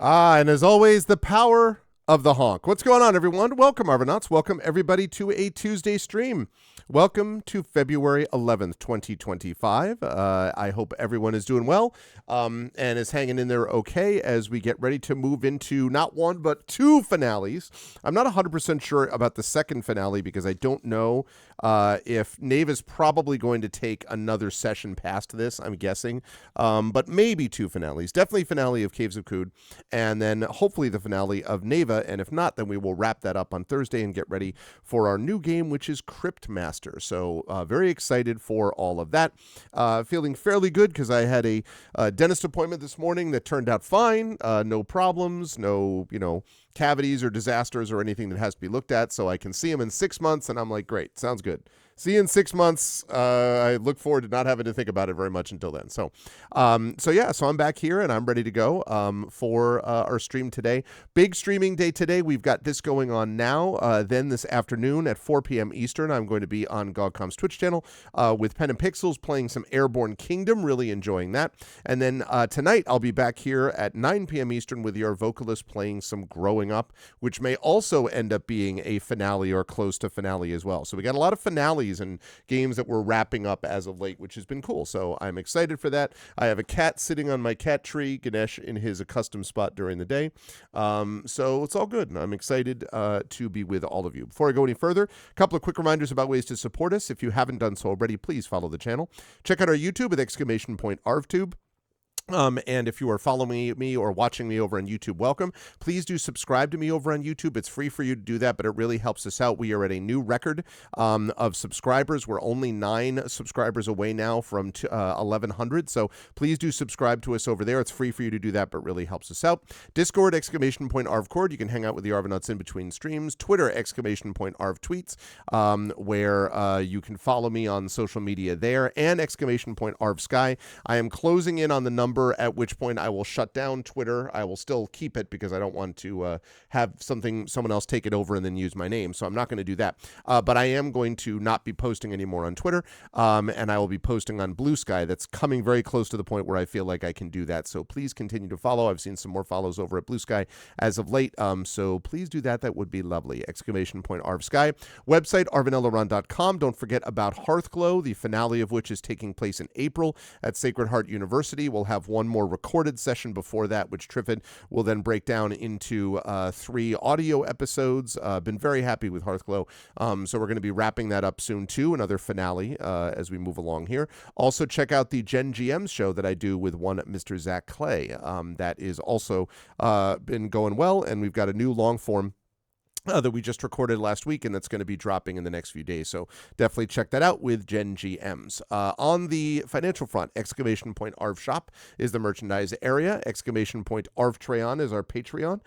And as always, the power of the honk. What's going on, everyone? Welcome, Arvanauts. Welcome, everybody, to a Tuesday stream. Welcome to February 11th, 2025. I hope everyone is doing well and is hanging in there okay as we get ready to move into not one, but two finales. I'm not 100% sure about the second finale because I don't know if Neva is probably going to take another session past this, I'm guessing. But maybe two finales. Definitely finale of Caves of Qud, and then hopefully the finale of Neva. And if not, then we will wrap that up on Thursday and get ready for our new game, which is Crypt Master. So very excited for all of that. Feeling fairly good because I had a dentist appointment this morning that turned out fine. No problems, no, cavities or disasters or anything that has to be looked at. So I can see him in 6 months, and I'm like, great, sounds good. See you in 6 months. I look forward to not having to think about it very much until then. So I'm back here and I'm ready to go for our stream today. Big streaming day today. We've got this going on now. Then this afternoon at 4 p.m. Eastern, I'm going to be on GogCom's Twitch channel with Pen and Pixels playing some Airborne Kingdom. Really enjoying that. And then tonight I'll be back here at 9 p.m. Eastern with your vocalist playing some Growing Up, which may also end up being a finale or close to finale as well. So we got a lot of finales and games that we're wrapping up as of late, which has been cool. So I'm excited for that. I have a cat sitting on my cat tree, Ganesh in his accustomed spot during the day. So it's all good. And I'm excited to be with all of you. Before I go any further, a couple of quick reminders about ways to support us. If you haven't done so already, please follow the channel. Check out our YouTube with !ArvTube. And if you are following me or watching me over on YouTube, welcome. Please do subscribe to me over on YouTube. It's free for you to do that, but it really helps us out. We are at a new record of subscribers. We're only 9 subscribers away now from 1,100. So please do subscribe to us over there. It's free for you to do that, but really helps us out. Discord, !ArvCord. You can hang out with the Arvanauts in between streams. Twitter, !ArvTweets, where you can follow me on social media there. And !ArvSky. I am closing in on the number at which point I will shut down Twitter. I will still keep it because I don't want to have someone else take it over and then use my name. So I'm not going to do that. But I am going to not be posting anymore on Twitter. And I will be posting on Blue Sky. That's coming very close to the point where I feel like I can do that. So please continue to follow. I've seen some more follows over at Blue Sky as of late. So please do that. That would be lovely. !ArvSky. Website, arvanelloron.com. Don't forget about Hearthglow, the finale of which is taking place in April at Sacred Heart University. We'll have one more recorded session before that, which Triffid will then break down into 3 audio episodes. Been very happy with Hearthglow. So we're going to be wrapping that up soon too, another finale as we move along here. Also check out the Gen GMs show that I do with one Mr. Zach Clay. That is also been going well, and we've got a new long form that we just recorded last week, and that's going to be dropping in the next few days. So definitely check that out with Gen GMs. On the financial front, !Arv Shop is the merchandise area. !Arvtreon is our Patreon.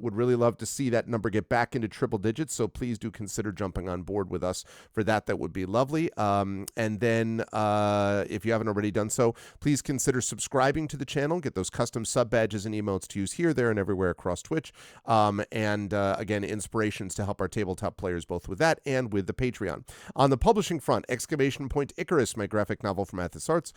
Would really love to see that number get back into triple digits, so please do consider jumping on board with us for that. That would be lovely. And then if you haven't already done so, please consider subscribing to the channel. Get those custom sub badges and emotes to use here, there, and everywhere across Twitch. Again, inspirations to help our tabletop players both with that and with the Patreon. On the publishing front, Icarus, my graphic novel from Athos Arts.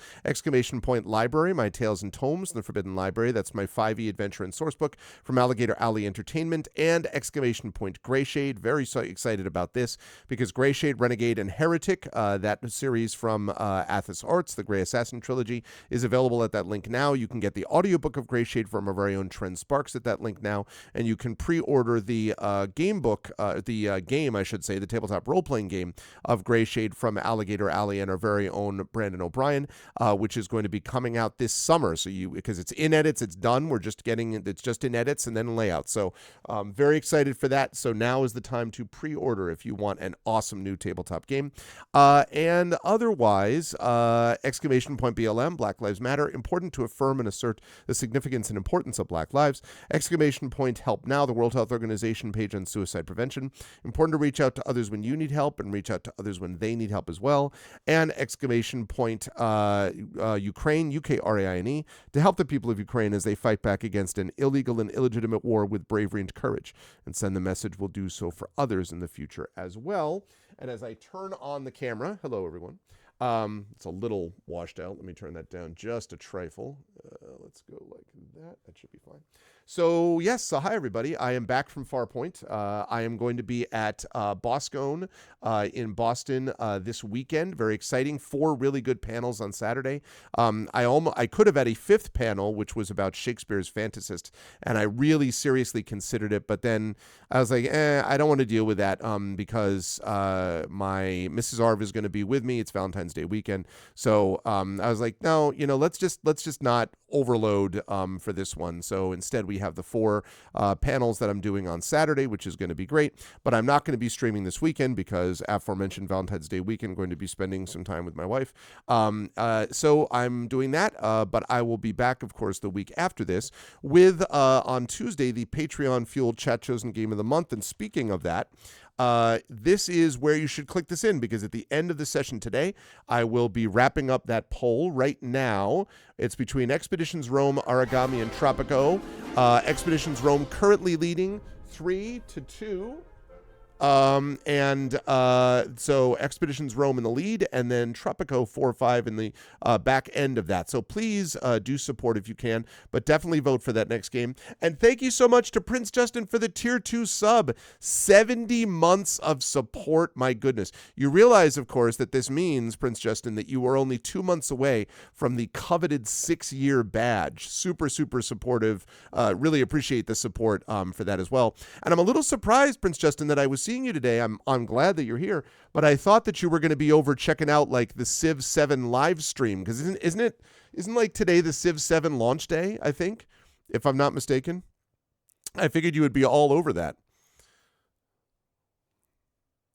Library, my Tales and Tomes in the Forbidden Library. That's my 5e adventure and sourcebook from Alligator Alley Entertainment. And Greyshade. Very excited about this because Greyshade, Renegade, and Heretic, that series from Athos Arts, the Grey Assassin trilogy, is available at that link now. You can get the audiobook of Greyshade from our very own Trent Sparks at that link now, and you can pre-order the game, I should say, the tabletop role-playing game of Greyshade from Alligator Alley and our very own Brandon O'Brien, which is going to be coming out this summer. So because it's in edits, it's done. It's just in edits and then layout. So very excited for that. So now is the time to pre-order if you want an awesome new tabletop game. And otherwise, BLM, Black Lives Matter, important to affirm and assert the significance and importance of Black lives. Help Now, the World Health Organization page on suicide prevention. Important to reach out to others when you need help and reach out to others when they need help as well. And Ukraine, UKRAINE, to help the people of Ukraine as they fight back against an illegal and illegitimate war with bravery and courage. And send the message, we'll do so for others in the future as well. And as I turn on the camera, hello everyone. It's a little washed out. Let me turn that down just a trifle. Let's go like that. That should be fine. So yes, so hi everybody. I am back from Farpoint. I am going to be at Boscone in Boston this weekend. Very exciting. 4 really good panels on Saturday. I could have had a 5th panel, which was about Shakespeare's Fantasist, and I really seriously considered it. But then I was like, I don't want to deal with that because my Mrs. Arv is going to be with me. It's Valentine's Day weekend, so I was like, no, let's just not overload for this one. So instead, we have the 4 panels that I'm doing on Saturday, which is going to be great. But I'm not going to be streaming this weekend because aforementioned Valentine's Day weekend, I'm going to be spending some time with my wife. So I'm doing that. But I will be back, of course, the week after this with on Tuesday the Patreon fueled chat chosen game of the month. And speaking of that, this is where you should click this in, because at the end of the session today, I will be wrapping up that poll. Right now, it's between Expeditions Rome, Origami, and Tropico. Expeditions Rome currently leading 3-2. So Expeditions Rome in the lead, and then Tropico 4-5 in the back end of that. So please do support if you can, but definitely vote for that next game. And thank you so much to Prince Justin for the tier 2 sub. 70 months of support. My goodness. You realize, of course, that this means, Prince Justin, that you are only 2 months away from the coveted 6-year badge. Super, super supportive. Really appreciate the support for that as well. And I'm a little surprised, Prince Justin, that I was seeing you today. I'm glad that you're here, but I thought that you were going to be over checking out like the Civ 7 live stream, because isn't like today the Civ 7 launch day, I think, if I'm not mistaken. I figured you would be all over that.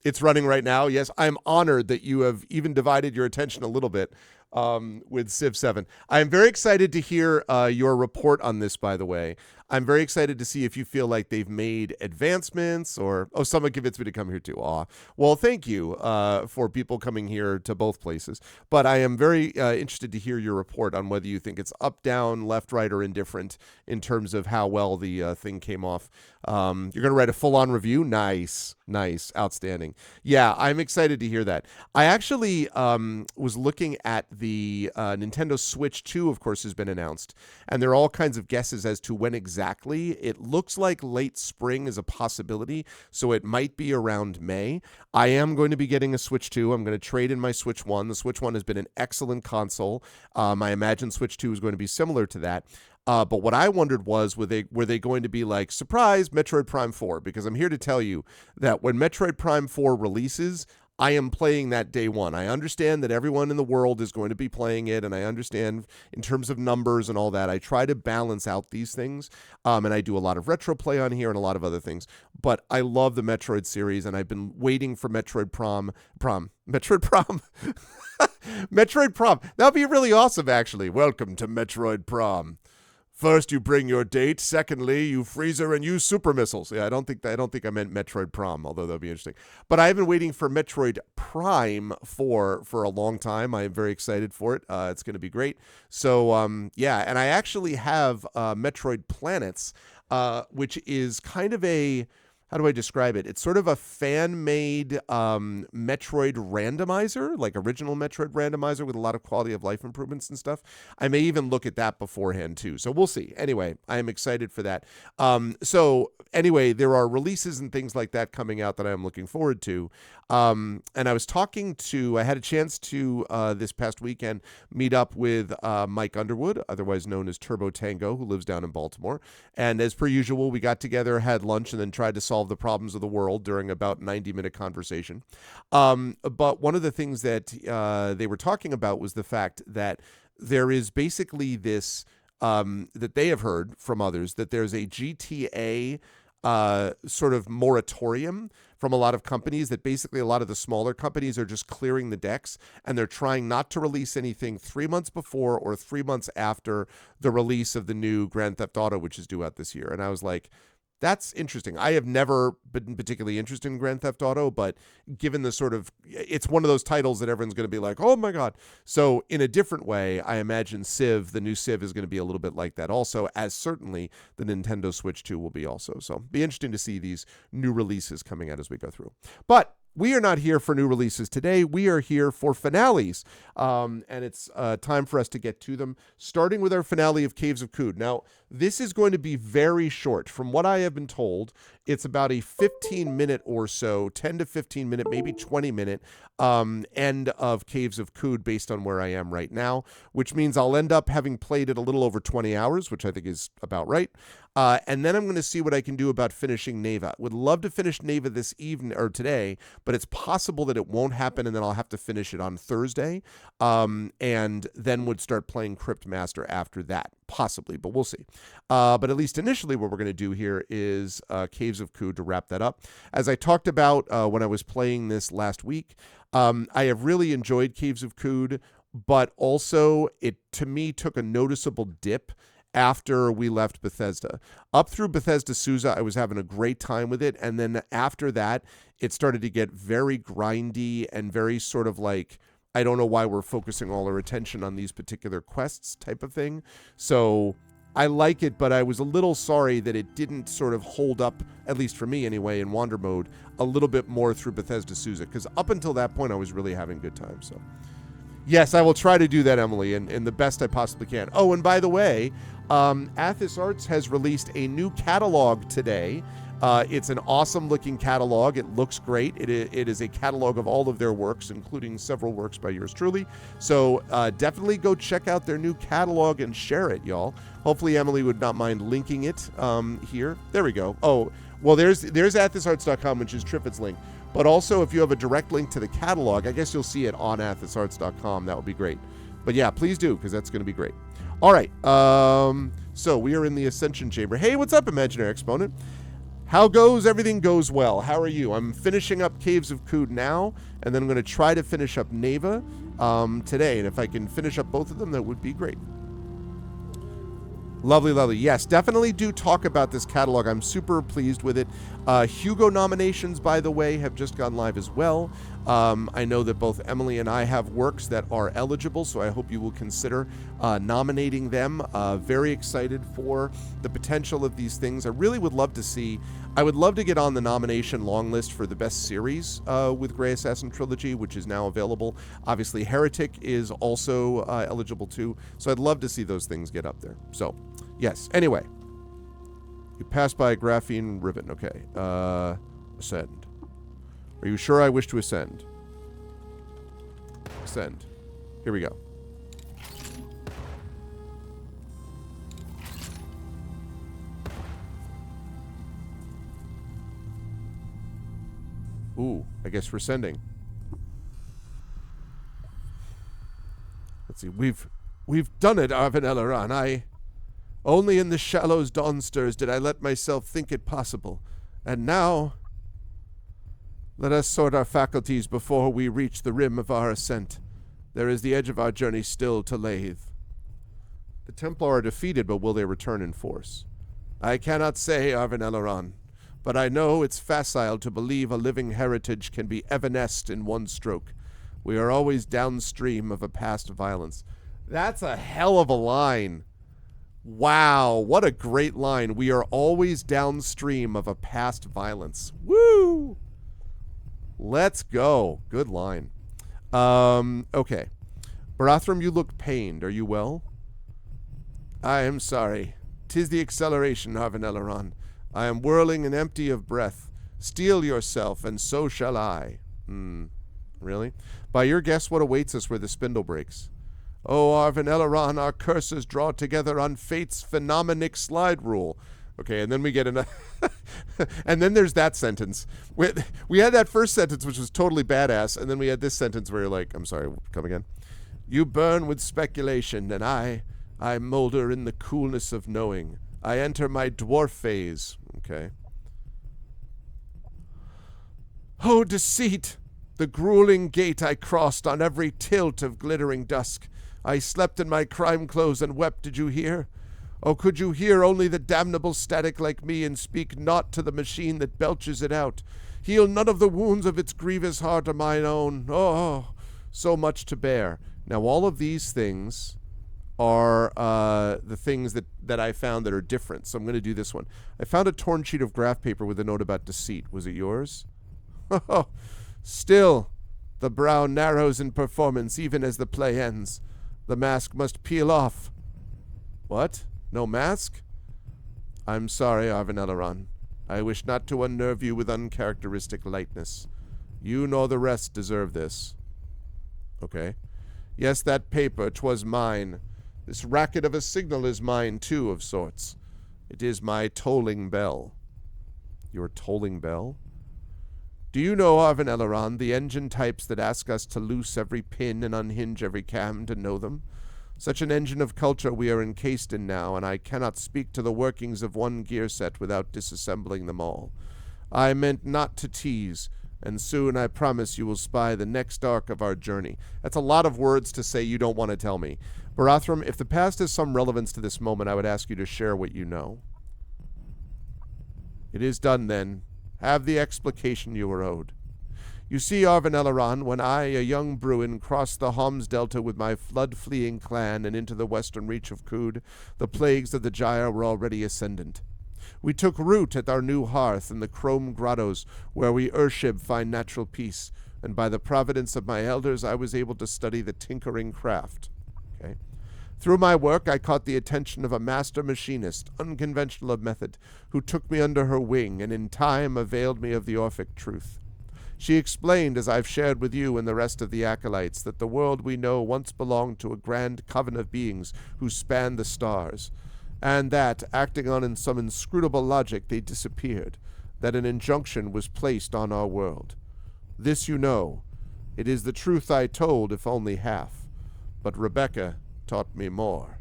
It's running right now. Yes, I'm honored that you have even divided your attention a little bit with Civ 7. I'm very excited to hear your report on this, by the way. I'm very excited to see if you feel like they've made advancements or, someone convinced me to come here too. Aw. Well, thank you for people coming here to both places. But I am very interested to hear your report on whether you think it's up, down, left, right, or indifferent in terms of how well the thing came off. You're going to write a full-on review? Nice. Outstanding. Yeah, I'm excited to hear that. I actually was looking at the Nintendo Switch 2, of course, has been announced. And there are all kinds of guesses as to when exactly. It looks like late spring is a possibility, so it might be around May. I am going to be getting a Switch 2. I'm going to trade in my Switch 1. The Switch 1 has been an excellent console. I imagine Switch 2 is going to be similar to that. But what I wondered was, were they going to be like, surprise, Metroid Prime 4? Because I'm here to tell you that when Metroid Prime 4 releases, I am playing that day one. I understand that everyone in the world is going to be playing it, and I understand in terms of numbers and all that. I try to balance out these things, and I do a lot of retro play on here and a lot of other things. But I love the Metroid series, and I've been waiting for Metroid Prom. Metroid Prom. That would be really awesome, actually. Welcome to Metroid Prom. First, you bring your date. Secondly, you freeze her and use super missiles. Yeah, I don't think I meant Metroid Prom, although that'd be interesting. But I've been waiting for Metroid Prime for a long time. I am very excited for it. It's going to be great. So, yeah, and I actually have Metroid Planets, which is kind of a... How do I describe it? It's sort of a fan-made Metroid randomizer, like original Metroid randomizer with a lot of quality of life improvements and stuff. I may even look at that beforehand too. So we'll see. Anyway, I am excited for that. So anyway, there are releases and things like that coming out that I'm looking forward to. And I had a chance to this past weekend meet up with Mike Underwood, otherwise known as Turbo Tango, who lives down in Baltimore. And as per usual, we got together, had lunch, and then tried to solve the problems of the world during about 90-minute conversation. But one of the things that they were talking about was the fact that there is basically this, that they have heard from others, that there's a GTA sort of moratorium from a lot of companies, that basically a lot of the smaller companies are just clearing the decks, and they're trying not to release anything 3 months before or 3 months after the release of the new Grand Theft Auto, which is due out this year. And I was like, that's interesting. I have never been particularly interested in Grand Theft Auto, but given the sort of, it's one of those titles that everyone's going to be like, oh my God. So in a different way, I imagine the new Civ is going to be a little bit like that also, as certainly the Nintendo Switch 2 will be also. So be interesting to see these new releases coming out as we go through. But we are not here for new releases today. We are here for finales. And it's time for us to get to them, starting with our finale of Caves of Qud. Now, this is going to be very short. From what I have been told, it's about a 15-minute or so, 10 to 15-minute, maybe 20-minute end of Caves of Qud based on where I am right now, which means I'll end up having played it a little over 20 hours, which I think is about right. And then I'm going to see what I can do about finishing Neva. Would love to finish Neva this evening or today, but it's possible that it won't happen, and then I'll have to finish it on Thursday, and then would start playing Crypt Master after that, possibly, but we'll see. But at least initially what we're going to do here is Caves of Qud to wrap that up. As I talked about when I was playing this last week, I have really enjoyed Caves of Qud, but also it, to me, took a noticeable dip after we left Bethesda. Up through Bethesda Souza, I was having a great time with it, and then after that, it started to get very grindy and very sort of like, I don't know why we're focusing all our attention on these particular quests type of thing. So I like it, but I was a little sorry that it didn't sort of hold up, at least for me anyway, in Wander mode, a little bit more through Bethesda Souza, because up until that point, I was really having a good time. So yes, I will try to do that, Emily, and the best I possibly can. Oh, and by the way, Athos Arts has released a new catalog today. It's an awesome-looking catalog. It looks great. It is a catalog of all of their works, including several works by yours truly. So definitely go check out their new catalog and share it, y'all. Hopefully Emily would not mind linking it here. There we go. Oh, well, there's athosarts.com, which is Triffitt's link. But also, if you have a direct link to the catalog, I guess you'll see it on athosarts.com. That would be great. But yeah, please do, because that's going to be great. All right. So we are in the Ascension Chamber. Hey, what's up, Imaginary Exponent? How goes? Everything goes well. How are you? I'm finishing up Caves of Qud now, and then I'm going to try to finish up Neva today. And if I can finish up both of them, that would be great. Lovely, lovely. Yes, definitely do talk about this catalog. I'm super pleased with it. Hugo nominations, by the way, have just gone live as well. I know that both Emily and I have works that are eligible, so I hope you will consider nominating them. Very excited for the potential of these things. I really would love to see, I would love to get on the nomination long list for the best series with Grey Assassin Trilogy, which is now available. Obviously, Heretic is also eligible too, so I'd love to see those things get up there. So, yes. Anyway, you pass by a graphene ribbon. Okay. Ascend. Are you sure I wish to ascend? Ascend. Here we go. Ooh, I guess we're ascending. Let's see. We've done it, Arvin Eleran. Only in the shallows dawn stirs did I let myself think it possible. And now, let us sort our faculties before we reach the rim of our ascent. There is the edge of our journey still to lathe. The Templar are defeated, but will they return in force? I cannot say, Arvin Eleran, but I know it's facile to believe a living heritage can be evanesced in one stroke. We are always downstream of a past violence. That's a hell of a line. Wow, what a great line. We are always downstream of a past violence. Woo! Let's go. Good line. Okay. Barathram, you look pained. Are you well? I am sorry. 'Tis the acceleration, Arvin Eleran. I am whirling and empty of breath. Steel yourself, and so shall I. Really? By your guess, what awaits us where the spindle breaks? Oh, Arvin Eleran, our curses draw together on fate's phenomenic slide rule. Okay, and then we get another... and then there's that sentence. We had that first sentence, which was totally badass, and then we had this sentence where you're like, I'm sorry, come again. You burn with speculation, and I molder in the coolness of knowing. I enter my dwarf phase. Okay. Oh, deceit! The grueling gate I crossed on every tilt of glittering dusk. I slept in my crime clothes and wept, did you hear? Oh, could you hear only the damnable static like me and speak not to the machine that belches it out? Heal none of the wounds of its grievous heart or mine own. Oh, so much to bear. Now, all of these things are the things that I found that are different. So I'm going to do this one. I found a torn sheet of graph paper with a note about deceit. Was it yours? Still, the brow narrows in performance even as the play ends. The mask must peel off. What? No mask? I'm sorry, Arvanelleron. I wish not to unnerve you with uncharacteristic lightness. You nor the rest deserve this. Okay. Yes, that paper, 'twas mine. This racket of a signal is mine, too, of sorts. It is my tolling bell. Your tolling bell? Do you know, Arvanelleron, the engine types that ask us to loose every pin and unhinge every cam to know them? Such an engine of culture we are encased in now, and I cannot speak to the workings of one gear set without disassembling them all. I meant not to tease, and soon I promise you will spy the next arc of our journey. That's a lot of words to say you don't want to tell me. Barathram, if the past has some relevance to this moment, I would ask you to share what you know. It is done then. Have the explication you are owed. You see, Arvanelleron, when I, a young Bruin, crossed the Homs Delta with my flood-fleeing clan and into the western reach of Qud, the plagues of the Gyre were already ascendant. We took root at our new hearth in the Chrome Grottos, where we Urshib find natural peace, and by the providence of my elders I was able to study the tinkering craft. Okay. Through my work I caught the attention of a master machinist, unconventional of method, who took me under her wing and in time availed me of the Orphic truth. She explained, as I've shared with you and the rest of the acolytes, that the world we know once belonged to a grand coven of beings who spanned the stars, and that, acting on some inscrutable logic, they disappeared, that an injunction was placed on our world. This you know. It is the truth I told, if only half. But Rebecca taught me more.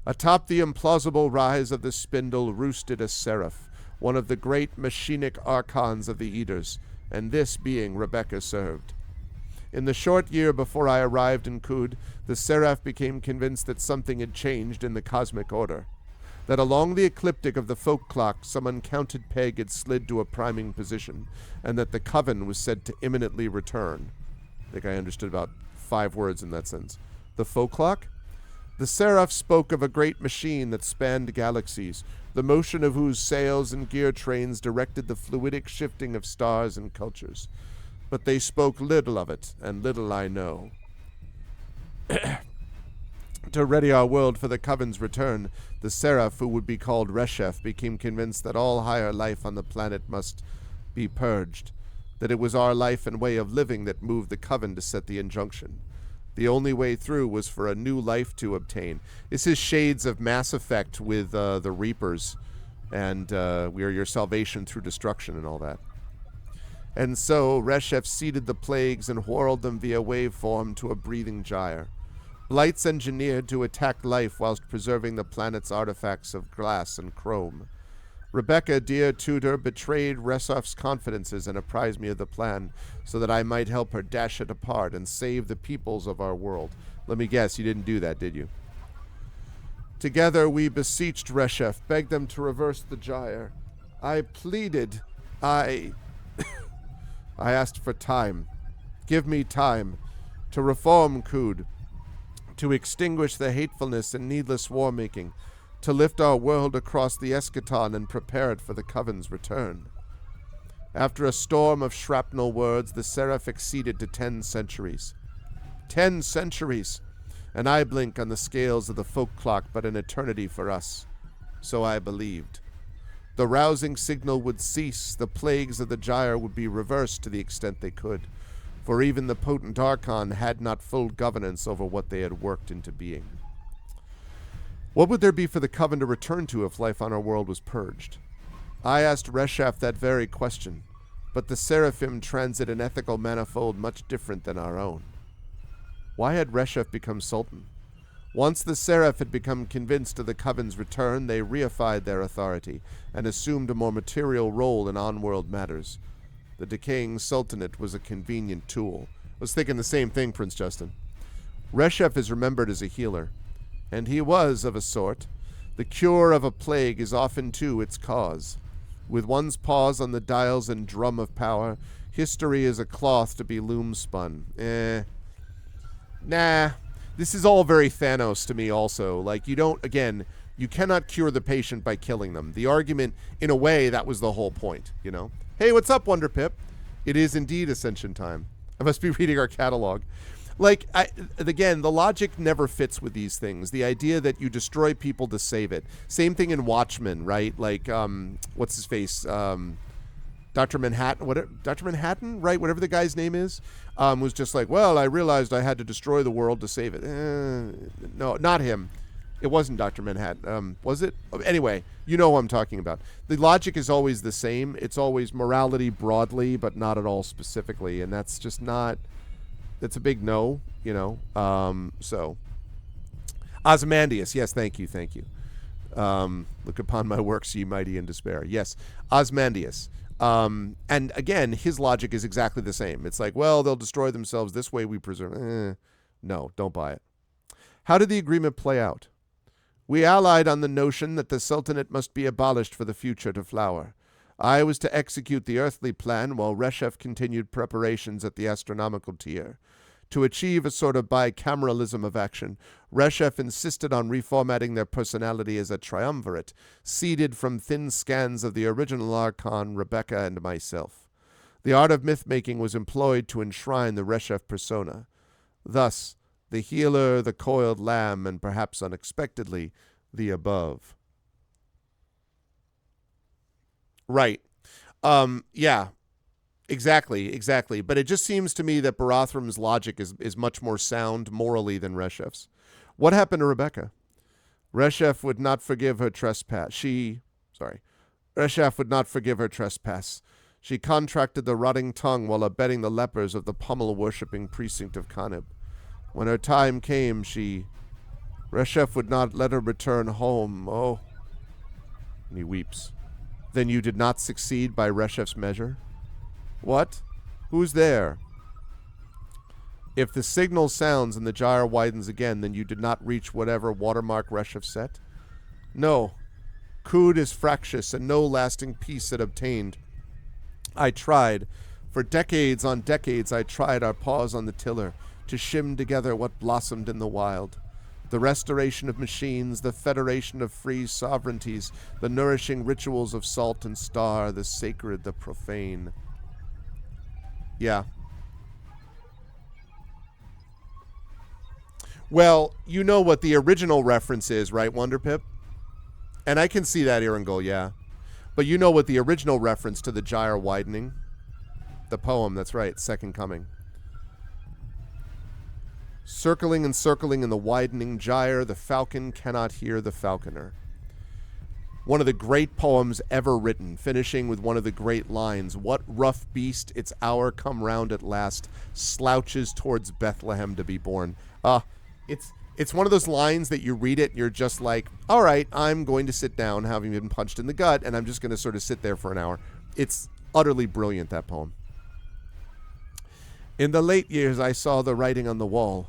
Atop the implausible rise of the spindle roosted a seraph, one of the great machinic archons of the Eaters, and this being Rebecca served. In the short year before I arrived in Qud, the seraph became convinced that something had changed in the cosmic order, that along the ecliptic of the folk clock some uncounted peg had slid to a priming position, and that the coven was said to imminently return. I think I understood about 5 words in that sentence. The folk clock? The seraph spoke of a great machine that spanned galaxies, the motion of whose sails and gear trains directed the fluidic shifting of stars and cultures. But they spoke little of it, and little I know. To ready our world for the Coven's return, the seraph, who would be called Reshef, became convinced that all higher life on the planet must be purged, that it was our life and way of living that moved the Coven to set the injunction. The only way through was for a new life to obtain. This is shades of Mass Effect with the Reapers, and we are your salvation through destruction and all that. And so Reshef seeded the plagues and whirled them via waveform to a breathing gyre. Blights engineered to attack life whilst preserving the planet's artifacts of glass and chrome. Rebecca, dear tutor, betrayed Reshef's confidences and apprised me of the plan so that I might help her dash it apart and save the peoples of our world. Let me guess, you didn't do that, did you? Together we beseeched Reshef, begged them to reverse the gyre. I pleaded. I asked for time. Give me time to reform Qud, to extinguish the hatefulness and needless war-making, to lift our world across the eschaton and prepare it for the Coven's return. After a storm of shrapnel words, the seraph acceded to 10 centuries. 10 centuries! An eye blink on the scales of the folk clock, but an eternity for us. So I believed. The rousing signal would cease, the plagues of the gyre would be reversed to the extent they could, for even the potent Archon had not full governance over what they had worked into being. What would there be for the Coven to return to if life on our world was purged? I asked Reshef that very question, but the Seraphim transit an ethical manifold much different than our own. Why had Reshef become Sultan? Once the Seraph had become convinced of the Coven's return, they reified their authority and assumed a more material role in on-world matters. The decaying Sultanate was a convenient tool. I was thinking the same thing, Prince Justin. Reshef is remembered as a healer. And he was, of a sort. The cure of a plague is often, too, its cause. With one's paws on the dials and drum of power, history is a cloth to be loom-spun. Nah. This is all very Thanos to me also. Like, you cannot cure the patient by killing them. The argument, in a way, that was the whole point, you know? Hey, what's up, Wonder Pip? It is indeed Ascension time. I must be reading our catalog. Like, again, the logic never fits with these things. The idea that you destroy people to save it. Same thing in Watchmen, right? Like, what's his face? Dr. Manhattan, Dr. Manhattan, right? Whatever the guy's name is, was just like, well, I realized I had to destroy the world to save it. No, not him. It wasn't Dr. Manhattan. Was it? Anyway, you know what I'm talking about. The logic is always the same. It's always morality broadly, but not at all specifically. And that's just not, that's a big no, you know. So, Ozymandias. Yes, thank you. Look upon my works, ye mighty in despair. Yes, Ozymandias. And again, his logic is exactly the same. It's like, well, they'll destroy themselves. This way we preserve. No, don't buy it. How did the agreement play out? We allied on the notion that the Sultanate must be abolished for the future to flower. I was to execute the earthly plan while Reshef continued preparations at the astronomical tier. To achieve a sort of bicameralism of action, Reshef insisted on reformatting their personality as a triumvirate, seeded from thin scans of the original Archon, Rebecca, and myself. The art of myth-making was employed to enshrine the Reshef persona. Thus, the healer, the coiled lamb, and perhaps unexpectedly, the above. Right. Yeah. Exactly. But it just seems to me that Barathram's logic is much more sound morally than Reshef's. What happened to Rebecca? Reshef would not forgive her trespass. Reshef would not forgive her trespass. She contracted the rotting tongue while abetting the lepers of the pummel-worshipping precinct of Khanib. When her time came, Reshef would not let her return home. Oh. And he weeps. Then you did not succeed by Reshef's measure? What? Who's there? If the signal sounds and the gyre widens again, then you did not reach whatever watermark Reshef set? No. Qud is fractious, and no lasting peace it obtained. I tried. For decades on decades I tried our paws on the tiller, to shim together what blossomed in the wild. The restoration of machines, the federation of free sovereignties, the nourishing rituals of salt and star, the sacred, the profane. Yeah. Well, you know what the original reference is, right, Wonderpip? And I can see that, Erangel, yeah. But you know what the original reference to the gyre widening? The poem, that's right, Second Coming. Circling and circling in the widening gyre, the falcon cannot hear the falconer. One of the great poems ever written, finishing with one of the great lines, what rough beast, its hour come round at last, slouches towards Bethlehem to be born. It's one of those lines that you read it and you're just like, all right, I'm going to sit down having been punched in the gut, and I'm just going to sort of sit there for an hour. It's utterly brilliant, that poem. In the late years, I saw the writing on the wall.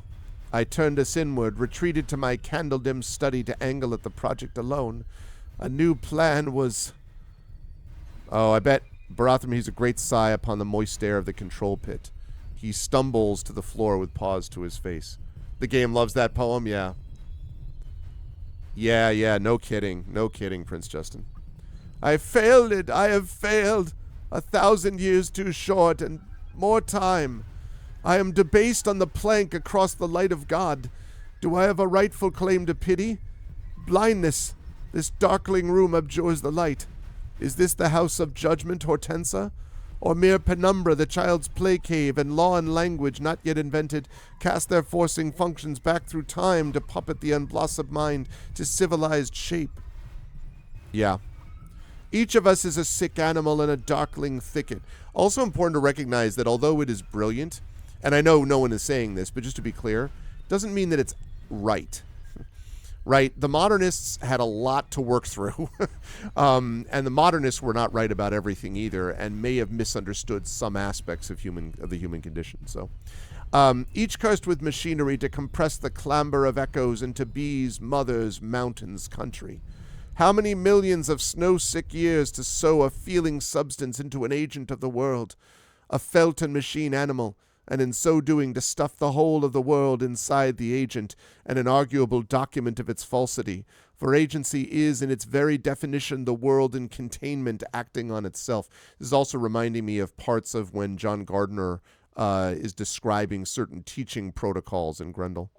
I turned us inward, retreated to my candle-dim study to angle at the project alone. A new plan was... Oh, I bet Barathram heaves a great sigh upon the moist air of the control pit. He stumbles to the floor with paws to his face. The game loves that poem, yeah. Yeah, no kidding, Prince Justin. I have failed. 1,000 years too short, and more time. I am debased on the plank across the light of God. Do I have a rightful claim to pity? Blindness. This darkling room abjures the light. Is this the house of judgment, Hortensa? Or mere penumbra, the child's play cave, and law and language not yet invented, cast their forcing functions back through time to puppet the unblossomed mind to civilized shape? Yeah. Each of us is a sick animal in a darkling thicket. Also important to recognize that although it is brilliant, and I know no one is saying this, but just to be clear, doesn't mean that it's right. Right? The modernists had a lot to work through. And the modernists were not right about everything either, and may have misunderstood some aspects of the human condition. So, each cursed with machinery to compress the clamber of echoes into bees, mothers, mountains, country. How many millions of snow-sick years to sow a feeling substance into an agent of the world, a felt and machine animal, and in so doing to stuff the whole of the world inside the agent, an inarguable document of its falsity. For agency is, in its very definition, the world in containment acting on itself. This is also reminding me of parts of when John Gardner is describing certain teaching protocols in Grendel.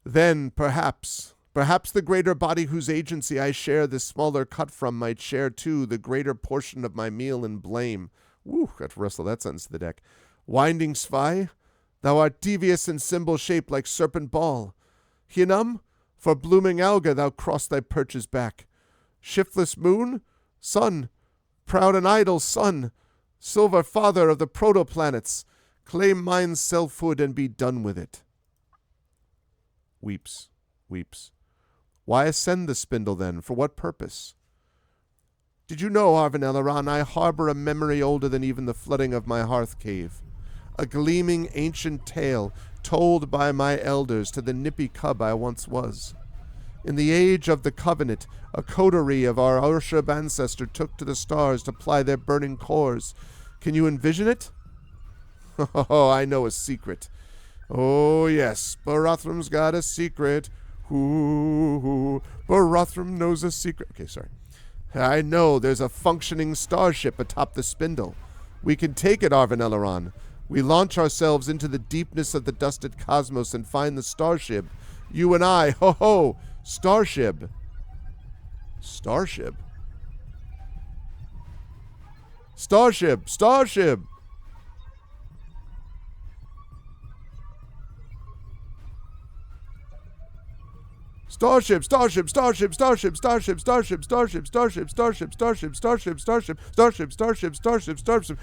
Then, perhaps the greater body whose agency I share this smaller cut from might share, too, the greater portion of my meal and blame. Woo, got to wrestle that sentence to the deck. Winding Svi, thou art devious in symbol shape like serpent ball. Hinum, for blooming alga thou cross thy perches back. Shiftless moon, sun, proud and idle sun, silver father of the protoplanets, claim mine's selfhood and be done with it. Weeps. Why ascend the spindle then? For what purpose? Did you know, Arvanelleran, I harbor a memory older than even the flooding of my hearth cave. A gleaming ancient tale told by my elders to the nippy cub I once was. In the age of the Covenant, a coterie of our Urshab ancestor took to the stars to ply their burning cores. Can you envision it? Oh, I know a secret. Oh, yes, Barathram's got a secret. Ooh, Barathram knows a secret. Okay, sorry. I know there's a functioning starship atop the spindle. We can take it, Arvanelleran. We launch ourselves into the deepness of the dusted cosmos and find the starship. You and I, ho-ho, starship. Starship? Starship, starship. Starship, starship, starship, starship, starship, starship, starship, starship, starship, starship, starship, starship, starship, starship, starship, starship.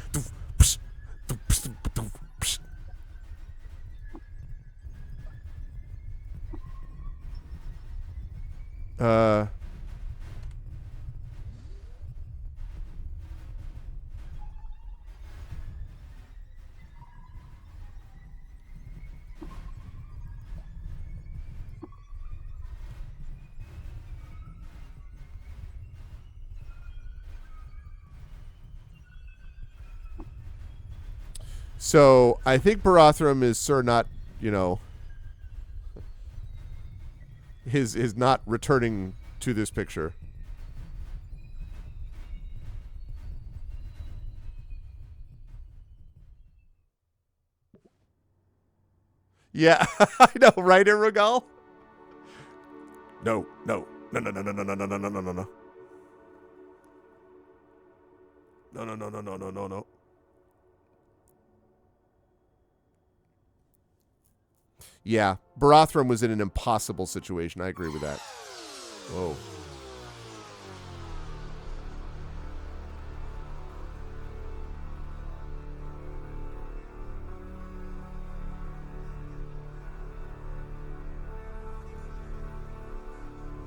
So I think Barathram is not, is not returning to this picture. Yeah, I know, right, Rugal? No. No. Yeah, Barathram was in an impossible situation. I agree with that. Whoa.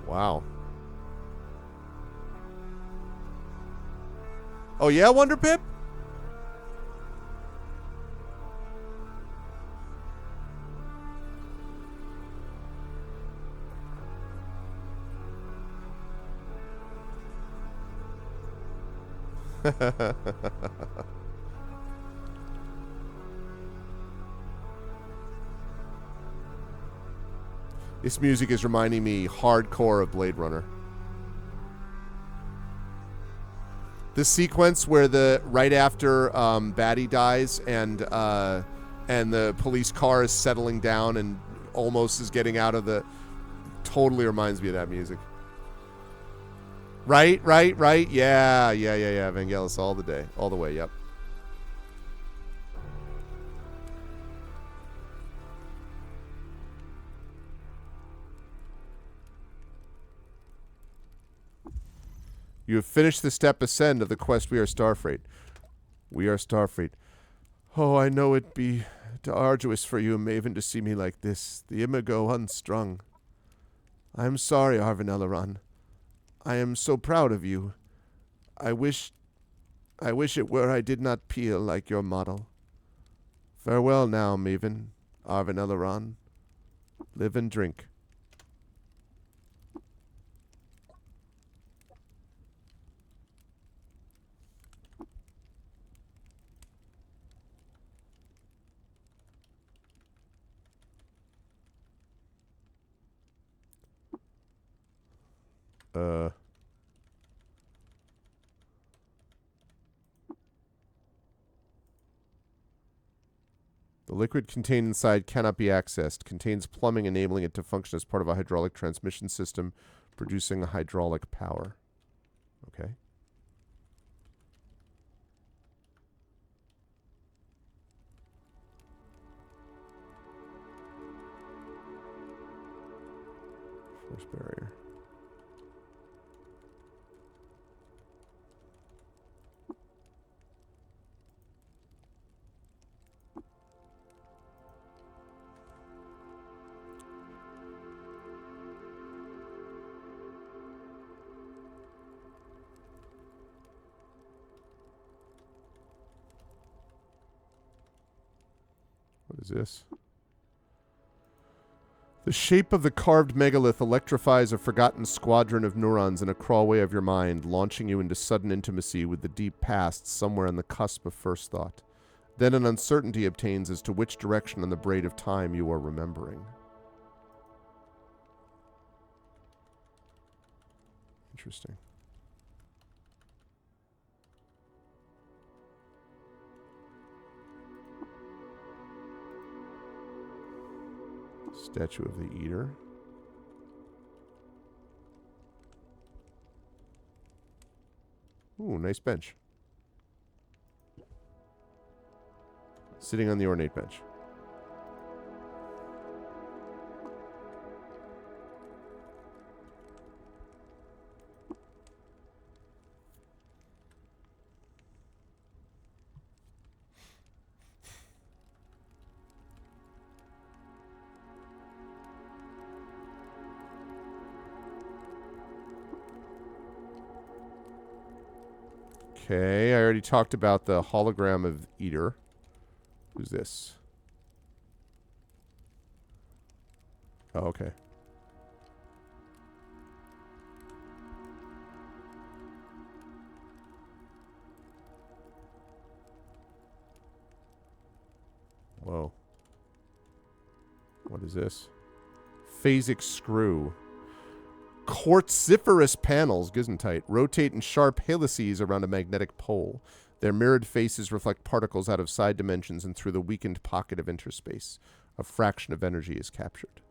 Wow. Oh yeah, Wonder Pip? This music is reminding me hardcore of Blade Runner. The sequence where right after Batty dies and the police car is settling down and almost is getting out of the, totally reminds me of that music. Right. Yeah. Vangelis all the way. Yep. You have finished the step ascend of the quest. We are Starfreight. We are Starfreight. Oh, I know it be arduous for you, Maven, to see me like this, the imago unstrung. I am sorry, Arvanelleran. I am so proud of you. I wish it were I did not peel like your model. Farewell now, Maven, Arvanelleran. Live and drink. The liquid contained inside cannot be accessed. Contains plumbing enabling it to function as part of a hydraulic transmission system, producing a hydraulic power. Okay. Force barrier. What is this? The shape of the carved megalith electrifies a forgotten squadron of neurons in a crawlway of your mind, launching you into sudden intimacy with the deep past somewhere on the cusp of first thought. Then an uncertainty obtains as to which direction on the braid of time you are remembering. Interesting. Statue of the Eater. Ooh, nice bench. Sitting on the ornate bench. Okay, I already talked about the hologram of Eater. Who's this? Oh, okay. Whoa. What is this? Phasic screw. Quartziferous panels, Gesundheit, rotate in sharp helices around a magnetic pole. Their mirrored faces reflect particles out of side dimensions and through the weakened pocket of interspace. A fraction of energy is captured.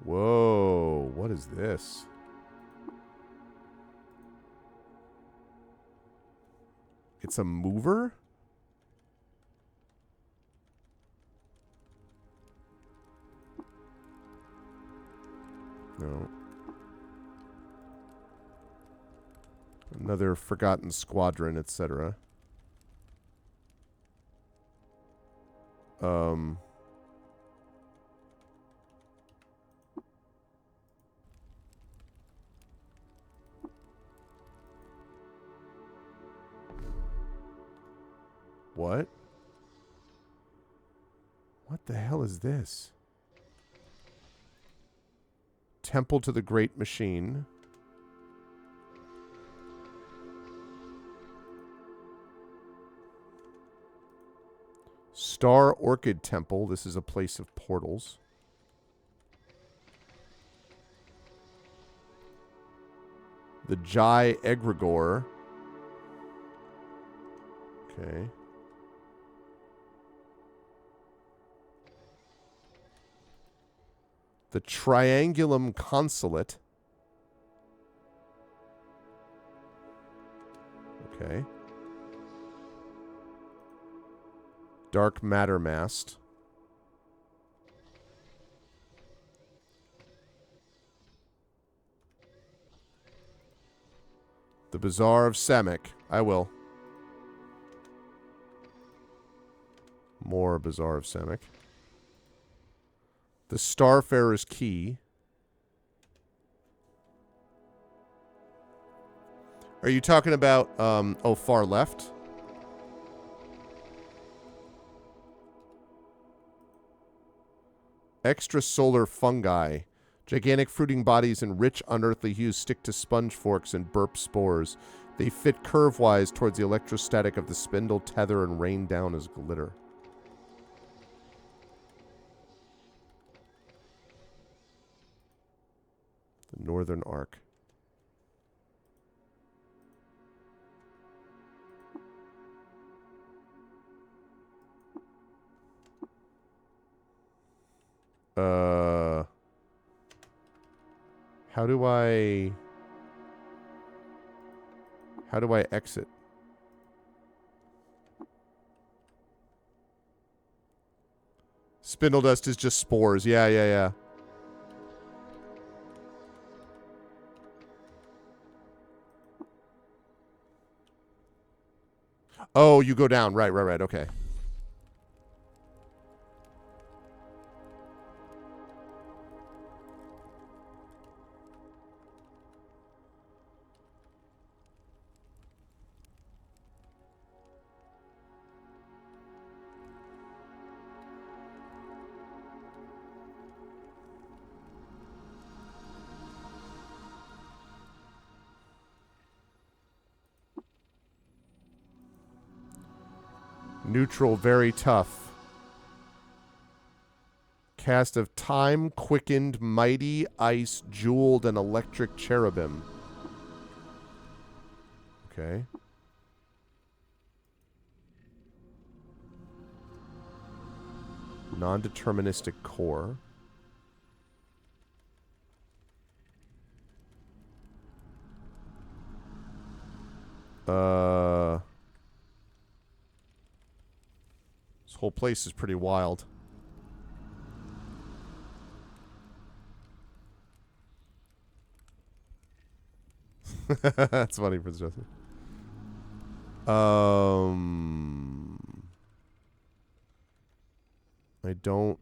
Whoa, what is this? It's a mover? No. Another forgotten squadron, etc. What? What the hell is this? Temple to the Great Machine. Star Orchid Temple. This is a place of portals. The Jai Egregore. Okay. The Triangulum Consulate. Okay. Dark Matter Mast. The Bazaar of Samek. I will. More Bazaar of Samek. The Starfarer's Key. Are you talking about, far left? Extrasolar fungi. Gigantic fruiting bodies in rich unearthly hues stick to sponge forks and burp spores. They fit curve-wise towards the electrostatic of the spindle tether and rain down as glitter. The Northern Arc. How do I exit? Spindle dust is just spores. Yeah. Oh, you go down. Right. Okay. Neutral, very tough. Cast of time, quickened, mighty, ice, jeweled, and electric cherubim. Okay. Non-deterministic core. This whole place is pretty wild. That's funny, Prince Joseph. I don't.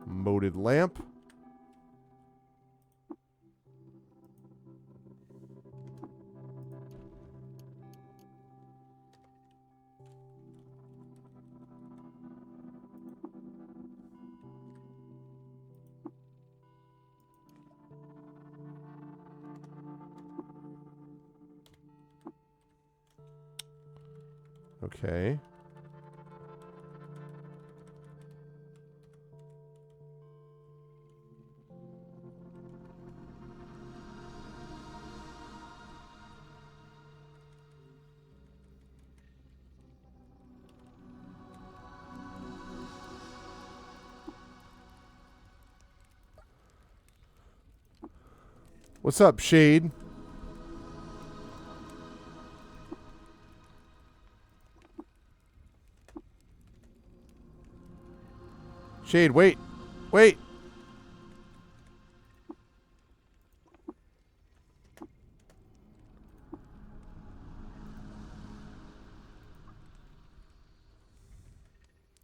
Moted lamp. Okay. What's up, Shade? Shade, wait. Wait.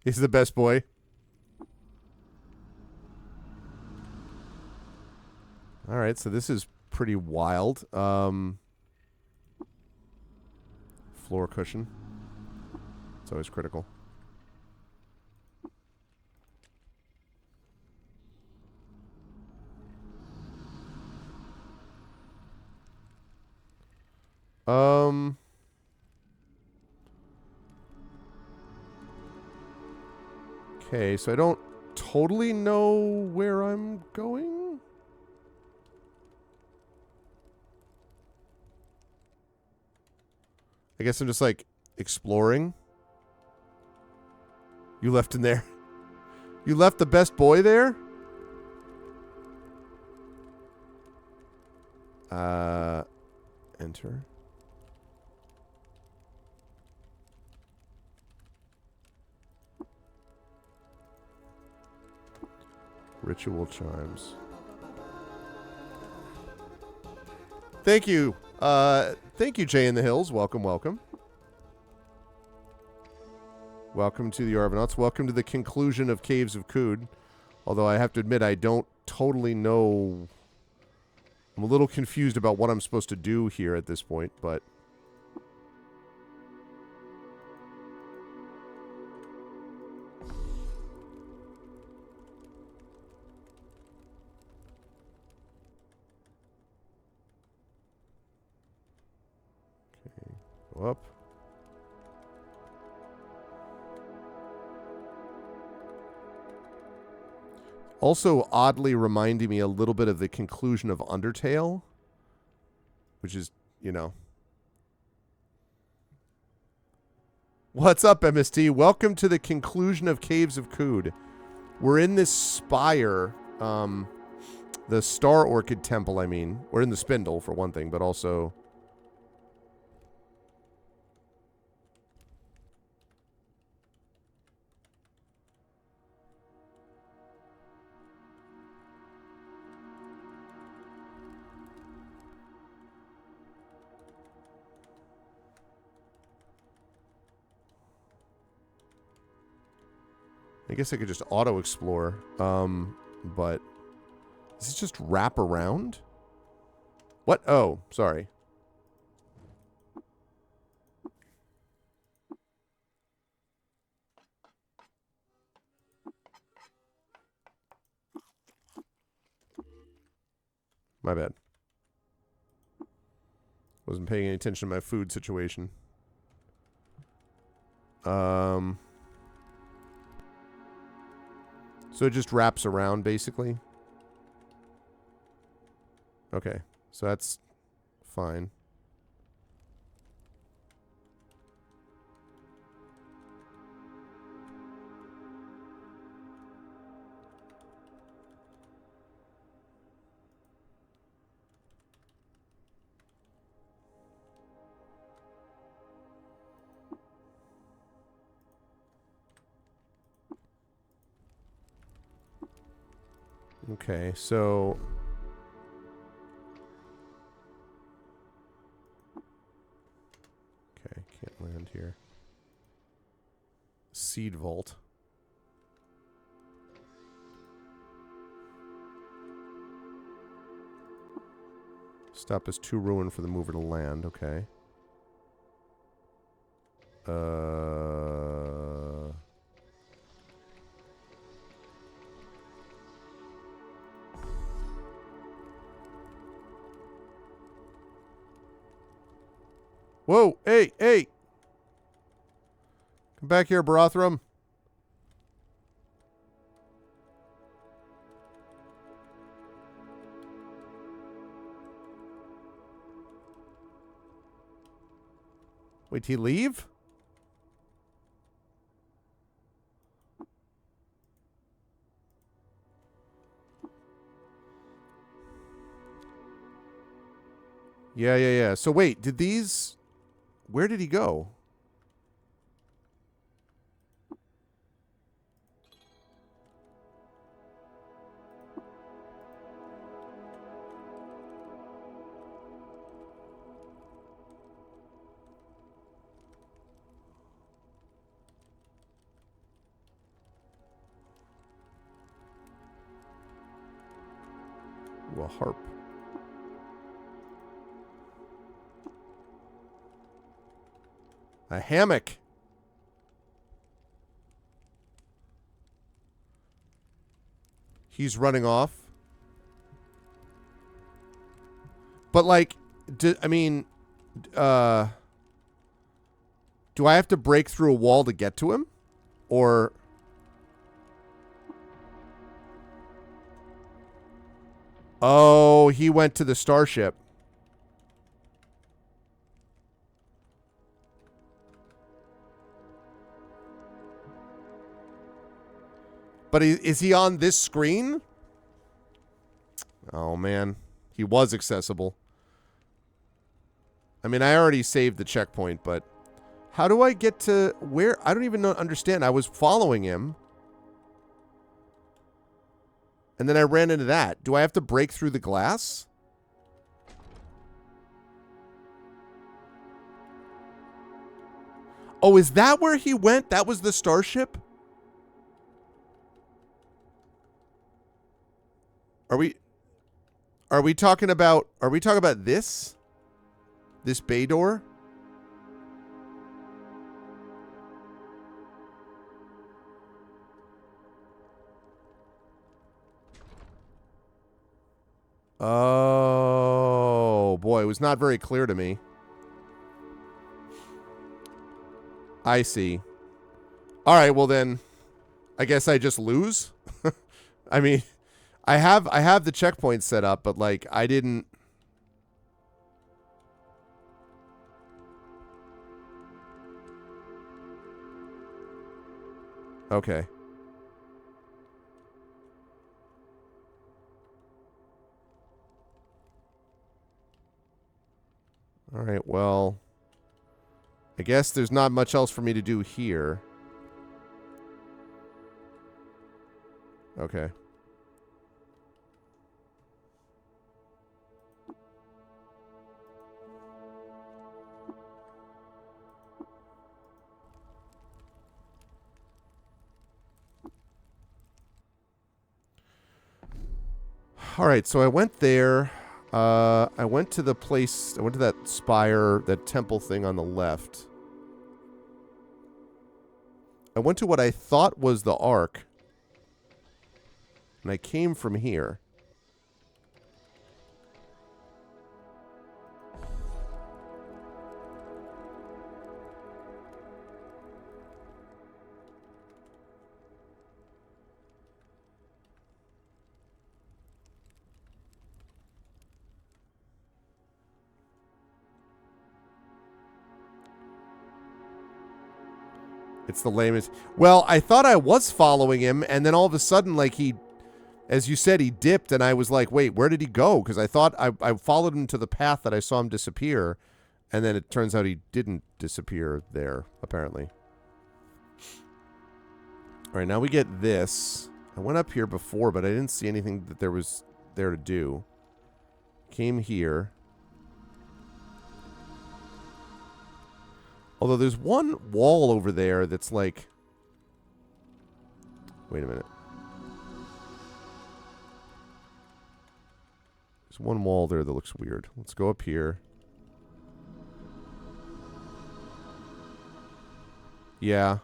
He's the best boy. All right, so this is pretty wild. Floor cushion. It's always critical. Okay, so I don't totally know where I'm going. I guess I'm just like exploring. You left in there. You left the best boy there? Enter. Ritual chimes. Thank you. Thank you, Jay in the Hills. Welcome, welcome. Welcome to the Arvanauts. Welcome to the conclusion of Caves of Qud. Although I have to admit, I don't totally know I'm a little confused about what I'm supposed to do here at this point, but... Okay, go up. Also oddly reminding me a little bit of the conclusion of Undertale, which is, you know. What's up, MST? Welcome to the conclusion of Caves of Qud. We're in this spire, the Star Orchid Temple, I mean. We're in the Spindle, for one thing, but also... I guess I could just auto-explore, but... Does it just wrap around? What? Oh, sorry. My bad. Wasn't paying any attention to my food situation. So it just wraps around, basically? Okay. So that's fine. Okay, so... Okay, can't land here. Seed vault. Stop is too ruined for the mover to land, okay. Whoa! Hey! Hey! Come back here, Barathrum. Wait, did he leave? Yeah. So wait, did these... Where did he go? Ooh, a harp. A hammock. He's running off. But like, do I have to break through a wall to get to him? Or... Oh, he went to the starship. But is he on this screen? Oh, man. He was accessible. I mean, I already saved the checkpoint, but... How do I get to where? I don't even understand. I was following him. And then I ran into that. Do I have to break through the glass? Oh, is that where he went? That was the starship? Are we... Are we talking about this? This bay door? Oh, boy, it was not very clear to me. I see. All right, well then, I guess I just lose. I mean, I have the checkpoint set up, but like I didn't. Okay. All right, well, I guess there's not much else for me to do here. Okay. All right, so I went there. I went to the place. I went to that spire, that temple thing on the left. I went to what I thought was the Ark. And I came from here. It's the lamest. Well, I thought I was following him, and then all of a sudden, like, he, as you said, he dipped, and I was like, wait, where did he go? Because I thought I followed him to the path that I saw him disappear, and then it turns out he didn't disappear there, apparently. All right, now we get this. I went up here before, but I didn't see anything that there was there to do. Came here. Although there's one wall over there that's like... Wait a minute. There's one wall there that looks weird. Let's go up here. Yeah.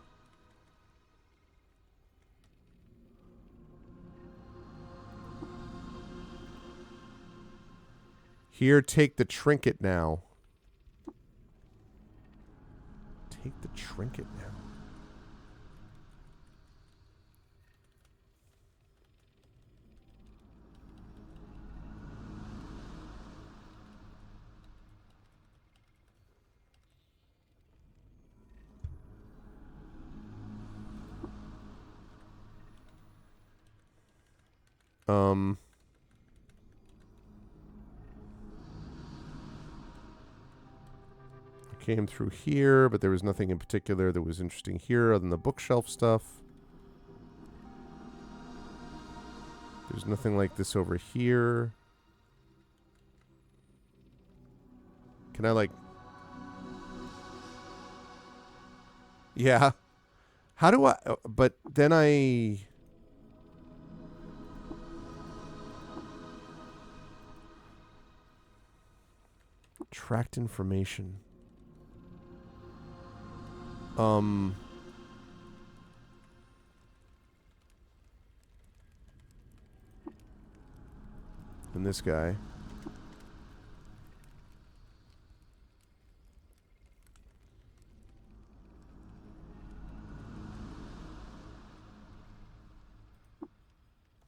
Here, take the trinket now. Take the trinket now. I came through here, but there was nothing in particular that was interesting here other than the bookshelf stuff. There's nothing like this over here. Can I, like... Yeah. How do I... But then I... Tracked information. And this guy.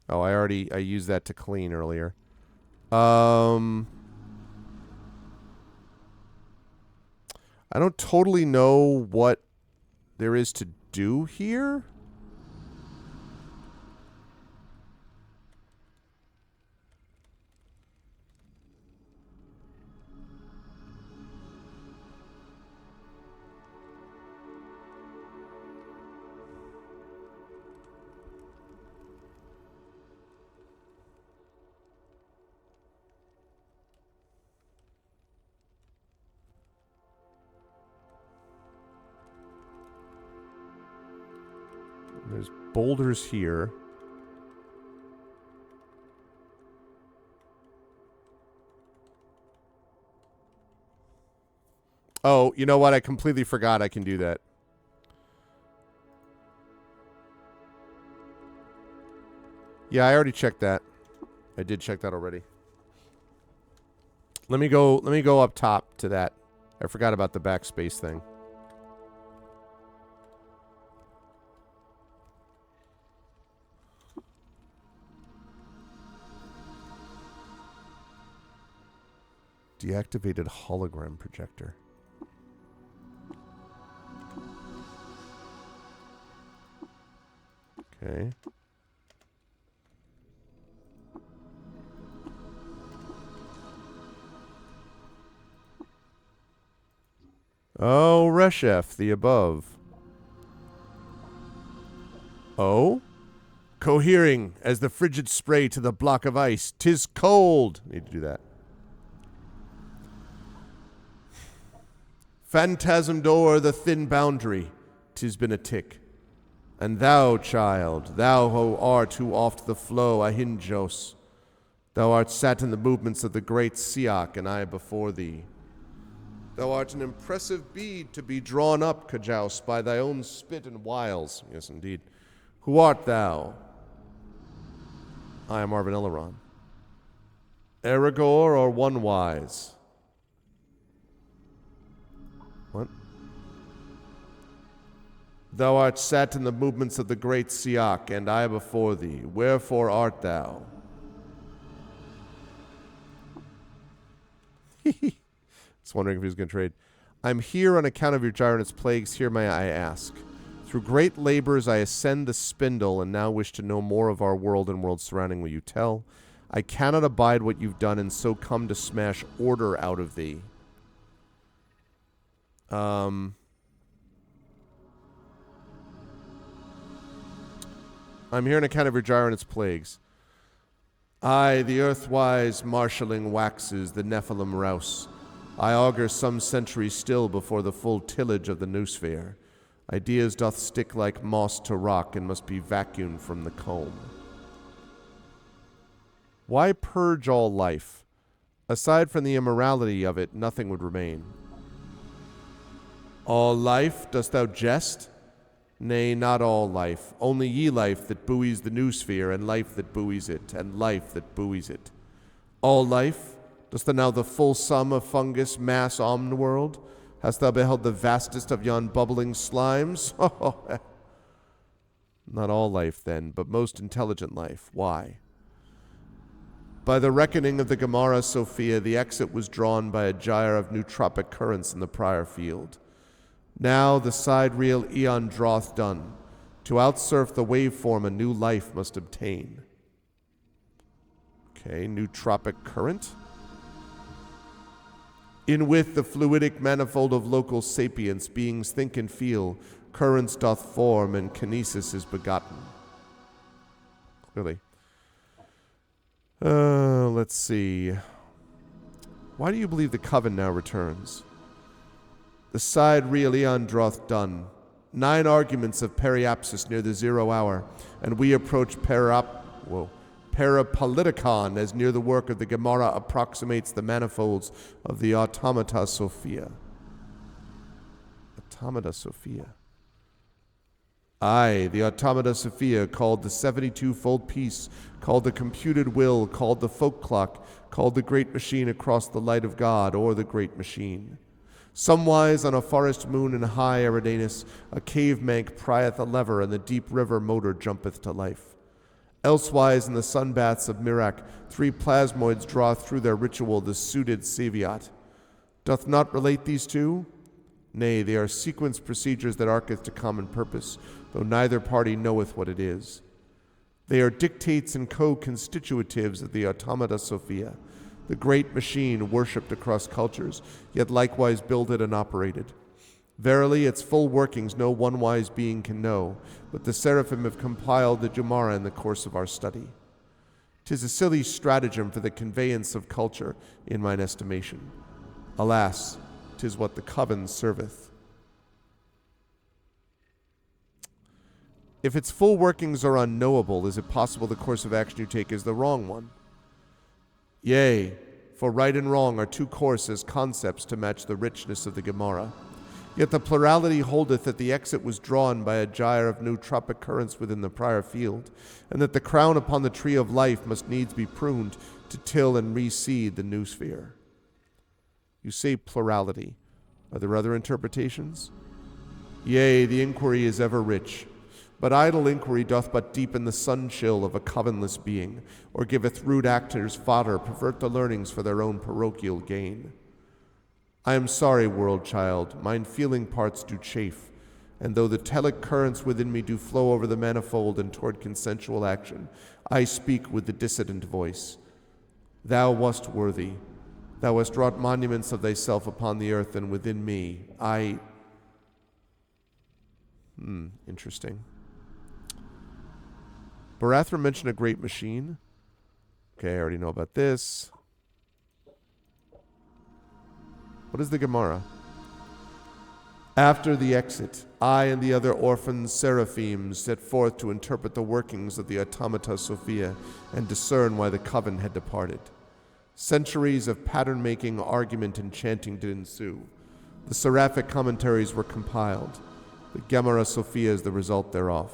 Oh, I used that to clean earlier. I don't totally know what there is to do here. There's boulders here. Oh, you know what? I completely forgot I can do that. Yeah, I already checked that. I did check that already. Let me go up top to that. I forgot about the backspace thing. Deactivated hologram projector. Okay. Oh, Reshef, the above. Oh? Cohering as the frigid spray to the block of ice. 'Tis cold. Need to do that. Phantasmed o'er the thin boundary. 'Tis been a tick. And thou, child, thou who art who oft the flow Ahinjos, thou art sat in the movements of the great Siak, and I before thee. Thou art an impressive bead to be drawn up, Kajaus, by thy own spit and wiles. Yes, indeed. Who art thou? I am Arvin Eleron. Aragor or One Wise? What? Thou art sat in the movements of the great Siak, and I before thee. Wherefore art thou? Just wondering if he was going to trade. I'm here on account of your Gyronet's plagues. Here may I ask. Through great labors I ascend the spindle, and now wish to know more of our world and world surrounding. Will you tell? I cannot abide what you've done, and so come to smash order out of thee. I'm here on account of your Gyronet's plagues. Aye, the earthwise marshalling waxes, the Nephilim rouse. I augur some centuries still before the full tillage of the noosphere. Ideas doth stick like moss to rock and must be vacuumed from the comb. Why purge all life? Aside from the immorality of it, nothing would remain. All life, dost thou jest? Nay, not all life, only ye life that buoys the noosphere, and life that buoys it, and life that buoys it. All life? Dost thou know the full sum of fungus mass omniworld? Hast thou beheld the vastest of yon bubbling slimes? Not all life, then, but most intelligent life. Why? By the reckoning of the Gemara Sophia, the exit was drawn by a gyre of nootropic currents in the prior field. Now the sidereal eon draweth done. To outsurf the waveform, a new life must obtain. Okay, nootropic current. In with the fluidic manifold of local sapience, beings think and feel, currents doth form, and kinesis is begotten. Clearly. Let's see. Why do you believe the coven now returns? The sidereal eon draweth done. 9 arguments of periapsis near the 0 hour, and we approach Parapoliticon as near the work of the Gemara approximates the manifolds of the Automata Sophia. Automata Sophia. Aye, the Automata Sophia, called the 72-fold piece, called the computed will, called the folk clock, called the great machine across the light of God, or the great machine. Somewise on a forest moon in high Eridanus, a cave mank prieth a lever, and the deep river motor jumpeth to life. Elsewise in the sunbaths of Mirak, 3 plasmoids draw through their ritual the suited Saviat. Doth not relate these two? Nay, they are sequenced procedures that arketh to common purpose, though neither party knoweth what it is. They are dictates and co-constitutives of the Automata Sophia, the great machine worshipped across cultures, yet likewise builded and operated. Verily, its full workings no one wise being can know, but the seraphim have compiled the Gemara in the course of our study. 'Tis a silly stratagem for the conveyance of culture, in mine estimation. Alas, 'tis what the coven serveth. If its full workings are unknowable, is it possible the course of action you take is the wrong one? Yea, for right and wrong are too coarse as concepts to match the richness of the Gemara. Yet the plurality holdeth that the exit was drawn by a gyre of nootropic currents within the prior field, and that the crown upon the tree of life must needs be pruned to till and reseed the new sphere. You say plurality. Are there other interpretations? Yea, the inquiry is ever rich, but idle inquiry doth but deepen the sun-chill of a covenless being, or giveth rude actors fodder, pervert the learnings for their own parochial gain. I am sorry, world child, mine feeling parts do chafe, and though the telic currents within me do flow over the manifold and toward consensual action, I speak with the dissident voice. Thou wast worthy. Thou hast wrought monuments of thyself upon the earth, and within me, interesting. Barathra mentioned a great machine. Okay, I already know about this. What is the Gemara? After the exit, I and the other orphans seraphims set forth to interpret the workings of the Automata Sophia and discern why the coven had departed. Centuries of pattern-making, argument, and chanting did ensue. The seraphic commentaries were compiled. The Gemara Sophia is the result thereof.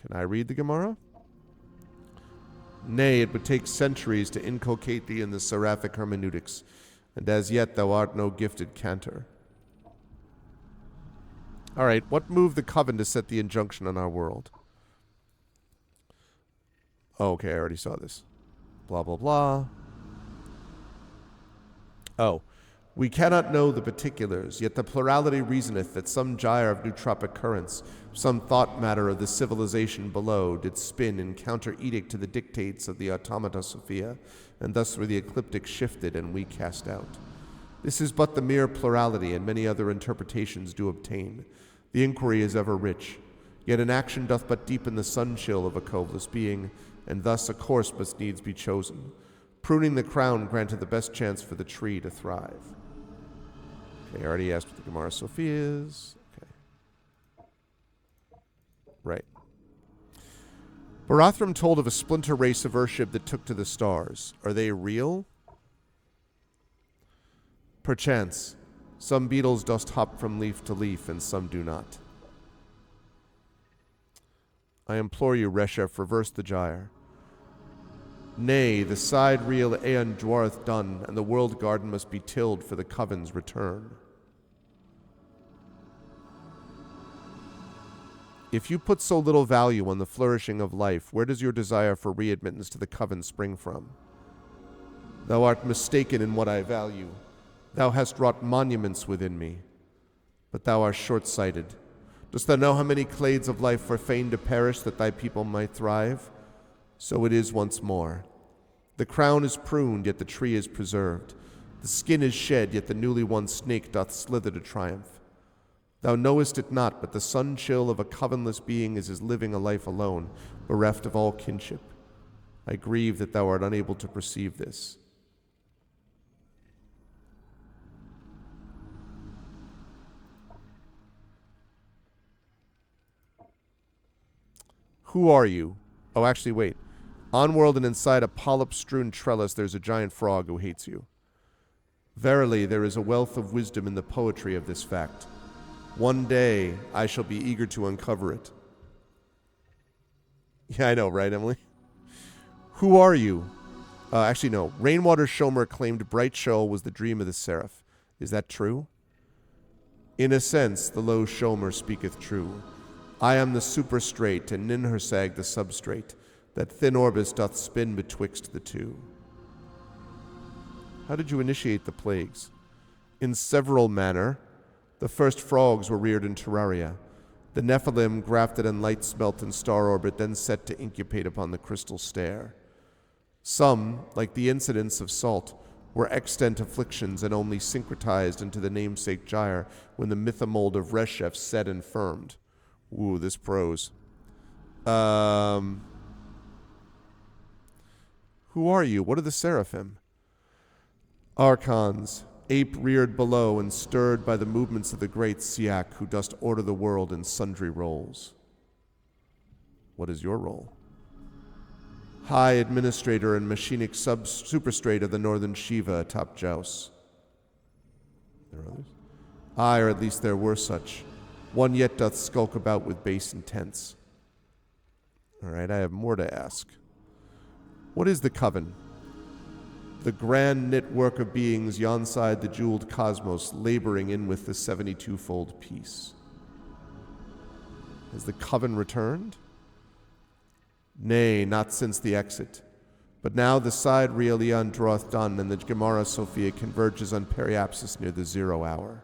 Can I read the Gemara? Nay, it would take centuries to inculcate thee in the seraphic hermeneutics, and as yet thou art no gifted cantor. All right, what moved the coven to set the injunction on our world? Oh, okay, I already saw this. Blah, blah, blah. Oh, we cannot know the particulars, yet the plurality reasoneth that some gyre of nootropic currents, some thought matter of the civilization below, did spin in counter-edict to the dictates of the Automata Sophia, and thus were the ecliptic shifted and we cast out. This is but the mere plurality, and many other interpretations do obtain. The inquiry is ever rich, yet an action doth but deepen the sun-chill of a coveless being, and thus a course must needs be chosen. Pruning the crown granted the best chance for the tree to thrive. Okay, I already asked what the Gemara Sophia is. Okay. Right. Barathram told of a splinter race of Urshib that took to the stars. Are they real? Perchance, some beetles dost hop from leaf to leaf, and some do not. I implore you, Reshef, reverse the gyre. Nay, the side reel Aeon dwareth done, and the world garden must be tilled for the coven's return. If you put so little value on the flourishing of life, where does your desire for readmittance to the coven spring from? Thou art mistaken in what I value. Thou hast wrought monuments within me, but thou art short-sighted. Dost thou know how many clades of life were fain to perish that thy people might thrive? So it is once more. The crown is pruned, yet the tree is preserved. The skin is shed, yet the newly won snake doth slither to triumph. Thou knowest it not, but the sun-chill of a covenless being is as living a life alone, bereft of all kinship. I grieve that thou art unable to perceive this. Who are you? Oh, actually, wait. On-world and inside a polyp-strewn trellis, there's a giant frog who hates you. Verily, there is a wealth of wisdom in the poetry of this fact. One day, I shall be eager to uncover it. Yeah, I know, right, Emily? Who are you? Actually, no. Rainwater Shomer claimed Bright Shoal was the dream of the seraph. Is that true? In a sense, the low Shomer speaketh true. I am the superstrate, and Ninhursag the substrate. That thin orbis doth spin betwixt the two. How did you initiate the plagues? In several manner. The first frogs were reared in terraria. The Nephilim grafted in light smelt in star orbit, then set to incubate upon the crystal stair. Some, like the incidents of salt, were extant afflictions and only syncretized into the namesake gyre when the mythomold of Reshef set and firmed. Ooh, this prose. Who are you? What are the seraphim? Archons, ape reared below and stirred by the movements of the great Siak, who dost order the world in sundry roles. What is your role? High Administrator and Machinic Superstrate of the Northern Shiva atop Jouse. There are others? Aye, or at least there were such. One yet doth skulk about with base intents. All right, I have more to ask. What is the Coven? The grand knit work of beings yonside the jeweled cosmos, laboring in with the 72-fold peace. Has the Coven returned? Nay, not since the exit. But now the side Realian draweth done, and the Gemara Sophia converges on periapsis near the 0 hour.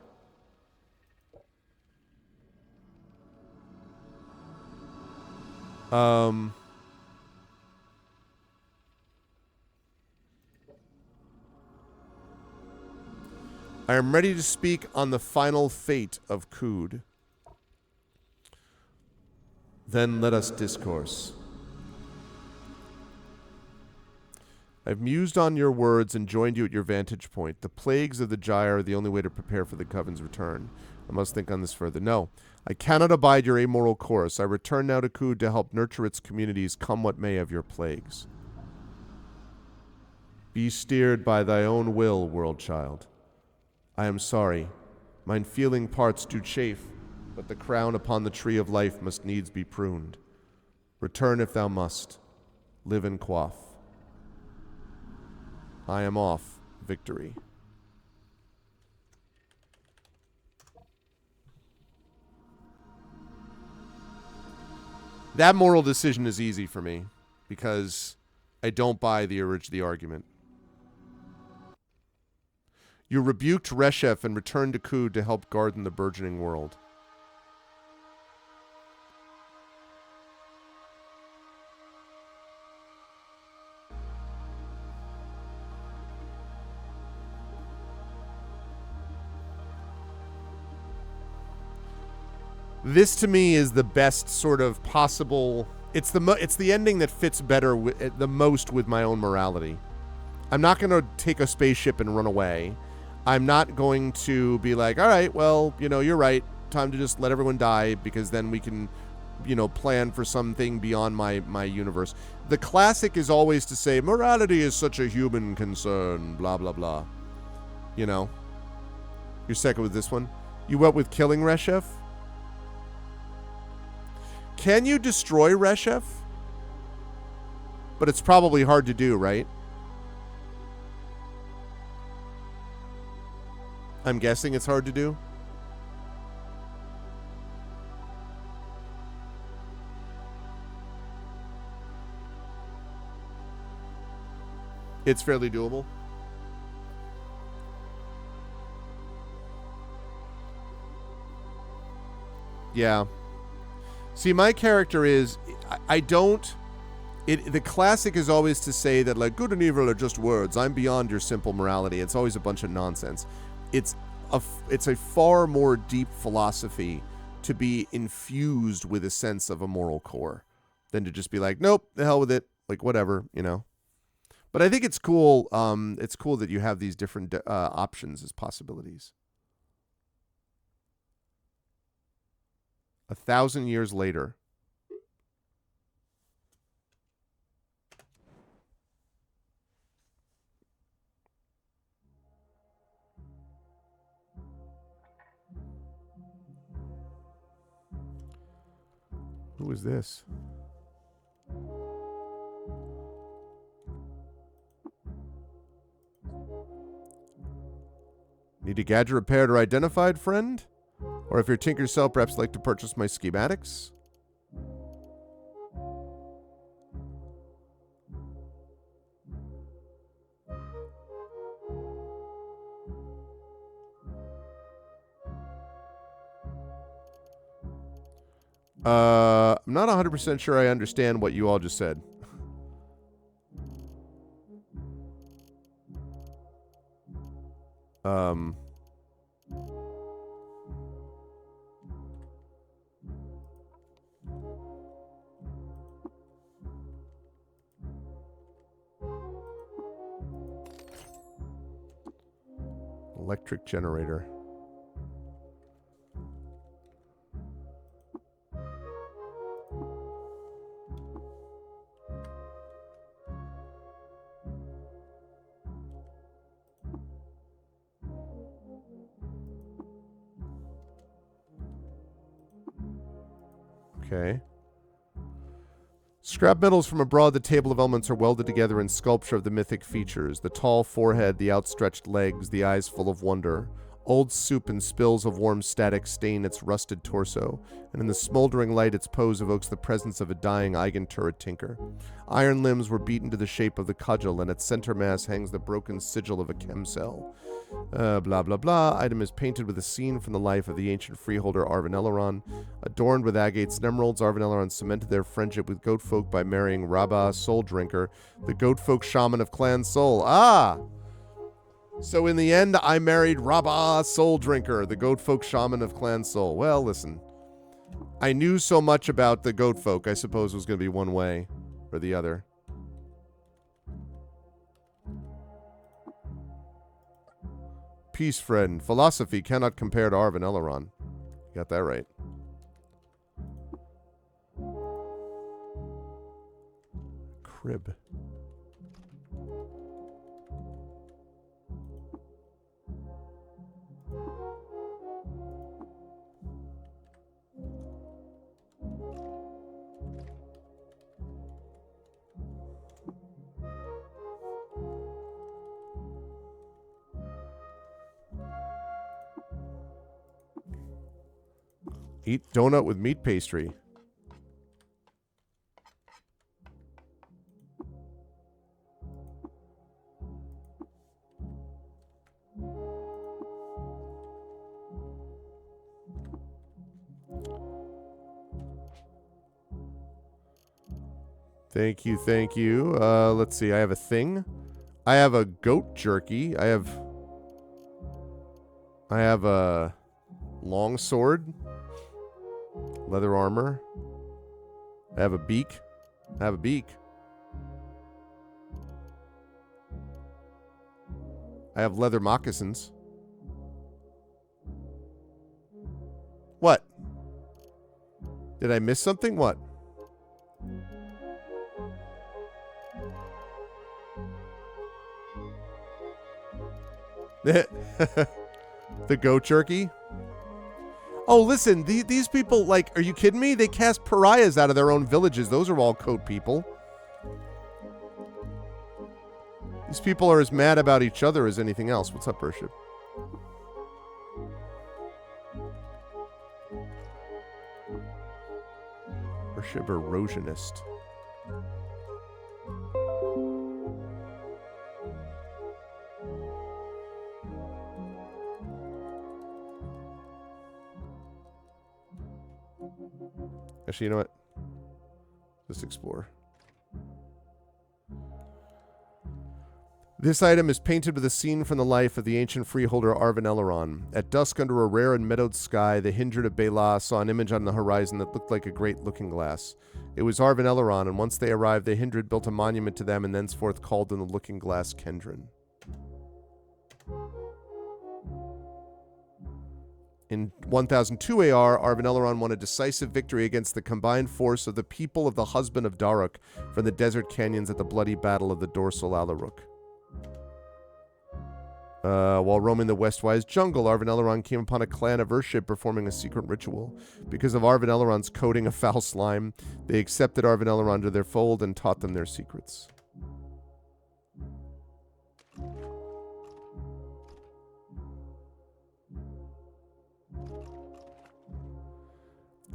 I am ready to speak on the final fate of Qud. Then let us discourse. I've mused on your words and joined you at your vantage point. The plagues of the gyre are the only way to prepare for the Coven's return. I must think on this further. No, I cannot abide your amoral course. I return now to Qud to help nurture its communities, come what may of your plagues. Be steered by thy own will, world child. I am sorry. Mine feeling parts do chafe, but the crown upon the tree of life must needs be pruned. Return if thou must. Live and quaff. I am off. Victory. That moral decision is easy for me because I don't buy the argument. You rebuked Reshef and returned to Qud to help garden the burgeoning world. This to me is the best sort of possible. It's the ending that fits better the most with my own morality. I'm not going to take a spaceship and run away. I'm not going to be like, all right, well, you're right. Time to just let everyone die because then we can, plan for something beyond my universe. The classic is always to say morality is such a human concern, blah, blah, blah. You're second with this one. You went with killing Reshef? Can you destroy Reshef? But it's probably hard to do, right? I'm guessing it's hard to do. It's fairly doable. Yeah. See, my character is, I don't, the classic is always to say that good and evil are just words. I'm beyond your simple morality. It's always a bunch of nonsense. It's a far more deep philosophy to be infused with a sense of a moral core than to just be like, nope, the hell with it. Whatever, But I think it's cool. It's cool that you have these different options as possibilities. 1,000 years later. Who is this? Need a gadget repaired or identified, friend? Or if you're Tinker Cell, perhaps like to purchase my schematics? I'm not 100% sure I understand what you all just said. Electric generator. Okay. Scrap metals from abroad, the table of elements are welded together in sculpture of the mythic features. The tall forehead, the outstretched legs, the eyes full of wonder. Old soup and spills of warm static stain its rusted torso, and in the smoldering light its pose evokes the presence of a dying Eigentur tinker. Iron limbs were beaten to the shape of the cudgel, and its center mass hangs the broken sigil of a chemcell. Blah, blah, blah. Item is painted with a scene from the life of the ancient freeholder Arvin Elleron. Adorned with agates and emeralds, Arvin Elleron cemented their friendship with goat folk by marrying Rabba Soul Drinker, the goat folk shaman of Clan Soul. Ah! So in the end, I married Rabba Soul Drinker, the goat folk shaman of Clan Soul. Well, listen. I knew so much about the goat folk, I suppose it was going to be one way or the other. Peace, friend. Philosophy cannot compare to Arvin Elleron. Got that right. Crib. Eat donut with meat pastry. Thank you, thank you. Let's see. I have a thing. I have a goat jerky. I have a long sword. Leather armor. I have a beak. I have a beak. I have leather moccasins. What? Did I miss something? What? The goat jerky? Oh, listen, these people, like, are you kidding me? They cast pariahs out of their own villages. Those are all coat people. These people are as mad about each other as anything else. What's up, Worship? Worship erosionist. Actually, you know what? Let's explore. This item is painted with a scene from the life of the ancient freeholder Arvin Elleron. At dusk under a rare and meadowed sky, the Hindred of Bela saw an image on the horizon that looked like a great looking glass. It was Arvin Elleron, and once they arrived, the Hindred built a monument to them and thenceforth called them the Looking Glass Kendron. In 1002 AR, Arvin Elleron won a decisive victory against the combined force of the people of the husband of Daruk from the desert canyons at the bloody battle of the Dorsal Alaruk. While roaming the Westwise jungle, Arvin Elleron came upon a clan of Earthship performing a secret ritual. Because of Arvin Elleron's coating of foul slime, they accepted Arvin Elleron to their fold and taught them their secrets.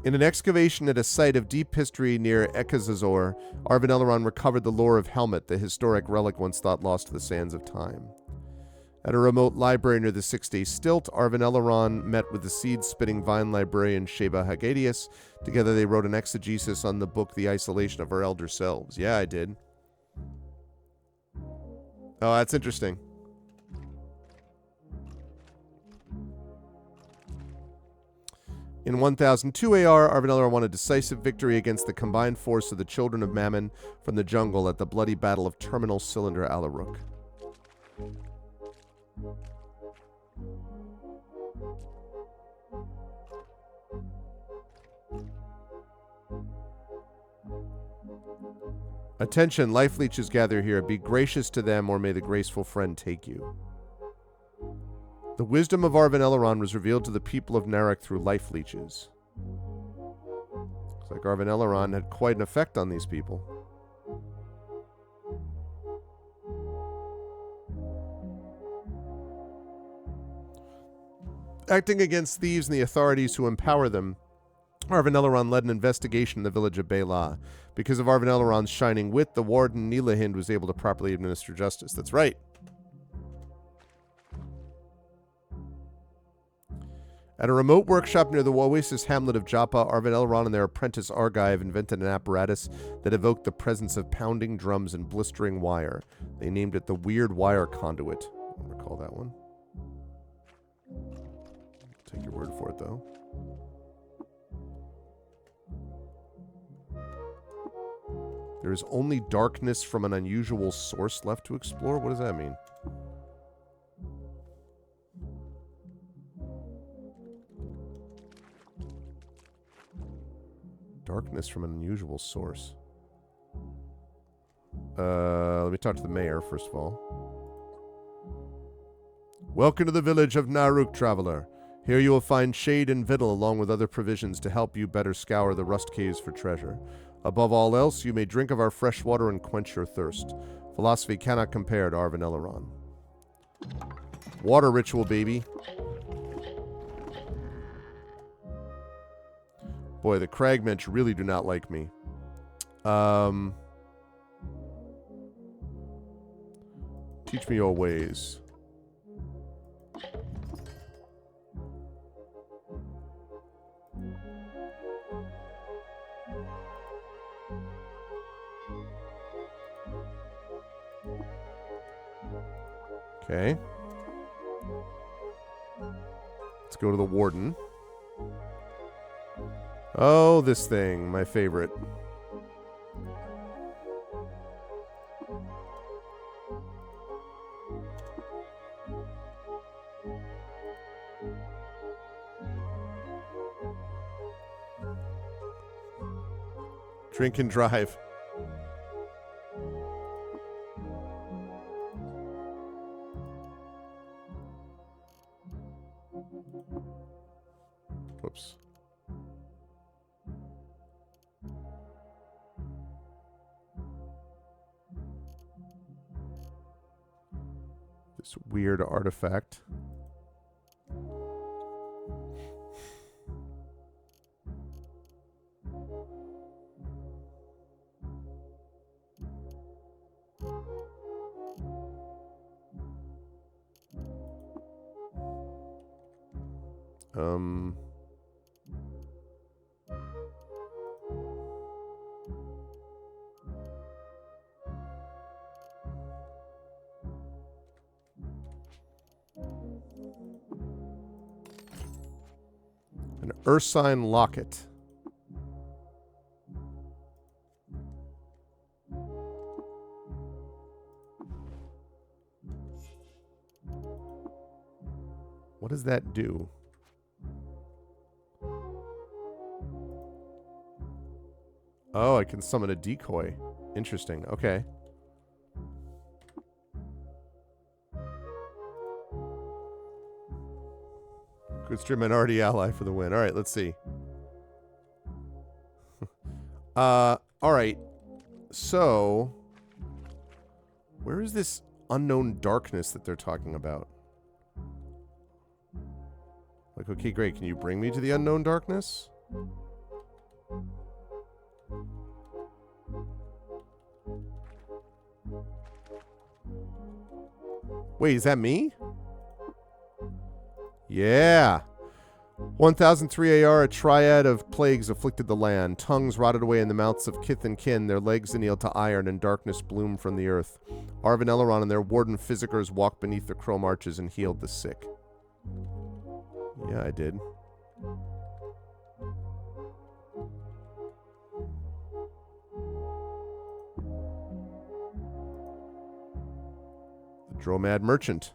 In an excavation at a site of deep history near Ekazazor, Arvin Elleron recovered the lore of Helmet, the historic relic once thought lost to the sands of time. At a remote library near the Six-Day Stilt, Arvin Elleron met with the seed-spitting vine librarian Sheba Hagadius. Together they wrote an exegesis on the book The Isolation of Our Elder Selves. Yeah, I did. Oh, that's interesting. In 1002 AR, Arvin Elleron won a decisive victory against the combined force of the Children of Mammon from the jungle at the bloody battle of Terminal Cylinder Alaruk. Attention, life leeches gather here. Be gracious to them, or may the graceful friend take you. The wisdom of Arvin Elleron was revealed to the people of Narek through life leeches. Looks like Arvin Eleron had quite an effect on these people. Acting against thieves and the authorities who empower them, Arvin Eleron led an investigation in the village of Bela. Because of Arvin Eleron's shining wit, the warden Nilahind was able to properly administer justice. That's right. At a remote workshop near the oasis hamlet of Joppa, Arvin Eleron and their apprentice Argive invented an apparatus that evoked the presence of pounding drums and blistering wire. They named it the Weird Wire Conduit. I don't recall that one. Take your word for it, though. There is only darkness from an unusual source left to explore? What does that mean? Darkness from an unusual source. Let me talk to the mayor, first of all. Welcome to the village of Naruk, traveler. Here you will find shade and victual along with other provisions to help you better scour the rust caves for treasure. Above all else, you may drink of our fresh water and quench your thirst. Philosophy cannot compare to Arvin Eleron. Water ritual, baby. Boy, the Cragmensch really do not like me. Teach me your ways. Okay. Let's go to the warden. Oh, this thing, my favorite. Drink and drive. Whoops. This weird artifact. An Ursine locket. What does that do? Oh, I can summon a decoy. Interesting. Okay. Good stream minority ally for the win. All right, let's see. All right. So, where is this unknown darkness that they're talking about? Like, okay, great. Can you bring me to the unknown darkness? Wait, is that me? Yeah. 1003 AR, a triad of plagues afflicted the land. Tongues rotted away in the mouths of kith and kin. Their legs annealed to iron, and darkness bloomed from the earth. Arvin Eleron and their warden physicers walked beneath the chrome arches and healed the sick. Yeah, I did. The Dromad Merchant.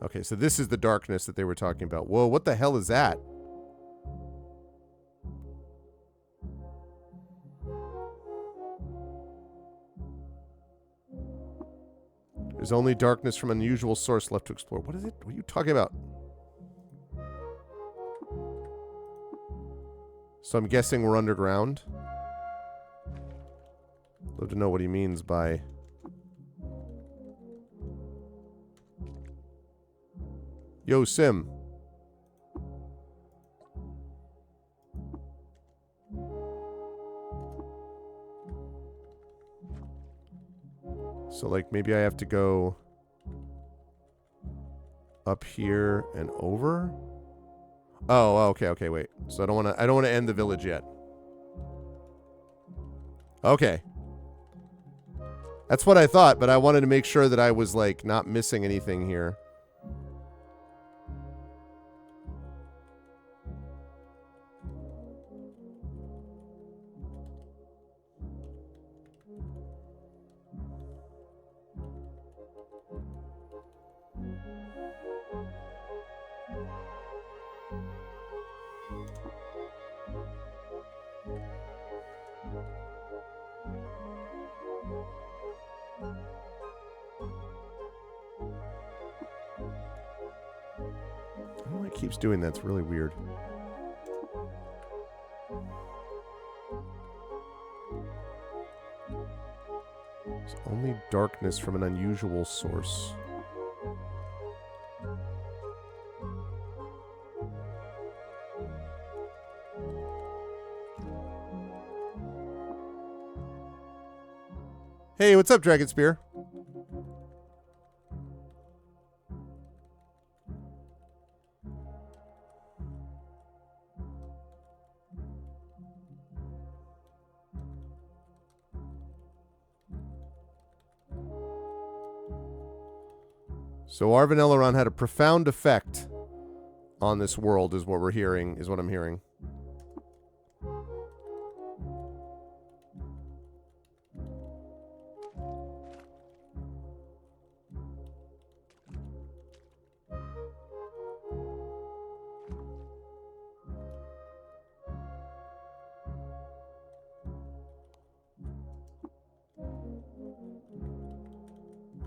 Okay, so this is the darkness that they were talking about. Whoa, what the hell is that? There's only darkness from unusual source left to explore. What is it? What are you talking about? So I'm guessing we're underground. Love to know what he means by... Yo, Sim. So, like, maybe I have to go up here and over? Oh, okay, wait. So I don't want to end the village yet. Okay. That's what I thought, but I wanted to make sure that I was, like, not missing anything here. Oh, it keeps doing that. It's really weird. There's only darkness from an unusual source. Hey, what's up, Dragon Spear? So Arvin Eleron had a profound effect on this world, is what we're hearing, is what I'm hearing.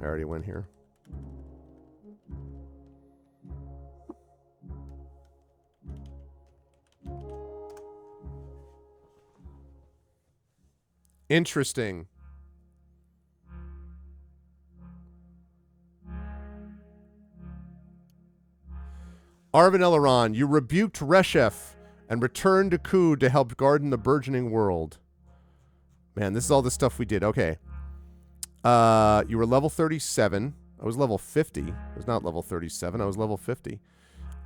I already went here. Interesting. Arvin Eleron, you rebuked Reshef and returned to Qud to help garden the burgeoning world. Man, this is all the stuff we did. Okay. You were level 37. I was level 50. I was not level 37. I was level 50.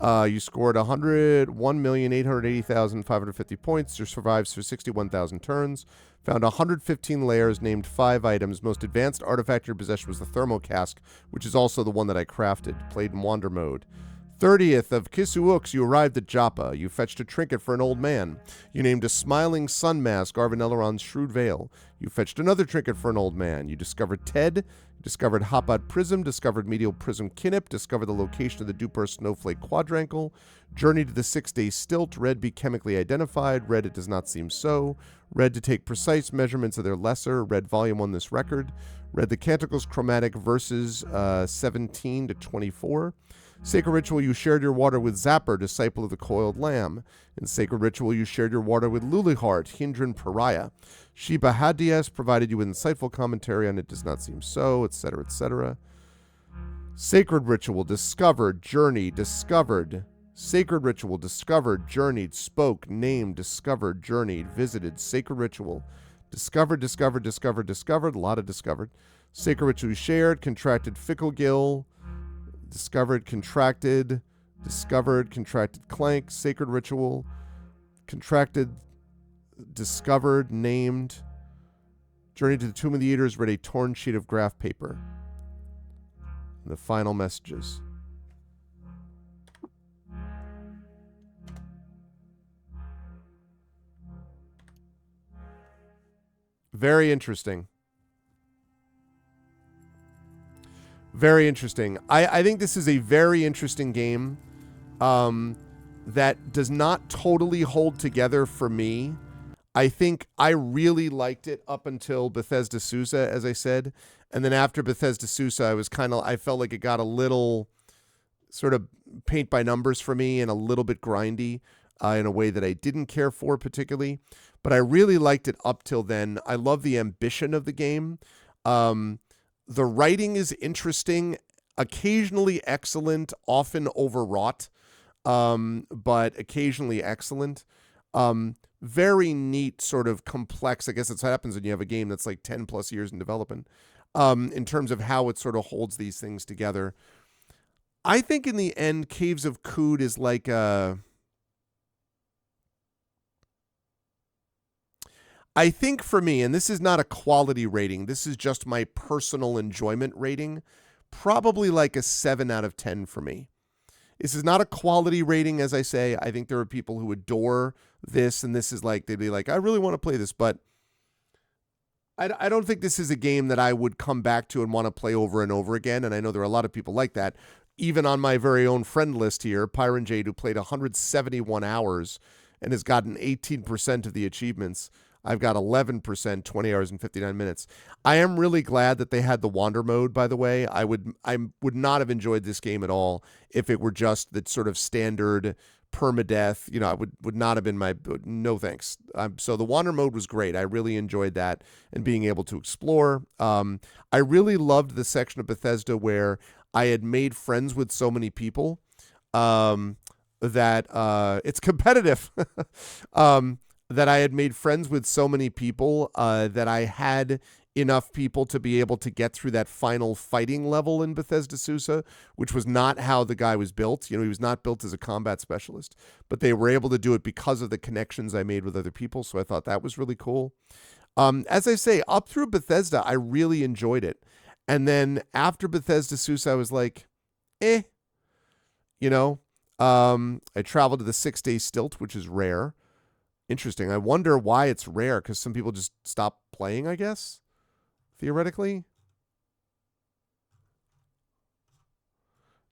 You scored 101,880,550 points. You survived for 61,000 turns. Found 115 layers, named 5 items. Most advanced artifact in your possession was the thermal cask, which is also the one that I crafted. Played in wander mode. 30th of Kisuux, you arrived at Joppa. You fetched a trinket for an old man. You named a smiling sun mask Arvin Eleron's shrewd veil. You fetched another trinket for an old man. You discovered Ted, discovered Hoppat Prism, discovered Medial Prism Kinip, discovered the location of the Duper Snowflake Quadrangle, journeyed to the 6-day stilt, red be chemically identified, red it does not seem so, red to take precise measurements of their lesser, red volume on this record, read the Canticles Chromatic verses 17 to 24. Sacred Ritual, you shared your water with Zapper, disciple of the Coiled Lamb. In Sacred Ritual, you shared your water with Lulihart, Hindran Pariah. Sheba Hadias provided you with insightful commentary on It Does Not Seem So, etc., etc. Sacred Ritual, discovered, journeyed, discovered. Sacred Ritual, discovered, journeyed, spoke, named, discovered, journeyed, visited. Sacred Ritual, discovered, discovered, discovered, discovered. A lot of discovered. Sacred Ritual, shared, contracted, Ficklegill. Discovered, contracted, clank, sacred ritual, contracted, discovered, named, journey to the Tomb of the Eaters, read a torn sheet of graph paper. And the final messages. Very interesting. Very interesting. I think this is a very interesting game that does not totally hold together for me. I think I really liked it up until Bethesda Sousa, as I said. And then after Bethesda Sousa, I felt like it got a little sort of paint by numbers for me and a little bit grindy in a way that I didn't care for particularly. But I really liked it up till then. I love the ambition of the game. The writing is interesting, occasionally excellent, often overwrought, but occasionally excellent. Very neat, sort of complex. I guess that's what happens when you have a game that's like 10 plus years in development, in terms of how it sort of holds these things together. I think in the end, Caves of Qud is like I think for me, and this is not a quality rating, this is just my personal enjoyment rating, probably like a 7 out of 10 for me. This is not a quality rating, as I say. I think there are people who adore this, and this is like, they'd be like, I really want to play this, but I don't think this is a game that I would come back to and want to play over and over again, and I know there are a lot of people like that. Even on my very own friend list here, Pyron Jade, who played 171 hours and has gotten 18% of the achievements. I've got 11%, 20 hours and 59 minutes. I am really glad that they had the wander mode, by the way. I would not have enjoyed this game at all if it were just the sort of standard permadeath. You know, I would not have been no thanks. So the wander mode was great. I really enjoyed that and being able to explore. I really loved the section of Bethesda where I had made friends with so many people that it's competitive. That I had made friends with so many people that I had enough people to be able to get through that final fighting level in Bethesda Sousa, which was not how the guy was built. You know, he was not built as a combat specialist, but they were able to do it because of the connections I made with other people. So I thought that was really cool. As I say, up through Bethesda, I really enjoyed it. And then after Bethesda Sousa, I was like, you know, I traveled to the 6-day stilt, which is rare. Interesting. I wonder why it's rare, because some people just stop playing, I guess, theoretically.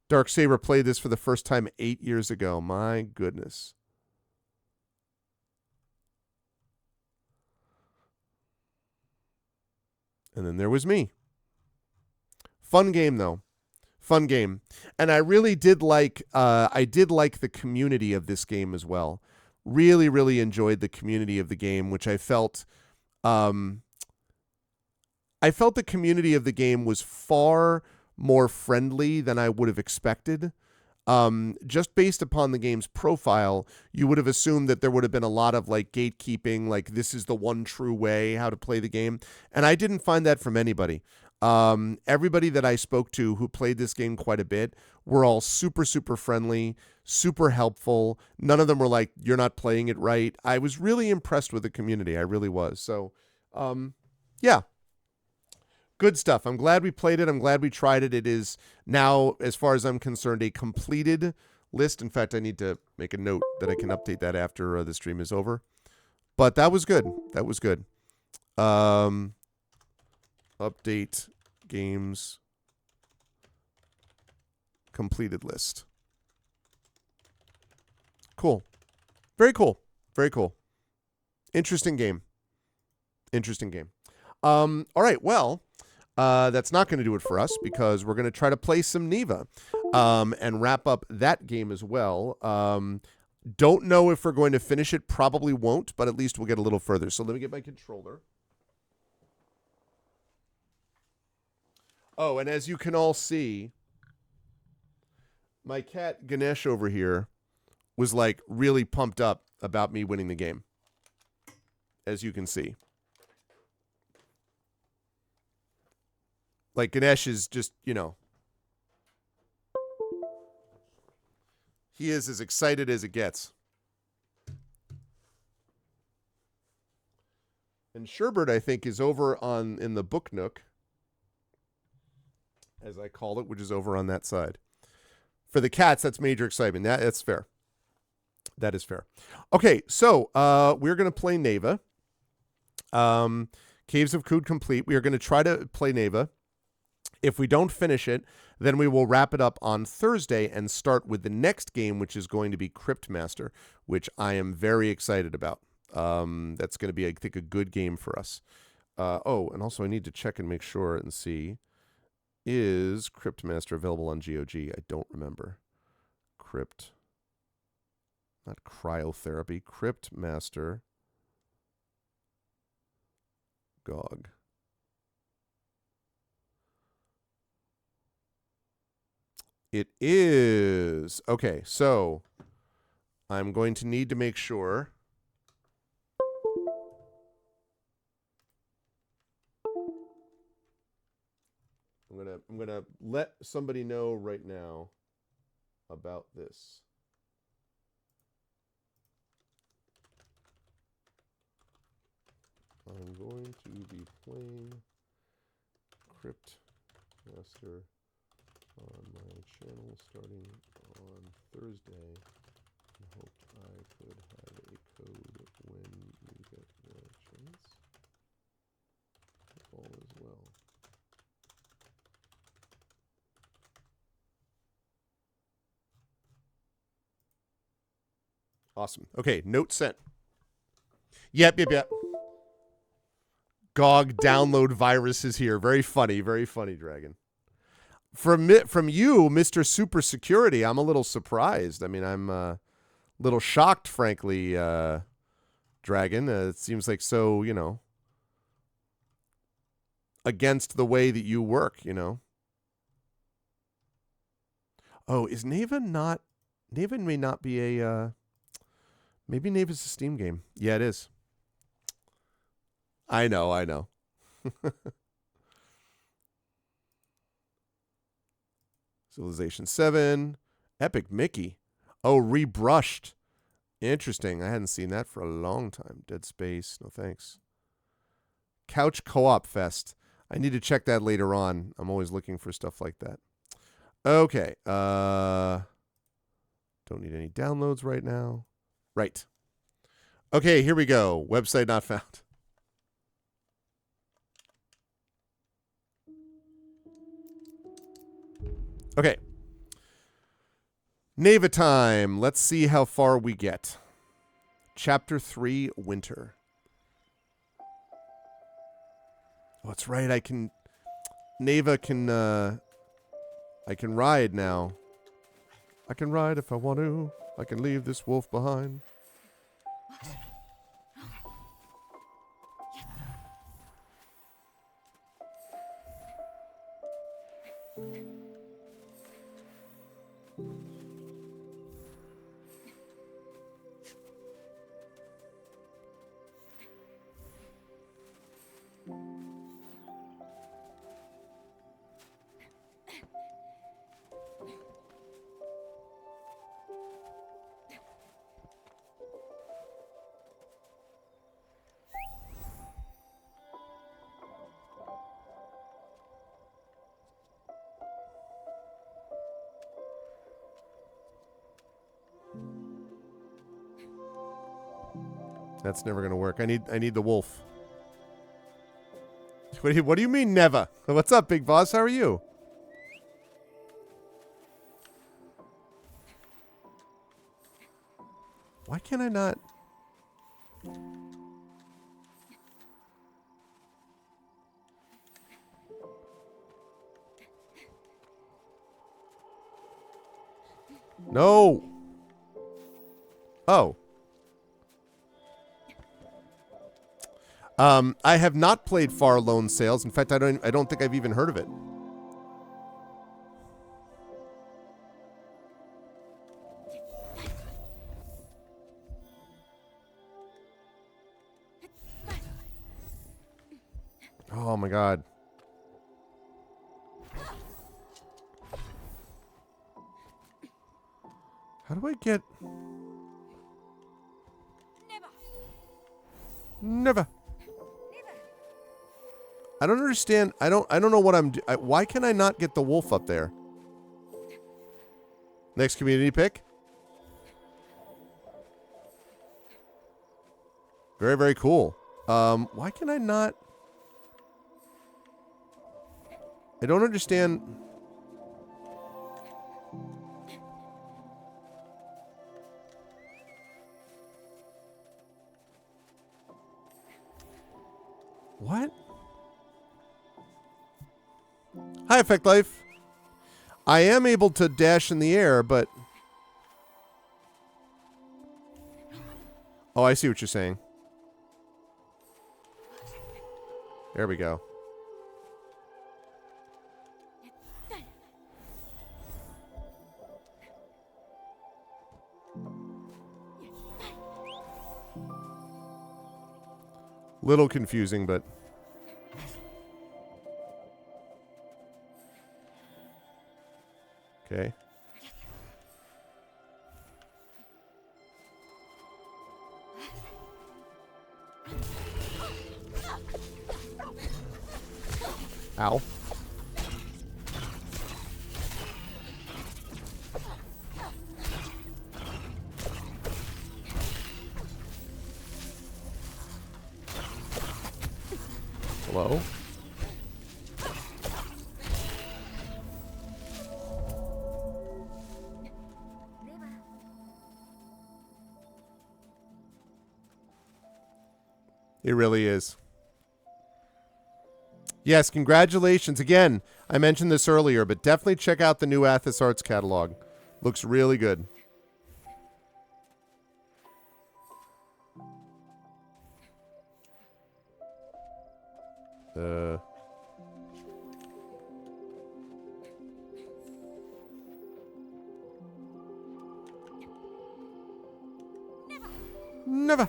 Darksaber played this for the first time 8 years ago. My goodness. And then there was me. Fun game, though. Fun game. And I really did like, the community of this game as well. Really, really enjoyed the community of the game, which I felt the community of the game was far more friendly than I would have expected. Just based upon the game's profile, you would have assumed that there would have been a lot of like gatekeeping, like this is the one true way how to play the game. And I didn't find that from anybody. Everybody that I spoke to who played this game quite a bit were all super, super friendly, super helpful. None of them were like, you're not playing it right. I was really impressed with the community. I really was. So, yeah, good stuff. I'm glad we played it. I'm glad we tried it. It is now, as far as I'm concerned, a completed list. In fact, I need to make a note that I can update that after the stream is over. But that was good. That was good. Update games completed list. Cool. Very cool. Very cool. Interesting game. Interesting game. All right. Well, that's not going to do it for us because we're going to try to play some Neva and wrap up that game as well. Don't know if we're going to finish it. Probably won't, but at least we'll get a little further. So let me get my controller. Oh, and as you can all see, my cat Ganesh over here was like really pumped up about me winning the game. As you can see. Like Ganesh is just, you know, he is as excited as it gets. And Sherbert, I think, is over in the book nook, as I call it, which is over on that side. For the cats, that's major excitement. That's fair. That is fair. Okay, so we're going to play Neva. Caves of Qud complete. We are going to try to play Neva. If we don't finish it, then we will wrap it up on Thursday and start with the next game, which is going to be Cryptmaster, which I am very excited about. That's going to be, I think, a good game for us. Oh, and also I need to check and make sure and see, is Cryptmaster available on GOG? I don't remember. Not cryotherapy. Cryptmaster GOG. It is. Okay, so I'm going to need to make sure. I'm gonna let somebody know right now about this. I'm going to be playing Cryptmaster on my channel starting on Thursday. I hoped I could have a code when you get the chance. All is well. Awesome. Okay, note sent. Yep. GOG download virus is here. Very funny, Dragon. From you, Mr. Super Security, I'm a little surprised. I mean, I'm a little shocked, frankly, Dragon. It seems like so, against the way that you work, Oh, is Neva not... Neva may not be a... Maybe Neva's a Steam game. Yeah, it is. I know. Civilization 7. Epic Mickey. Oh, rebrushed. Interesting. I hadn't seen that for a long time. Dead Space. No thanks. Couch Co-op Fest. I need to check that later on. I'm always looking for stuff like that. Okay. Don't need any downloads right now. Right. Okay, here we go. Website not found. Okay. Neva time. Let's see how far we get. Chapter 3, Winter. Oh, that's right. I can... Neva can... I can ride now. I can ride if I want to. I can leave this wolf behind. That's never gonna work. I need the wolf. What do you mean never? What's up, big boss? How are you? Why can I not? No. Oh. I have not played Far Lone Sales. In fact, I don't think I've even heard of it. Oh my god. How do I get... Never. I don't understand. I don't know what I'm... why can I not get the wolf up there? Next community pick. Very, very cool. Why can I not... I don't understand... What? Hi, Effect Life. I am able to dash in the air, but... Oh, I see what you're saying. There we go. Little confusing, but... Okay. Ow. Hello? It really is. Yes, congratulations. Again, I mentioned this earlier, but definitely check out the new Athos Arts catalog. Looks really good. Never.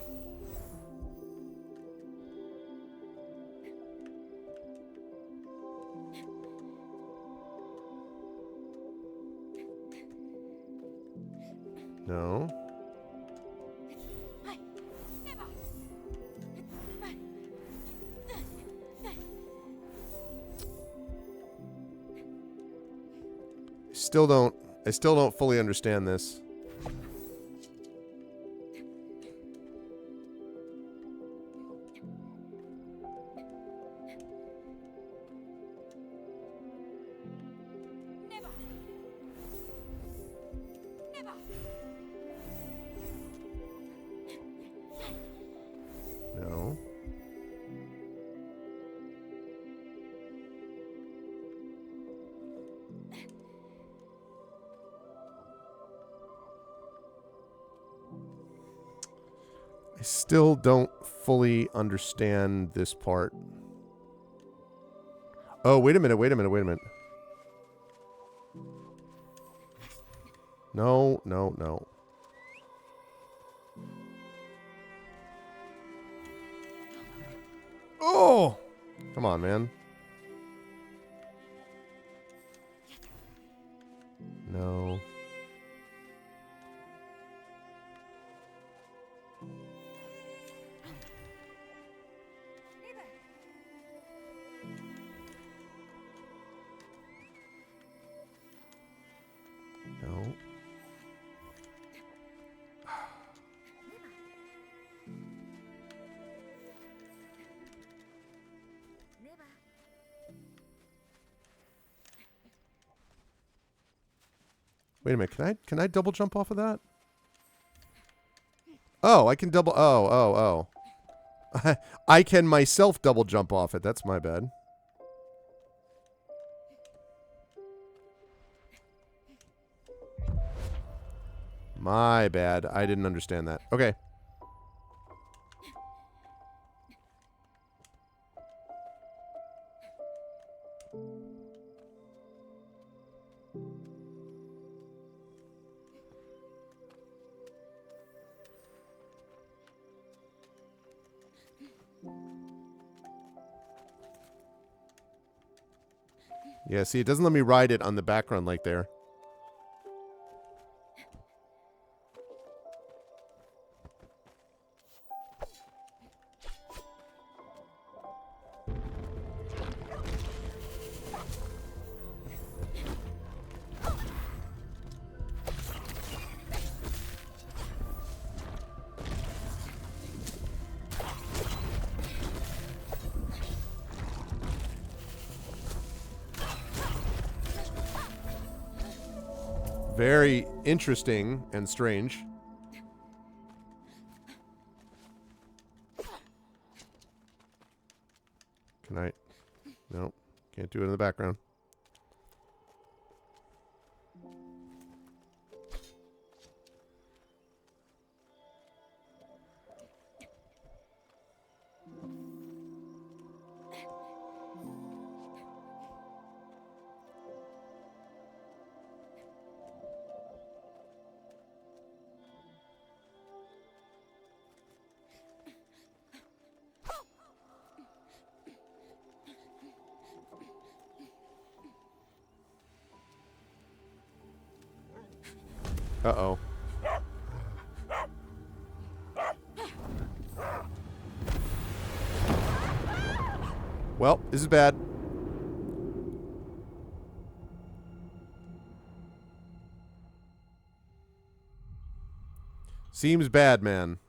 No. I still don't fully understand this. No. I still don't fully understand this part. Oh, wait a minute, wait a minute, wait a minute. No, no, no. Oh! Come on, man. No. No. Wait a minute, can I double jump off of that? Oh, I can double... Oh. I can myself double jump off it. That's my bad. My bad. I didn't understand that. Okay. Yeah, see, it doesn't let me ride it on the background like there. Very interesting and strange. Can I? Nope. Can't do it in the background. Uh-oh. Well, this is bad. Seems bad, man.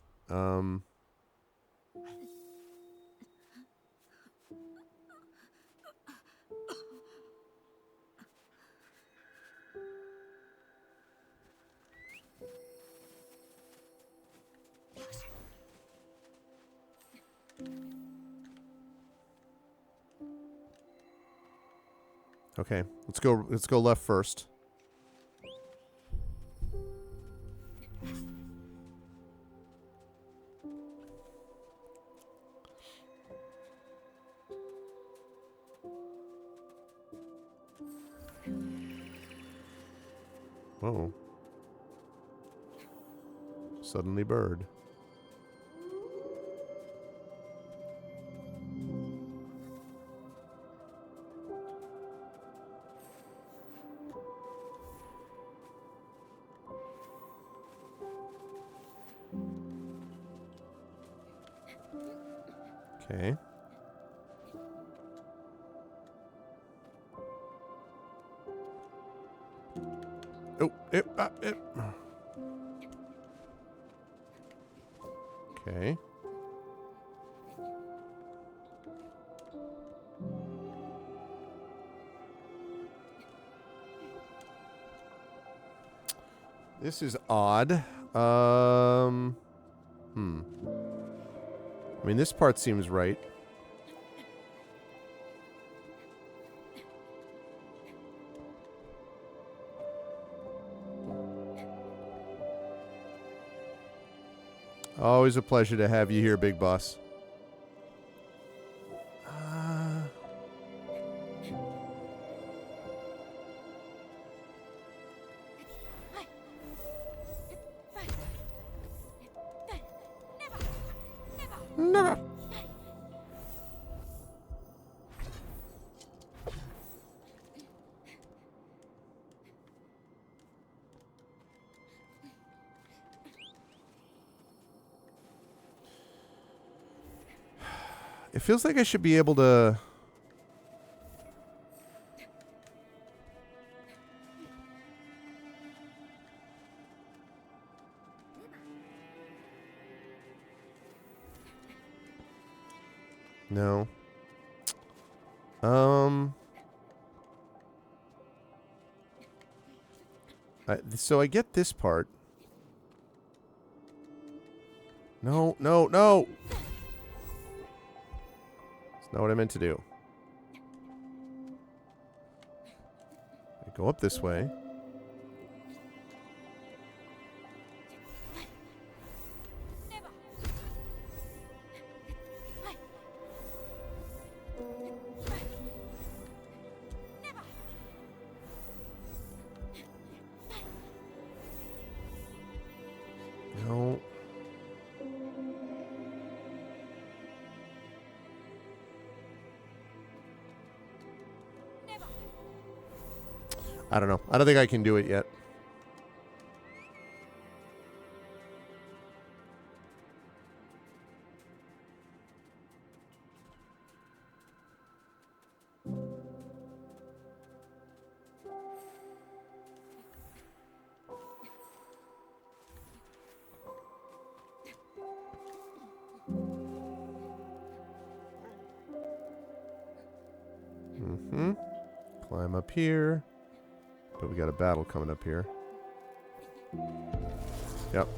Okay, let's go left first. Whoa. Suddenly bird. Okay. Oh, Okay. This is odd. I mean, this part seems right. Always a pleasure to have you here, Big Boss. Never. It feels like I should be able to... No. So I get this part. No, no, no! It's not what I meant to do. I go up this way. No. I don't know. I don't think I can do it yet. Climb up here. But we got a battle coming up here. Yep.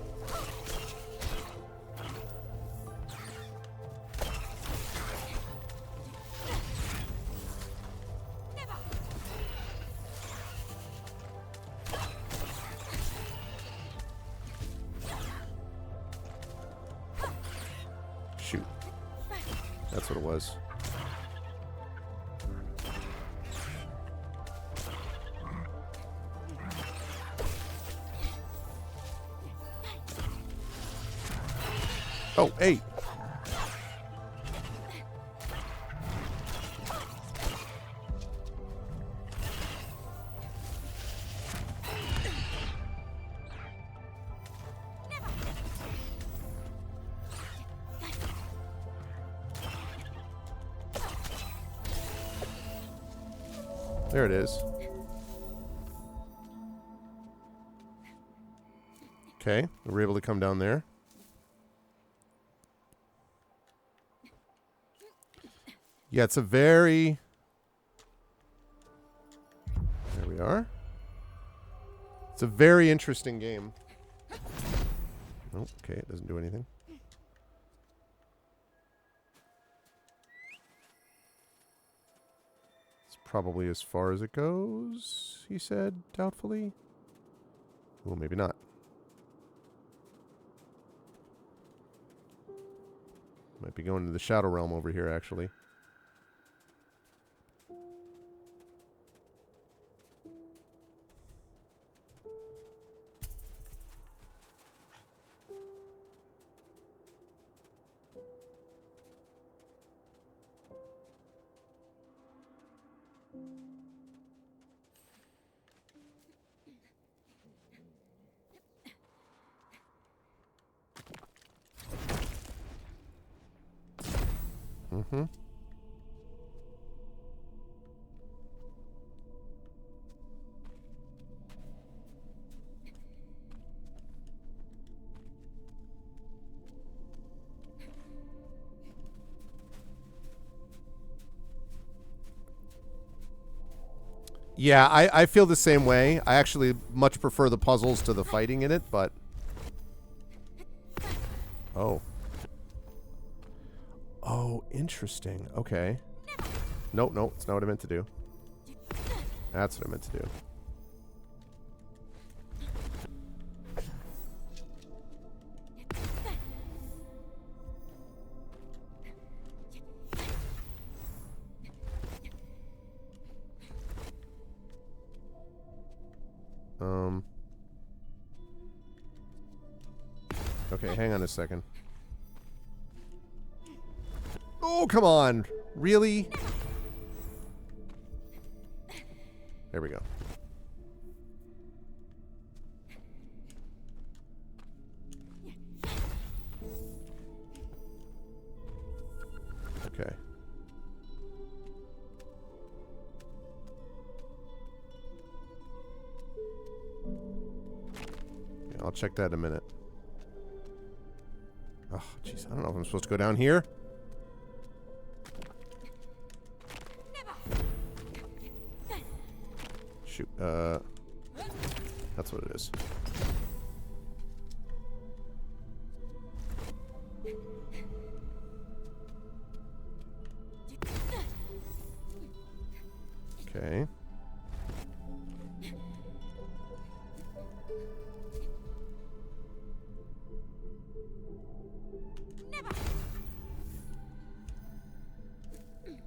That's what it was. Oh, hey. There it is. Okay, we're able to come down there. Yeah, it's a very... There we are. It's a very interesting game. Oh, okay, it doesn't do anything. It's probably as far as it goes, he said, doubtfully. Well, maybe not. Might be going to the Shadow Realm over here, actually. Mm-hmm. Yeah, I feel the same way. I actually much prefer the puzzles to the fighting in it, but... Oh. Oh, interesting. Okay. Nope, nope. It's not what I meant to do. That's what I meant to do. Okay, hang on a second. Oh, come on. Really? There we go. Okay. Yeah, I'll check that in a minute. Oh, jeez. I don't know if I'm supposed to go down here. Shoot. That's what it is. Okay.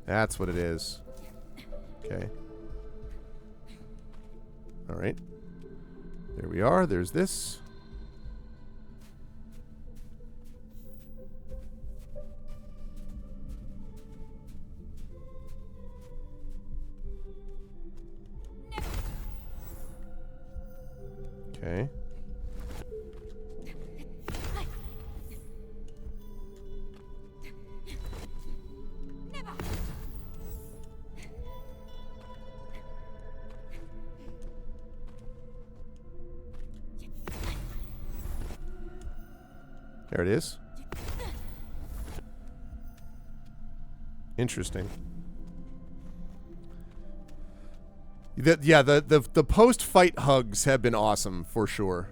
That's what it is. Okay. All right. There we are. There's this. Okay. There it is. Interesting. Yeah, the post-fight hugs have been awesome, for sure.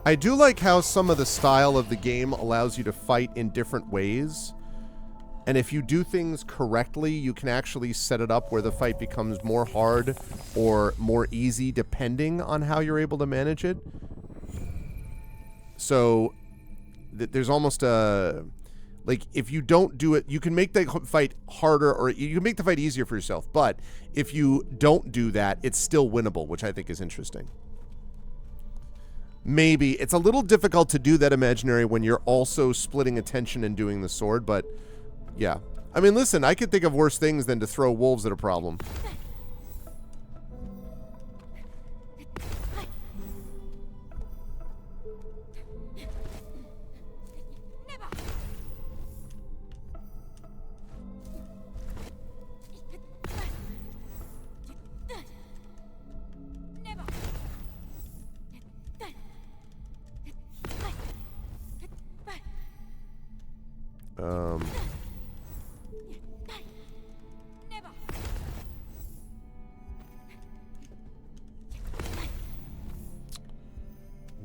I do like how some of the style of the game allows you to fight in different ways. And if you do things correctly, you can actually set it up where the fight becomes more hard or more easy depending on how you're able to manage it. So there's almost a... Like, if you don't do it, you can make the fight harder, or you can make the fight easier for yourself. But if you don't do that, it's still winnable, which I think is interesting. Maybe. It's a little difficult to do that imaginary when you're also splitting attention and doing the sword, but yeah. I mean, listen, I could think of worse things than to throw wolves at a problem.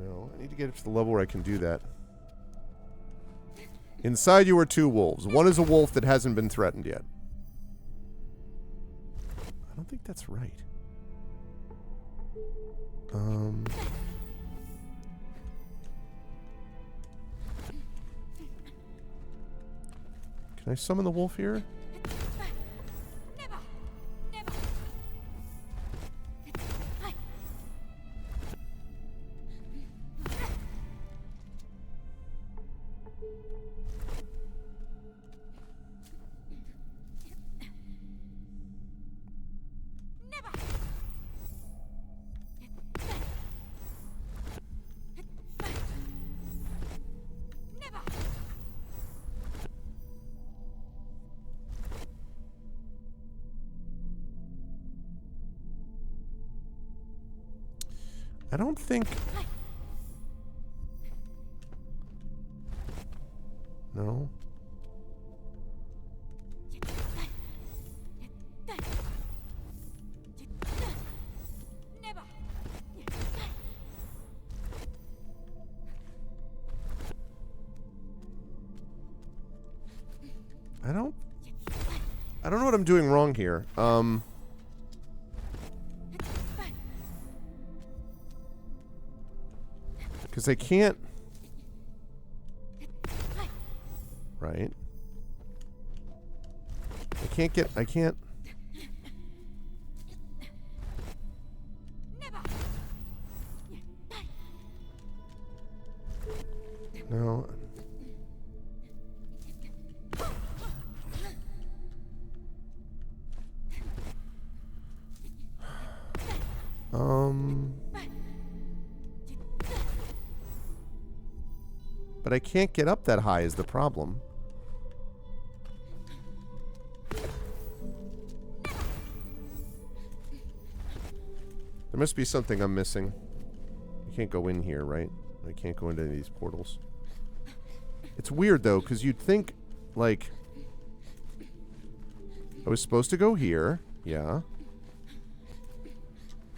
No, I need to get up to the level where I can do that. Inside you are 2 wolves. One is a wolf that hasn't been threatened yet. I don't think that's right. Can I summon the wolf here? I don't think... No. I don't know what I'm doing wrong here. Because I can't... Right. I can't... No. But I can't get up that high is the problem. There must be something I'm missing. I can't go in here, right? I can't go into any of these portals. It's weird, though, because you'd think, like... I was supposed to go here. Yeah.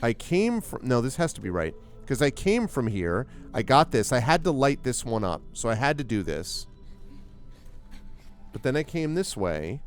I came from... No, this has to be right. Because I came from here. I got this. I had to light this one up. So I had to do this. But then I came this way.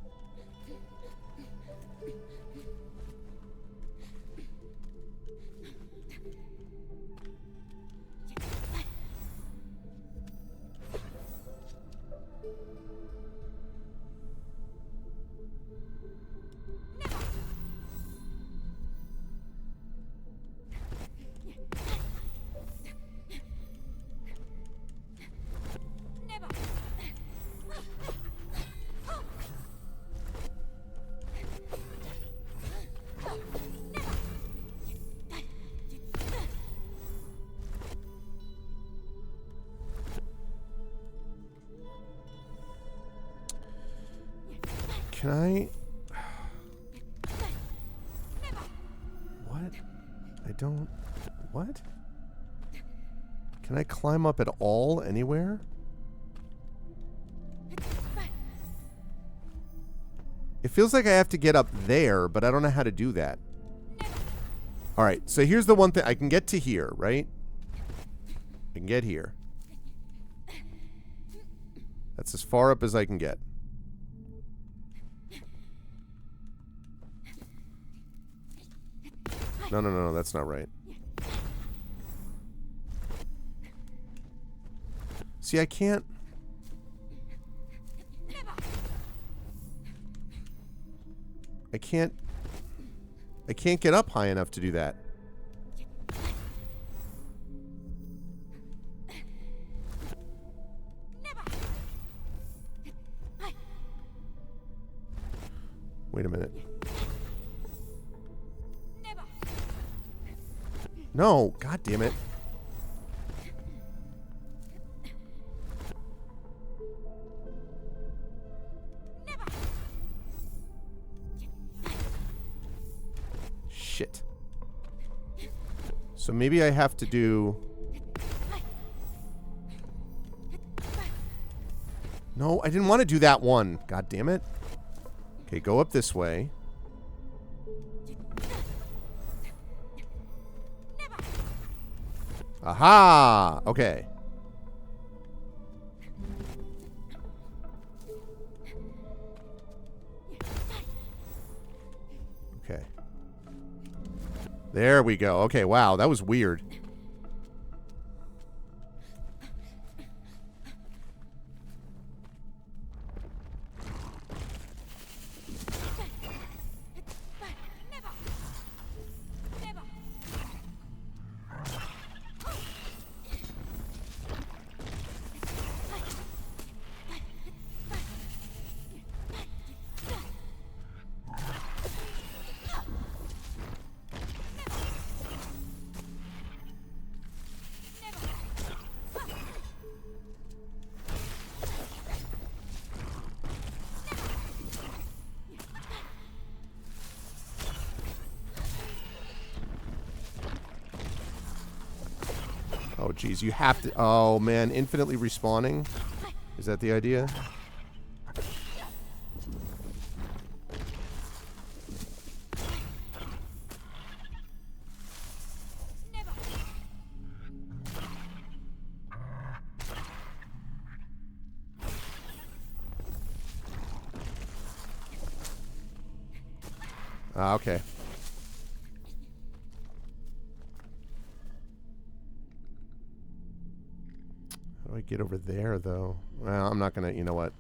Can I... What? I don't... What? Can I climb up at all anywhere? It feels like I have to get up there, but I don't know how to do that. Alright, so here's the one thing. I can get to here, right? I can get here. That's as far up as I can get. No, no, no, that's not right. See, I can't... I can't get up high enough to do that. Wait a minute. No, god damn it. Shit. So maybe I have to do... No, I didn't want to do that one. God damn it. Okay, go up this way. Aha! Okay. Okay. There we go. Okay, wow, that was weird. Oh, geez, you have to... Oh, man, infinitely respawning? Is that the idea? Ah, okay. How do I get over there, though? Well, I'm not gonna... You know what?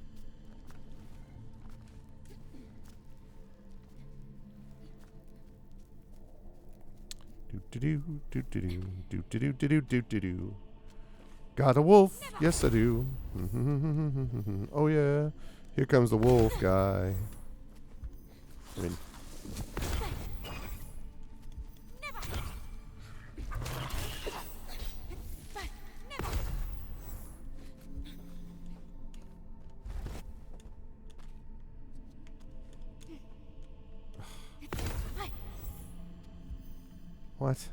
Do-do-do, do-do-do, do-do-do, do-do-do, do-do. Got a wolf. Yes, I do. Oh, yeah. Here comes the wolf guy. I mean... What?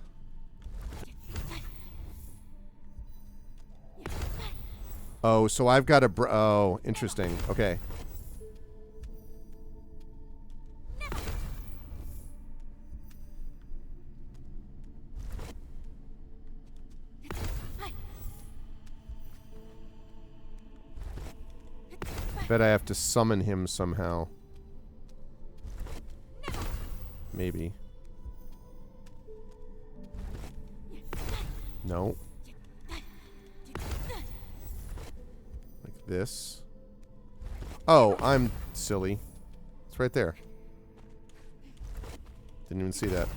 Oh, so I've got a... Oh, interesting. Okay. Bet I have to summon him somehow. Maybe. No. Like this. Oh, I'm silly. It's right there. Didn't even see that.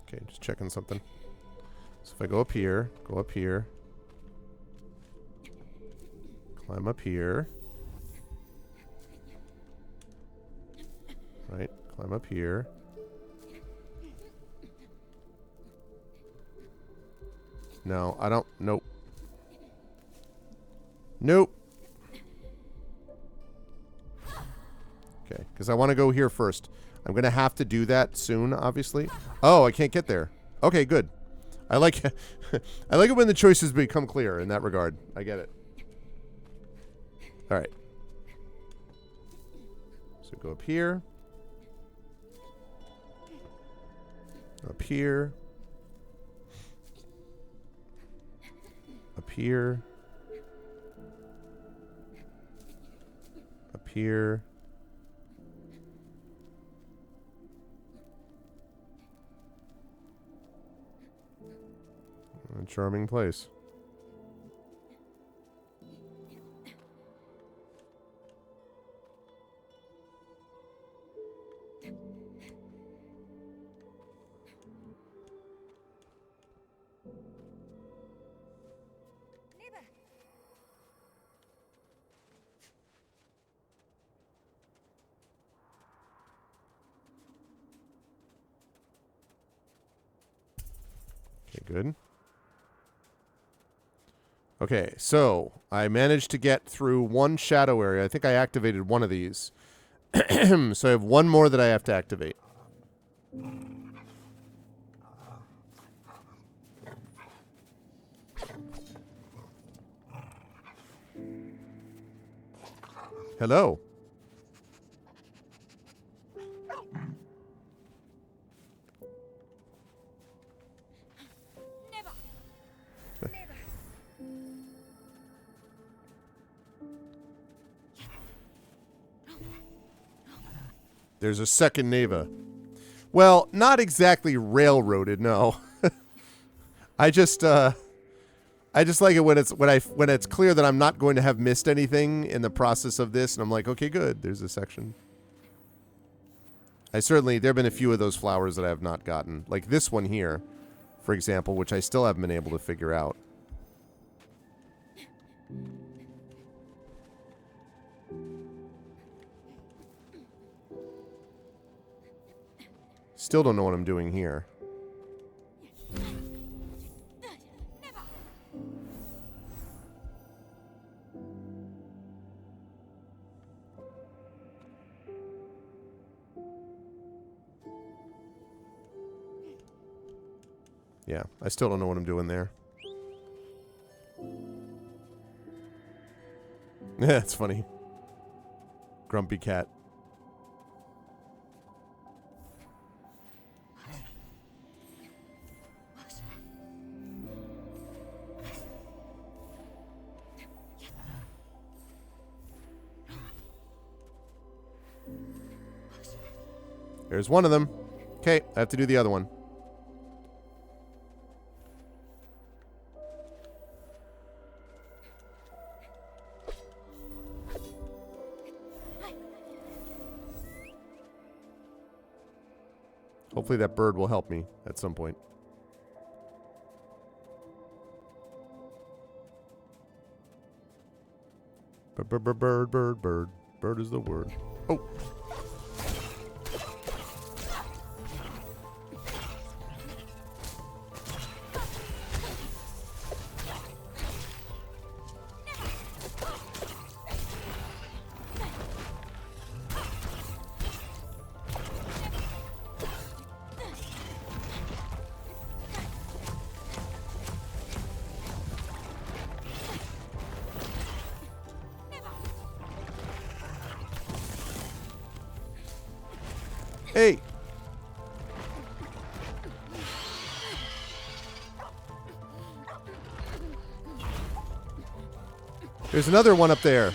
Okay, just checking something. So if I go up here, climb up here. Right, climb up here. No, I don't, nope. Nope. Okay, because I want to go here first. I'm going to have to do that soon, obviously. Oh, I can't get there. Okay, good. I like I like it when the choices become clear in that regard. I get it. All right. So go up here. Up here. Up here. Up here. A charming place. Neva. Okay, good. Okay, so I managed to get through one shadow area. I think I activated one of these. So I have one more that I have to activate. Hello. Neva. Neva. There's a second Neva. Well, not exactly railroaded, no. I just like it when it's clear that I'm not going to have missed anything in the process of this, and I'm like, okay, good. There's a section. There have been a few of those flowers that I have not gotten, like this one here, for example, which I still haven't been able to figure out. Still don't know what I'm doing here. Yeah, I still don't know what I'm doing there. Yeah, it's funny. Grumpy cat. There's one of them. Okay, I have to do the other one. Hopefully that bird will help me at some point. Bird. Bird is the word. Oh. Hey! There's another one up there.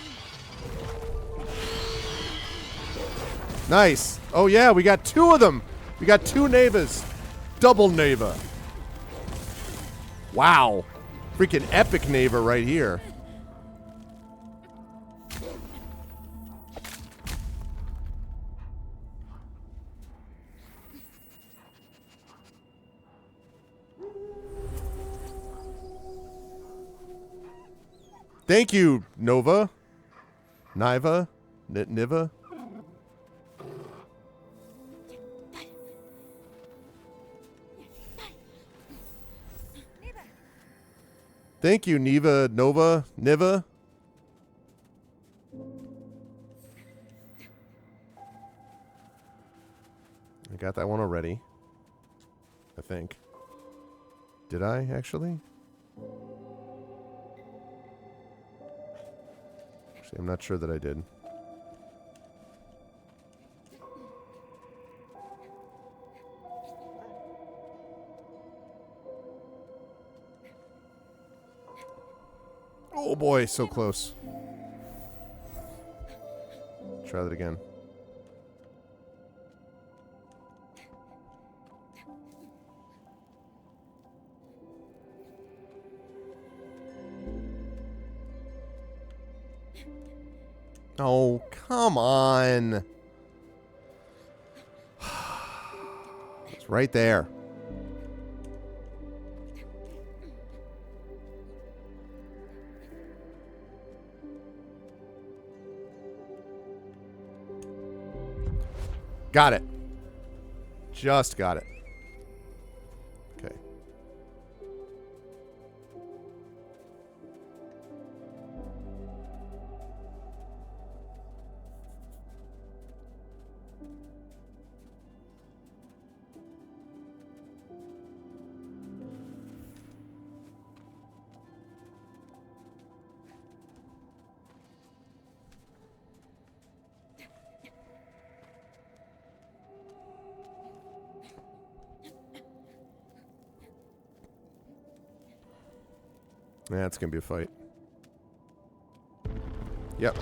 Nice. Oh yeah, we got two of them. We got two Nevas. Double Neva. Wow. Freaking epic Neva right here. Thank you, Nova. Neva? Neva? Thank you, Neva, Nova, Neva. I got that one already. I think. Did I, actually? Actually, I'm not sure that I did. Oh boy, so close. Try that again. Oh, come on. It's right there. Got it. Just got it. Okay. Yeah, it's going to be a fight. Yep.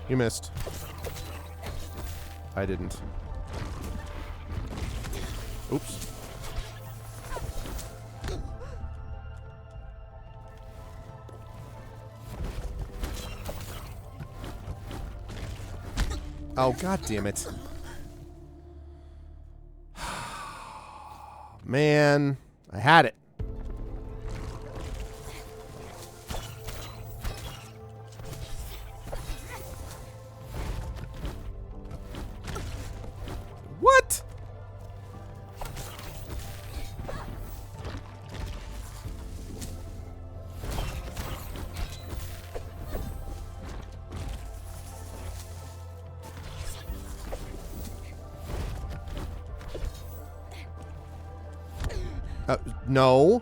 You missed. I didn't. Oops. Oh, god damn it. Man, I had it. What? No.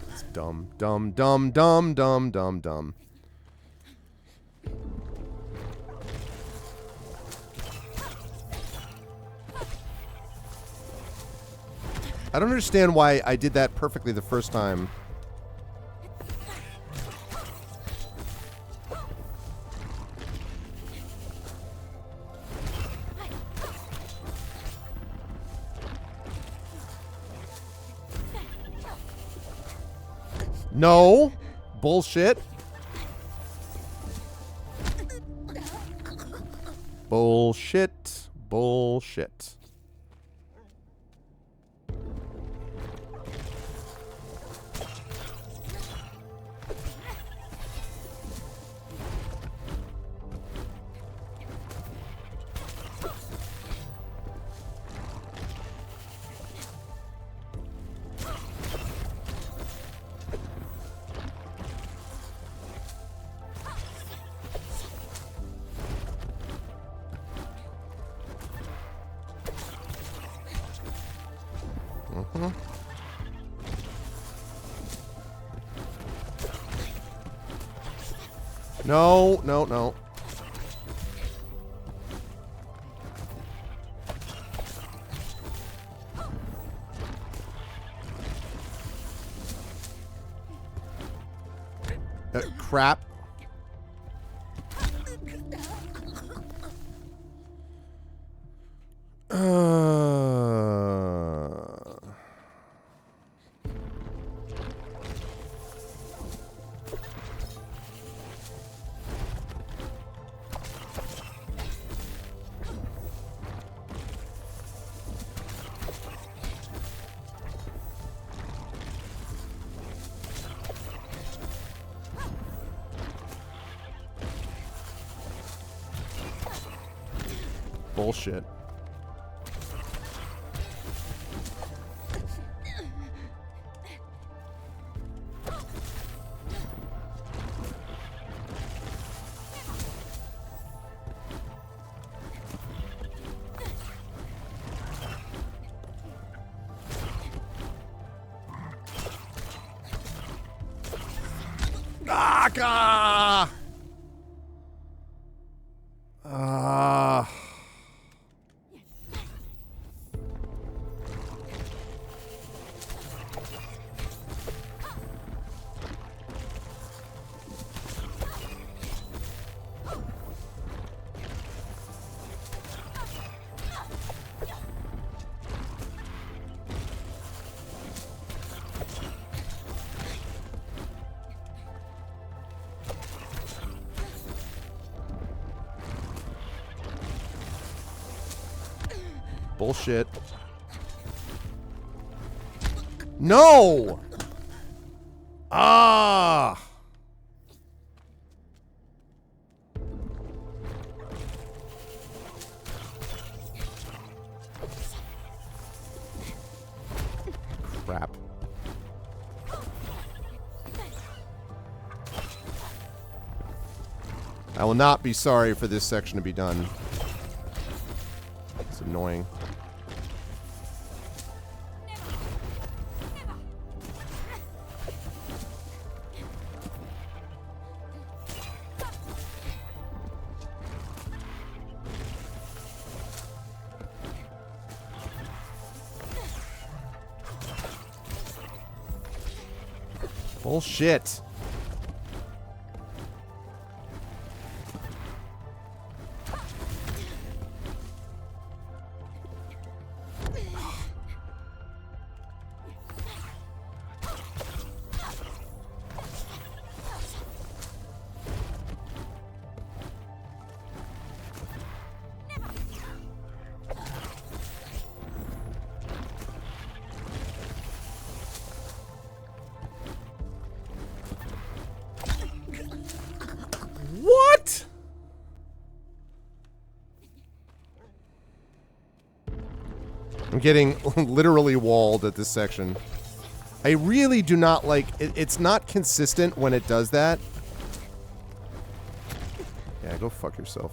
It's dumb, dumb, dumb, dumb, dumb, dumb, dumb. I don't understand why I did that perfectly the first time. No. Bullshit. Bullshit. Bullshit. No, no, no. Crap. Bullshit. Ah, gah! Ah. Bullshit. No! Ah! Crap. I will not be sorry for this section to be done. It's annoying. Bullshit. What? I'm getting literally walled at this section. I really do not like it. It's not consistent when it does that. Yeah, go fuck yourself.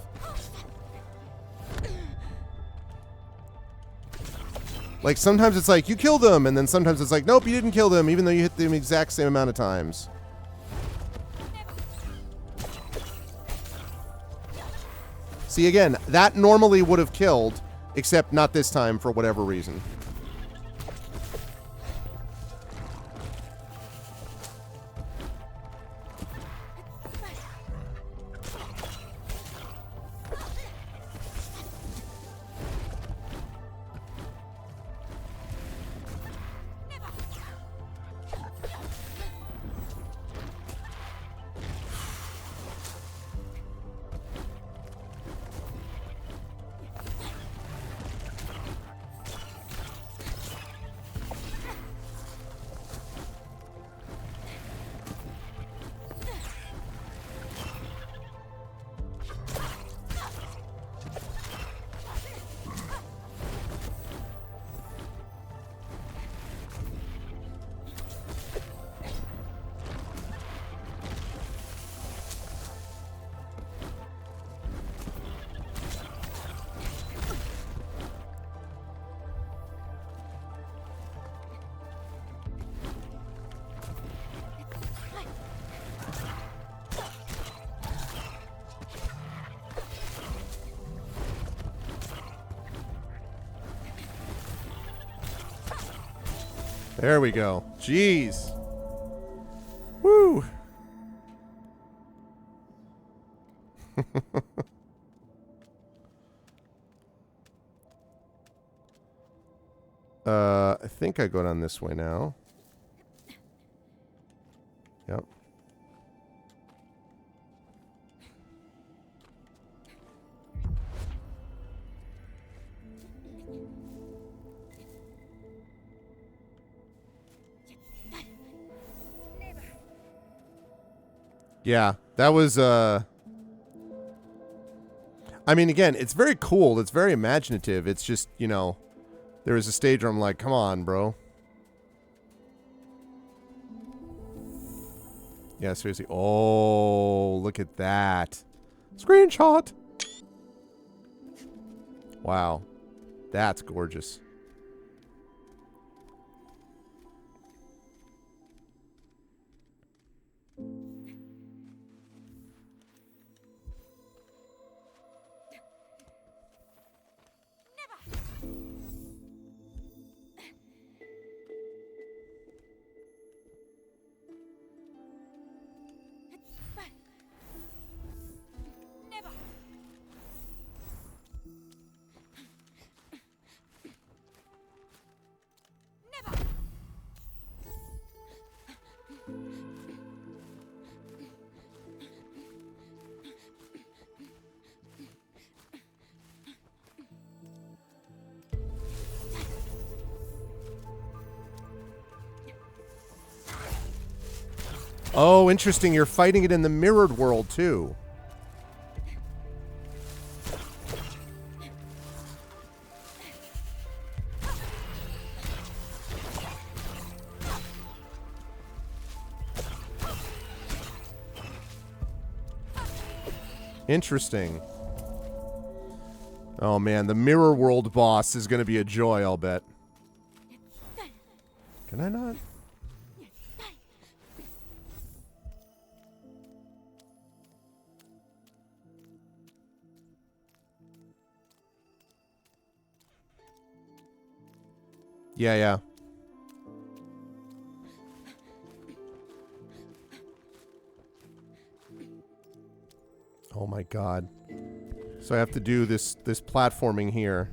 Like, sometimes it's like, you killed them, and then sometimes it's like, nope, you didn't kill them, even though you hit them the exact same amount of times. See, again, that normally would have killed, except not this time for whatever reason. There we go. Jeez. Woo. I think I go down this way now. Yep. Yeah, that was I mean, again, it's very cool. It's very imaginative. It's just, you know, there was a stage where I'm like, come on, bro. Yeah, seriously. Oh, look at that. Screenshot. Wow. That's gorgeous. Oh, interesting. You're fighting it in the mirrored world, too. Interesting. Oh, man. The mirror world boss is going to be a joy, I'll bet. Can I not? Yeah, yeah. Oh my god. So I have to do this platforming here.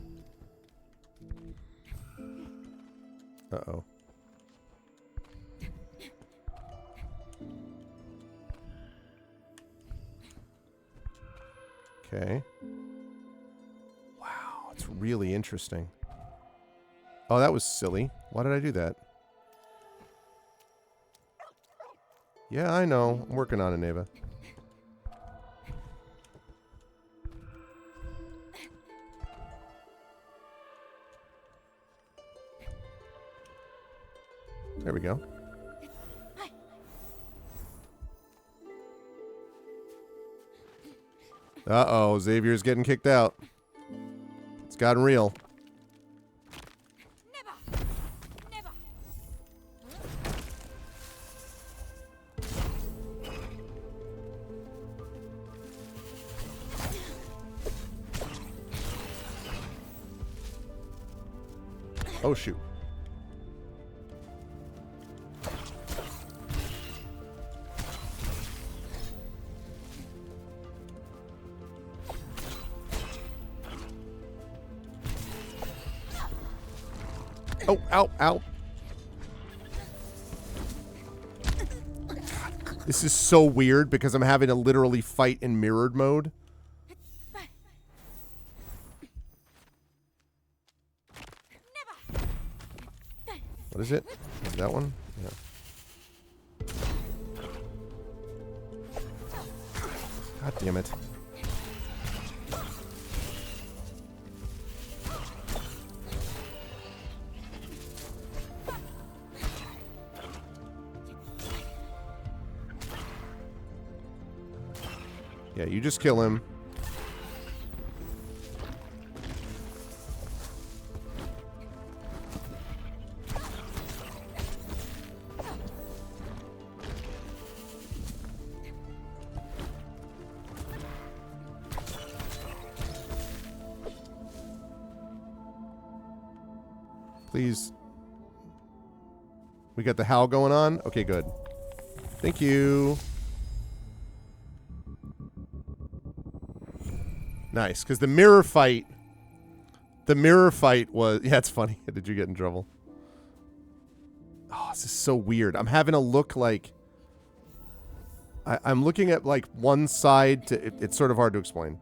Uh-oh. Okay. Wow, it's really interesting. Oh, that was silly. Why did I do that? Yeah, I know. I'm working on it, Neva. There we go. Uh-oh, Xavier's getting kicked out. It's gotten real. Oh, shoot. Oh, ow, ow. This is so weird because I'm having to literally fight in mirrored mode. What is it? Is that one? Yeah. God damn it. Yeah, you just kill him. Please. We got the howl going on? Okay, good. Thank you. Nice, because the mirror fight was... Yeah, it's funny. Did you get in trouble? Oh, this is so weird. I'm having to look like... I'm looking at, like, one side to... It's sort of hard to explain.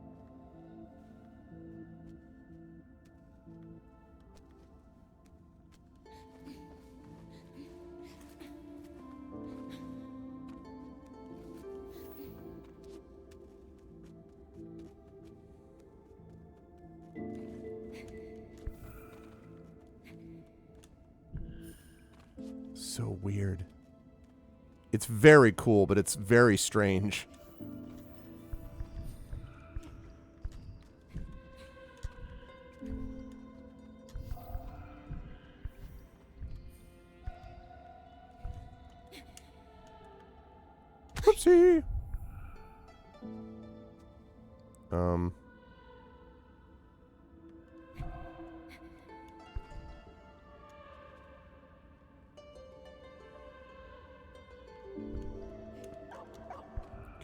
so weird. It's very cool, but it's very strange. Whoopsie.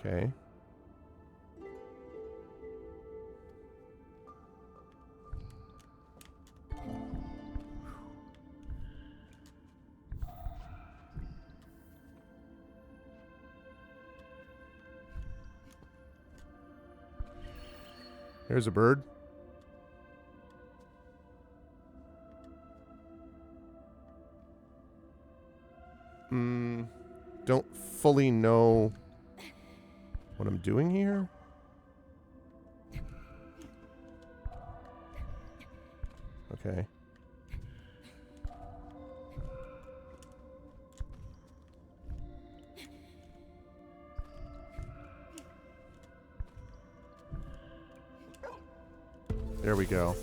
Okay. There's a bird. Don't fully know what I'm doing here. Okay. There we go.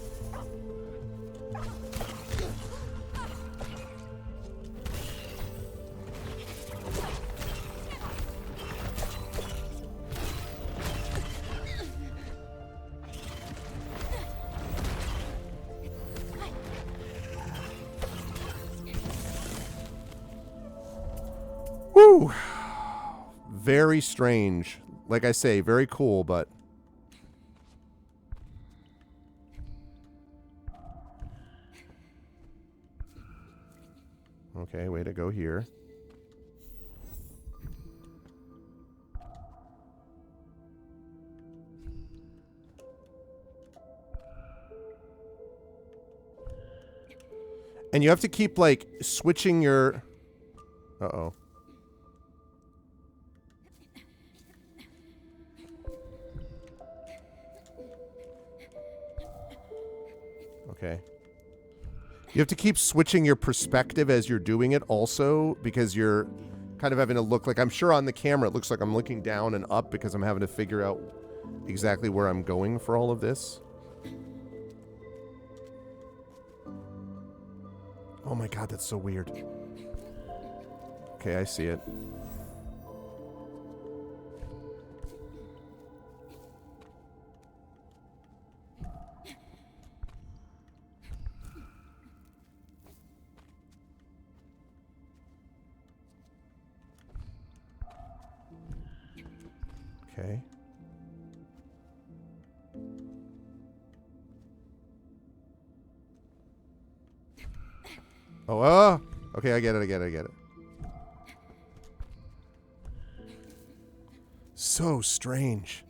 Woo! Very strange. Like I say, very cool, but... Okay, way to go here. And you have to keep, like, switching your... Uh-oh. Okay. You have to keep switching your perspective as you're doing it also, because you're kind of having to look like... I'm sure on the camera it looks like I'm looking down and up because I'm having to figure out exactly where I'm going for all of this. Oh my god, that's so weird. Okay, I see it. Okay. Oh, okay, I get it. So strange.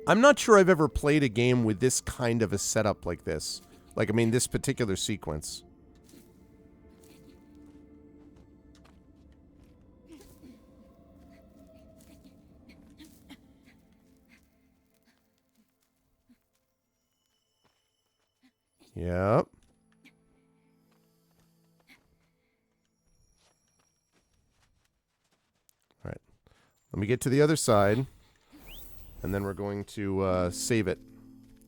I'm not sure I've ever played a game with this kind of a setup like this. Like, I mean, this particular sequence. Yep. All right. Let me get to the other side. And then we're going to save it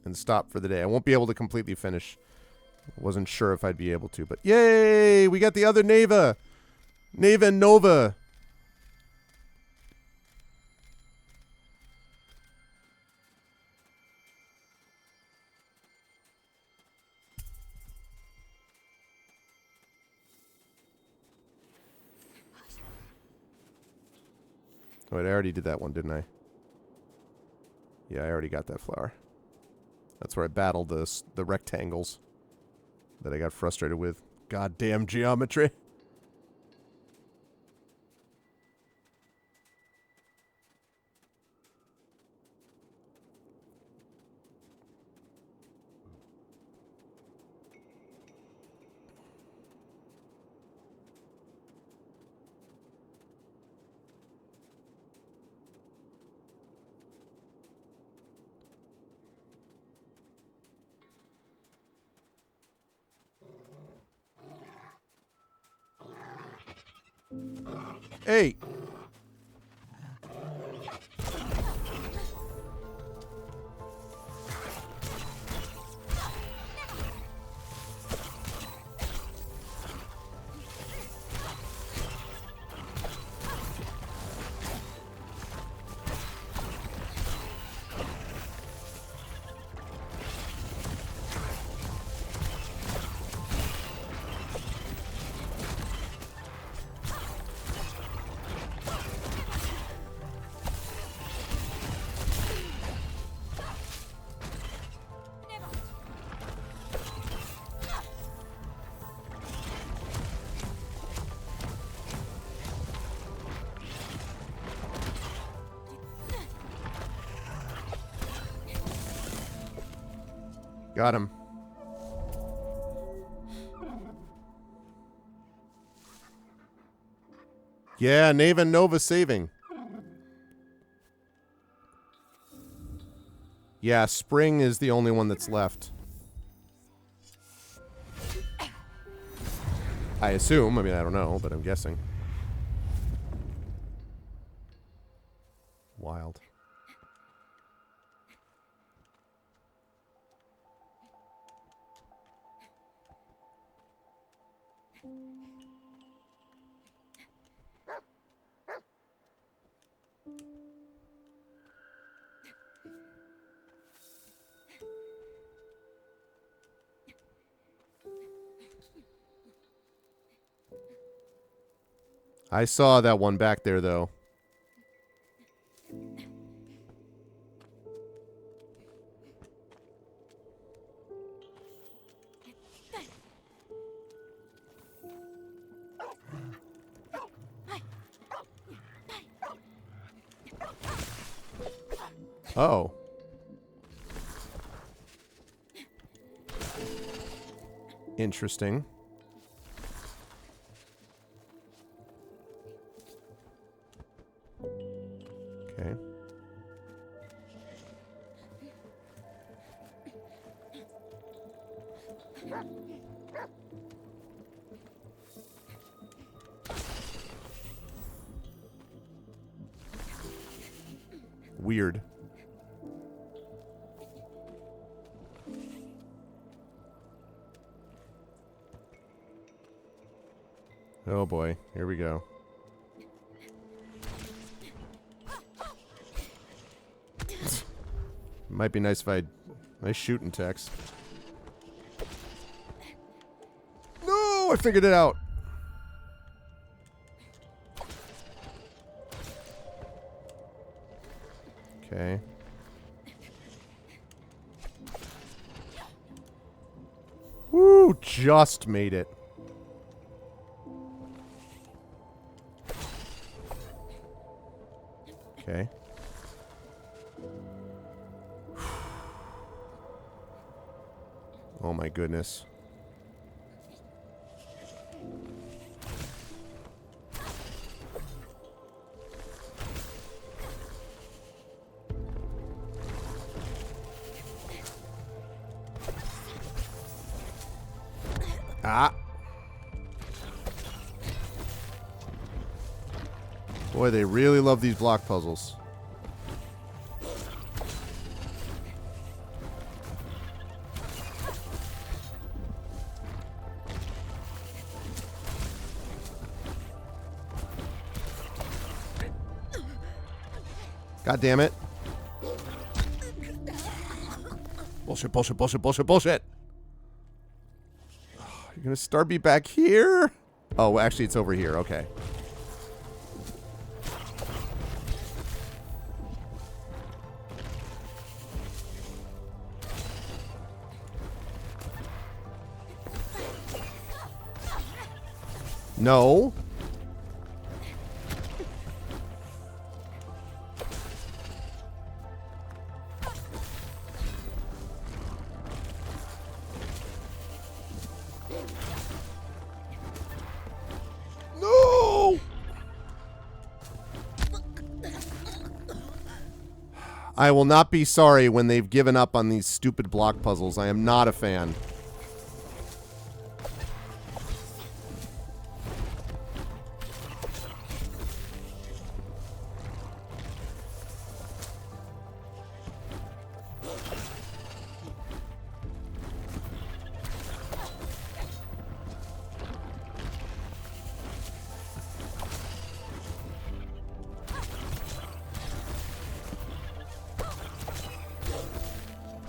and stop for the day. I won't be able to completely finish. Wasn't sure if I'd be able to, but yay! We got the other Neva! Neva and Nova! Oh, wait, I already did that one, didn't I? Yeah, I already got that flower. That's where I battled the rectangles that I got frustrated with. Goddamn geometry. Hey. Got him. Yeah, Neva and Nova saving. Yeah, Spring is the only one that's left. I assume. I mean, I don't know, but I'm guessing. Wild. I saw that one back there, though. Oh. Interesting. Okay. Weird. Oh boy, here we go. Might be nice if I... Nice shooting text. No, I figured it out. Okay. Woo, just made it. Okay. Oh my goodness. Ah. Boy, they really love these block puzzles. God damn it. Bullshit, bullshit, bullshit, bullshit, bullshit. Oh, you're gonna start me back here? Oh, actually, it's over here. Okay. No. No. I will not be sorry when they've given up on these stupid block puzzles. I am not a fan.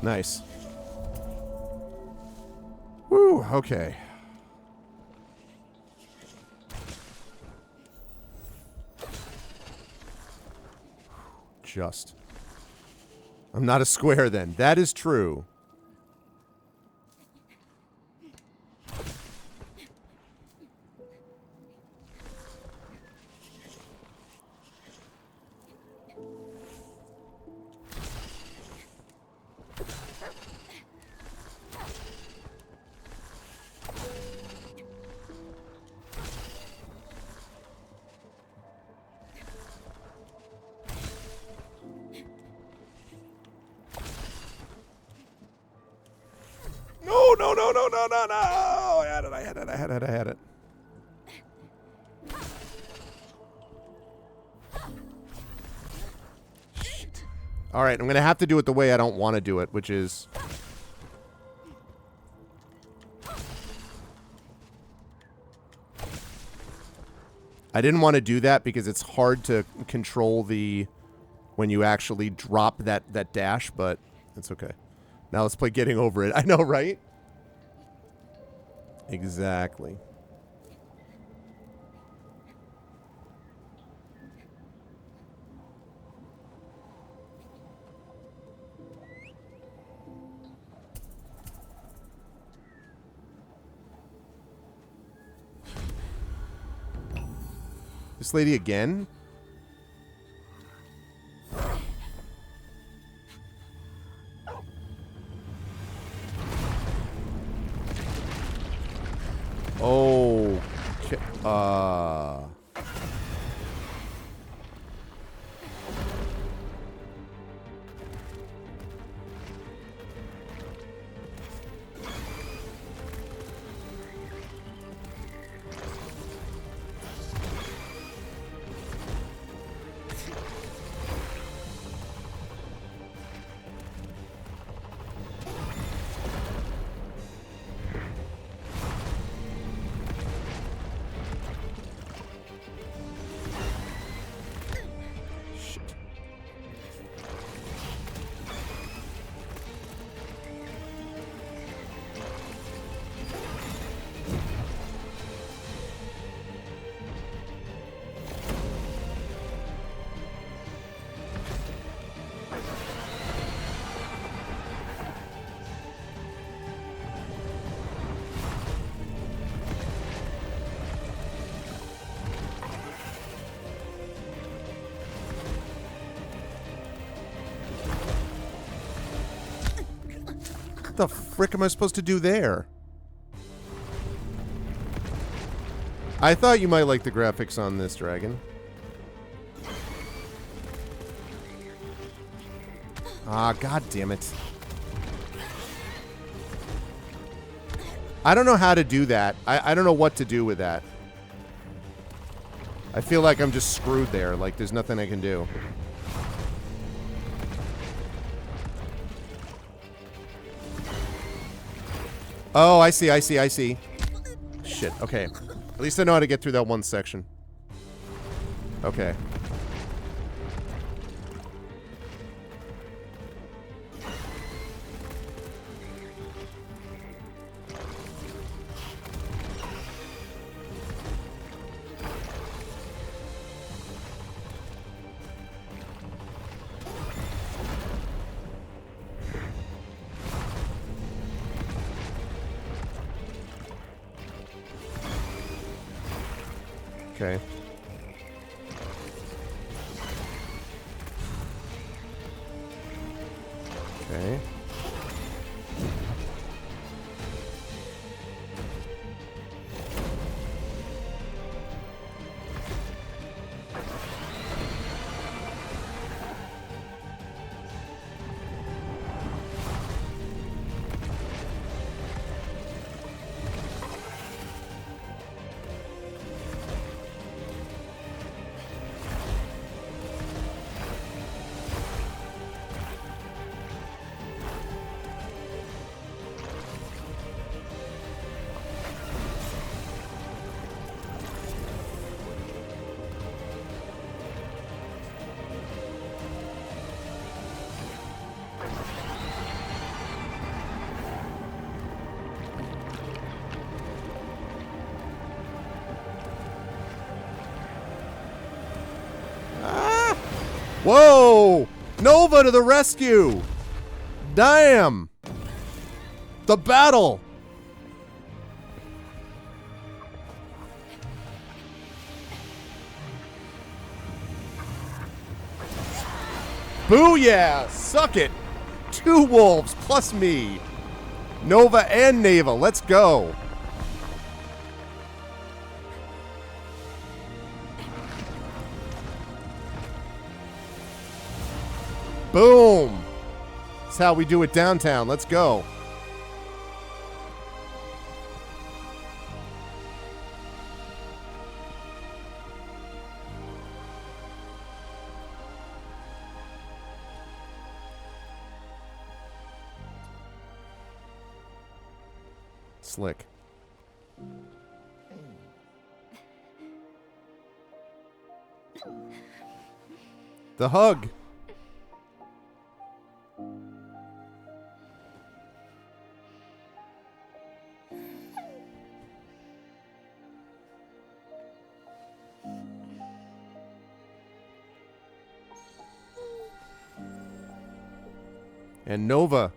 Nice. Woo, okay. Just. I'm not a square then. That is true. No. I had it. Shit. All right, I'm going to have to do it the way I don't want to do it, which is... I didn't want to do that because it's hard to control the... when you actually drop that dash, but it's okay. Now let's play getting over it. I know, right? Exactly. This lady again? Oh, what the frick am I supposed to do there? I thought you might like the graphics on this dragon. Ah, god damn it. I don't know how to do that. I don't know what to do with that. I feel like I'm just screwed there. Like, there's nothing I can do. Oh, I see. Shit, okay. At least I know how to get through that one section. Okay. Okay. Okay. Whoa! Nova to the rescue! Damn! The battle! Booyah! Suck it! 2 wolves plus me. Nova and Neva, let's go. Boom! That's how we do it downtown. Let's go. Slick. The hug. And Nova.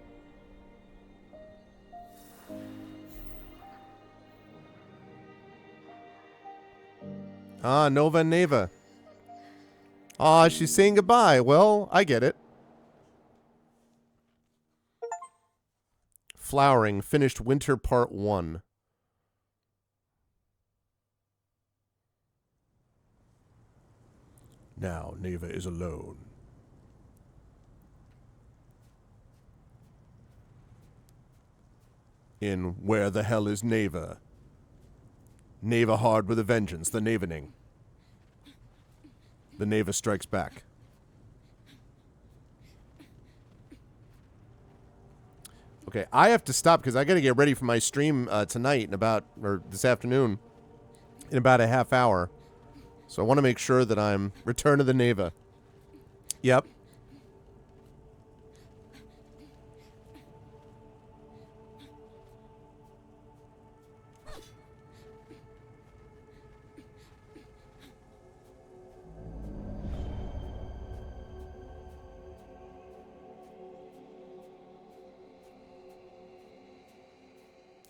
Ah, Nova and Neva. Ah, she's saying goodbye. Well, I get it. Flowering, finished winter part 1. Now Neva is alone. In Where the Hell is Neva? Neva hard with a vengeance, the Nevening. The Neva strikes back. Okay, I have to stop because I got to get ready for my stream tonight or this afternoon in about a half hour. So I want to make sure that I'm Return of the Neva. Yep.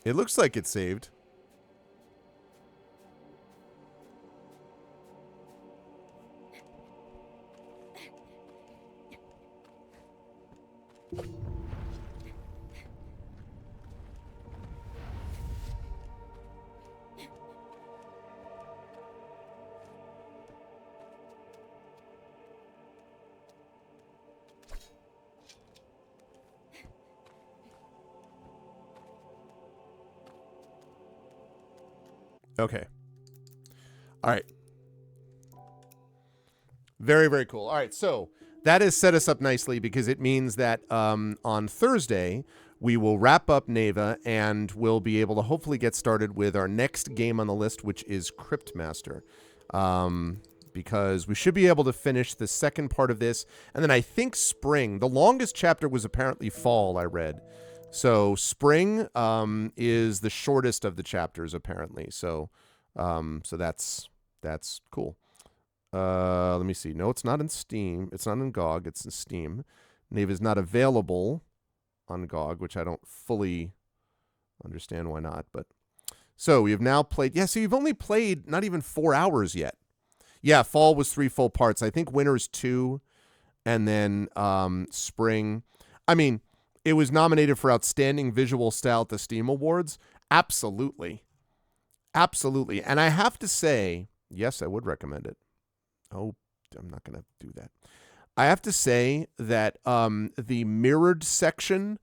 It looks like it's saved. Okay. All right. Very, very cool. All right, so that has set us up nicely because it means that on Thursday, we will wrap up Neva and we'll be able to hopefully get started with our next game on the list, which is Cryptmaster. Because we should be able to finish the second part of this. And then I think spring. The longest chapter was apparently fall, I read. So spring is the shortest of the chapters, apparently. So that's cool. Let me see. No, it's not in Steam. It's not in GOG. It's in Steam. Neva is not available on GOG, which I don't fully understand why not. But so we have now played. Yeah, so you've only played not even 4 hours yet. Yeah, fall was 3 full parts. I think winter's 2, and then spring. I mean, it was nominated for Outstanding Visual Style at the Steam Awards. Absolutely. Absolutely. And I have to say, yes, I would recommend it. Oh, I'm not going to do that. I have to say that the mirrored section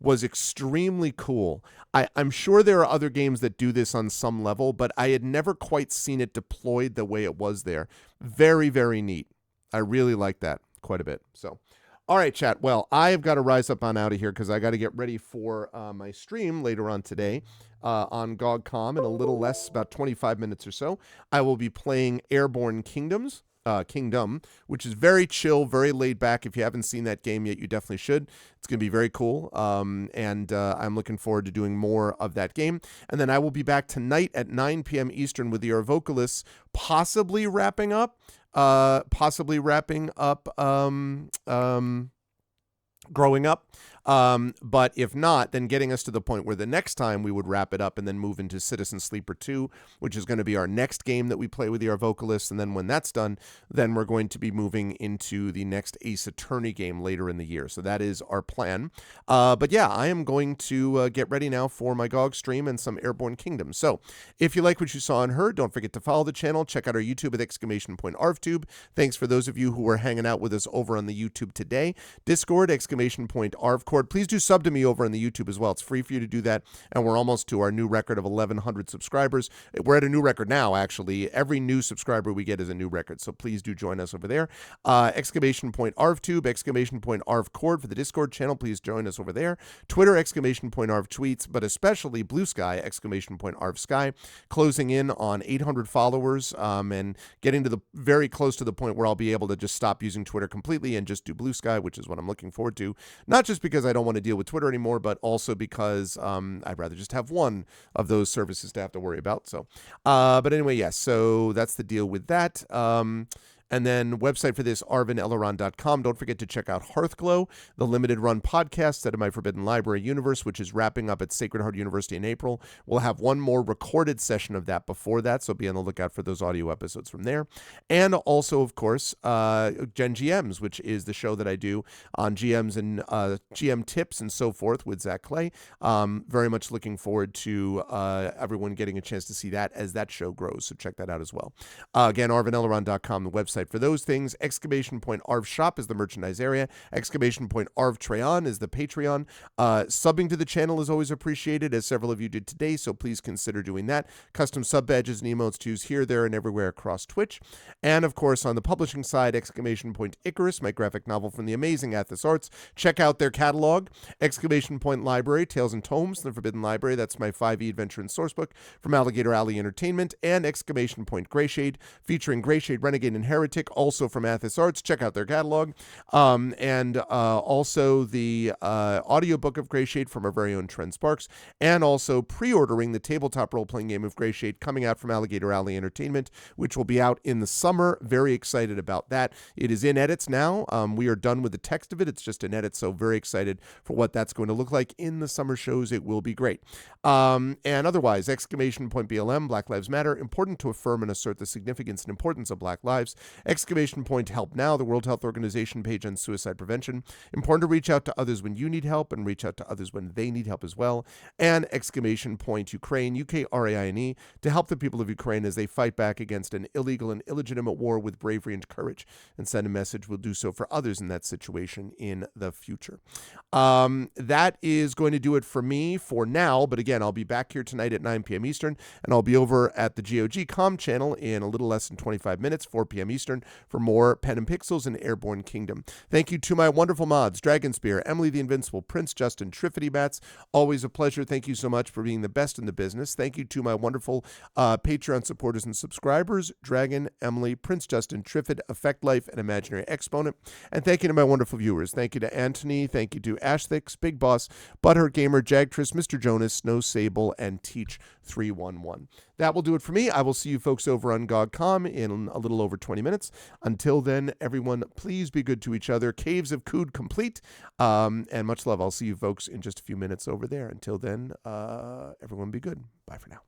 was extremely cool. I'm sure there are other games that do this on some level, but I had never quite seen it deployed the way it was there. Very, very neat. I really like that quite a bit. So, all right, chat. Well, I've got to rise up on out of here because I got to get ready for my stream later on today on GOG.com in a little less, about 25 minutes or so. I will be playing Airborne Kingdom, which is very chill, very laid back. If you haven't seen that game yet, you definitely should. It's going to be very cool, and I'm looking forward to doing more of that game. And then I will be back tonight at 9 p.m. Eastern with the Vocalists, possibly wrapping up. possibly wrapping up growing up. But if not, then getting us to the point where the next time we would wrap it up and then move into Citizen Sleeper 2, which is going to be our next game that we play with our vocalists. And then when that's done, then we're going to be moving into the next Ace Attorney game later in the year. So that is our plan. But yeah, I am going to get ready now for my GOG stream and some Airborne Kingdom. So if you like what you saw and heard, don't forget to follow the channel. Check out our YouTube at !ArvTube. Thanks for those of you who are hanging out with us over on the YouTube today. Discord, !ArvCord. Please do sub to me over on the YouTube as well. It's free for you to do that. And we're almost to our new record of 1,100 subscribers. We're at a new record now, actually. Every new subscriber we get is a new record. So please do join us over there. !ArvTube, !ArvCord for the Discord channel. Please join us over there. Twitter, !ArvTweets, but especially Blue Sky, !ArvSky. Closing in on 800 followers and getting to the very close to the point where I'll be able to just stop using Twitter completely and just do Blue Sky, which is what I'm looking forward to. Not just because I don't want to deal with Twitter anymore, but also because I'd rather just have one of those services to have to worry about. So, but anyway, yes. So that's the deal with that. And then website for this, arvineleron.com. Don't forget to check out Hearthglow, the limited run podcast out of my Forbidden Library universe, which is wrapping up at Sacred Heart University in April. We'll have one more recorded session of that before that, so be on the lookout for those audio episodes from there. And also, of course, Gen GMs, which is the show that I do on GMs and GM tips and so forth with Zach Clay. Very much looking forward to everyone getting a chance to see that as that show grows, so check that out as well. Again, arvineleron.com, the website for those things. !Arv Shop is the merchandise area. !Arv Treon is the Patreon. Subbing to the channel is always appreciated, as several of you did today, so please consider doing that. Custom sub badges and emotes to use here, there, and everywhere across Twitch. And of course, on the publishing side, !Icarus, my graphic novel from the amazing Athos Arts. Check out their catalog. Library, Tales and Tomes, the Forbidden Library. That's my 5e adventure and sourcebook from Alligator Alley Entertainment. And Greyshade, featuring Greyshade, Renegade, and Heretic, also from Athos Arts. Check out their catalog. And also the audiobook of Greyshade from our very own Trent Sparks. And also pre-ordering the tabletop role-playing game of Greyshade coming out from Alligator Alley Entertainment, which will be out in the summer. Very excited about that. It is in edits now. We are done with the text of it. It's just an edit, so very excited for what that's going to look like in the summer shows. It will be great. And otherwise, BLM, Black Lives Matter, important to affirm and assert the significance and importance of Black lives. Help Now, the World Health Organization page on suicide prevention. Important to reach out to others when you need help and reach out to others when they need help as well. And Ukraine, UKRAINE, to help the people of Ukraine as they fight back against an illegal and illegitimate war with bravery and courage, and send a message. We'll do so for others in that situation in the future. That is going to do it for me for now, but again, I'll be back here tonight at 9 p.m. Eastern, and I'll be over at the GOG.com channel in a little less than 25 minutes, 4 p.m. Eastern, for more Pen and Pixels and Airborne Kingdom. Thank you to my wonderful mods, Dragonspear, Emily the Invincible, Prince Justin, Triffity Bats. Always a pleasure. Thank you so much for being the best in the business. Thank you to my wonderful Patreon supporters and subscribers, Dragon, Emily, Prince Justin, Triffid, Effect Life, and Imaginary Exponent. And thank you to my wonderful viewers. Thank you to Anthony. Thank you to Ashthix, Big Boss, Butthurt Gamer, Jagtris, Mr. Jonas, Snow Sable, and Teach311. That will do it for me. I will see you folks over on GOG.com in a little over 20 minutes. Until then, everyone, please be good to each other. Caves of Qud complete. And much love. I'll see you folks in just a few minutes over there. Until then, everyone be good. Bye for now.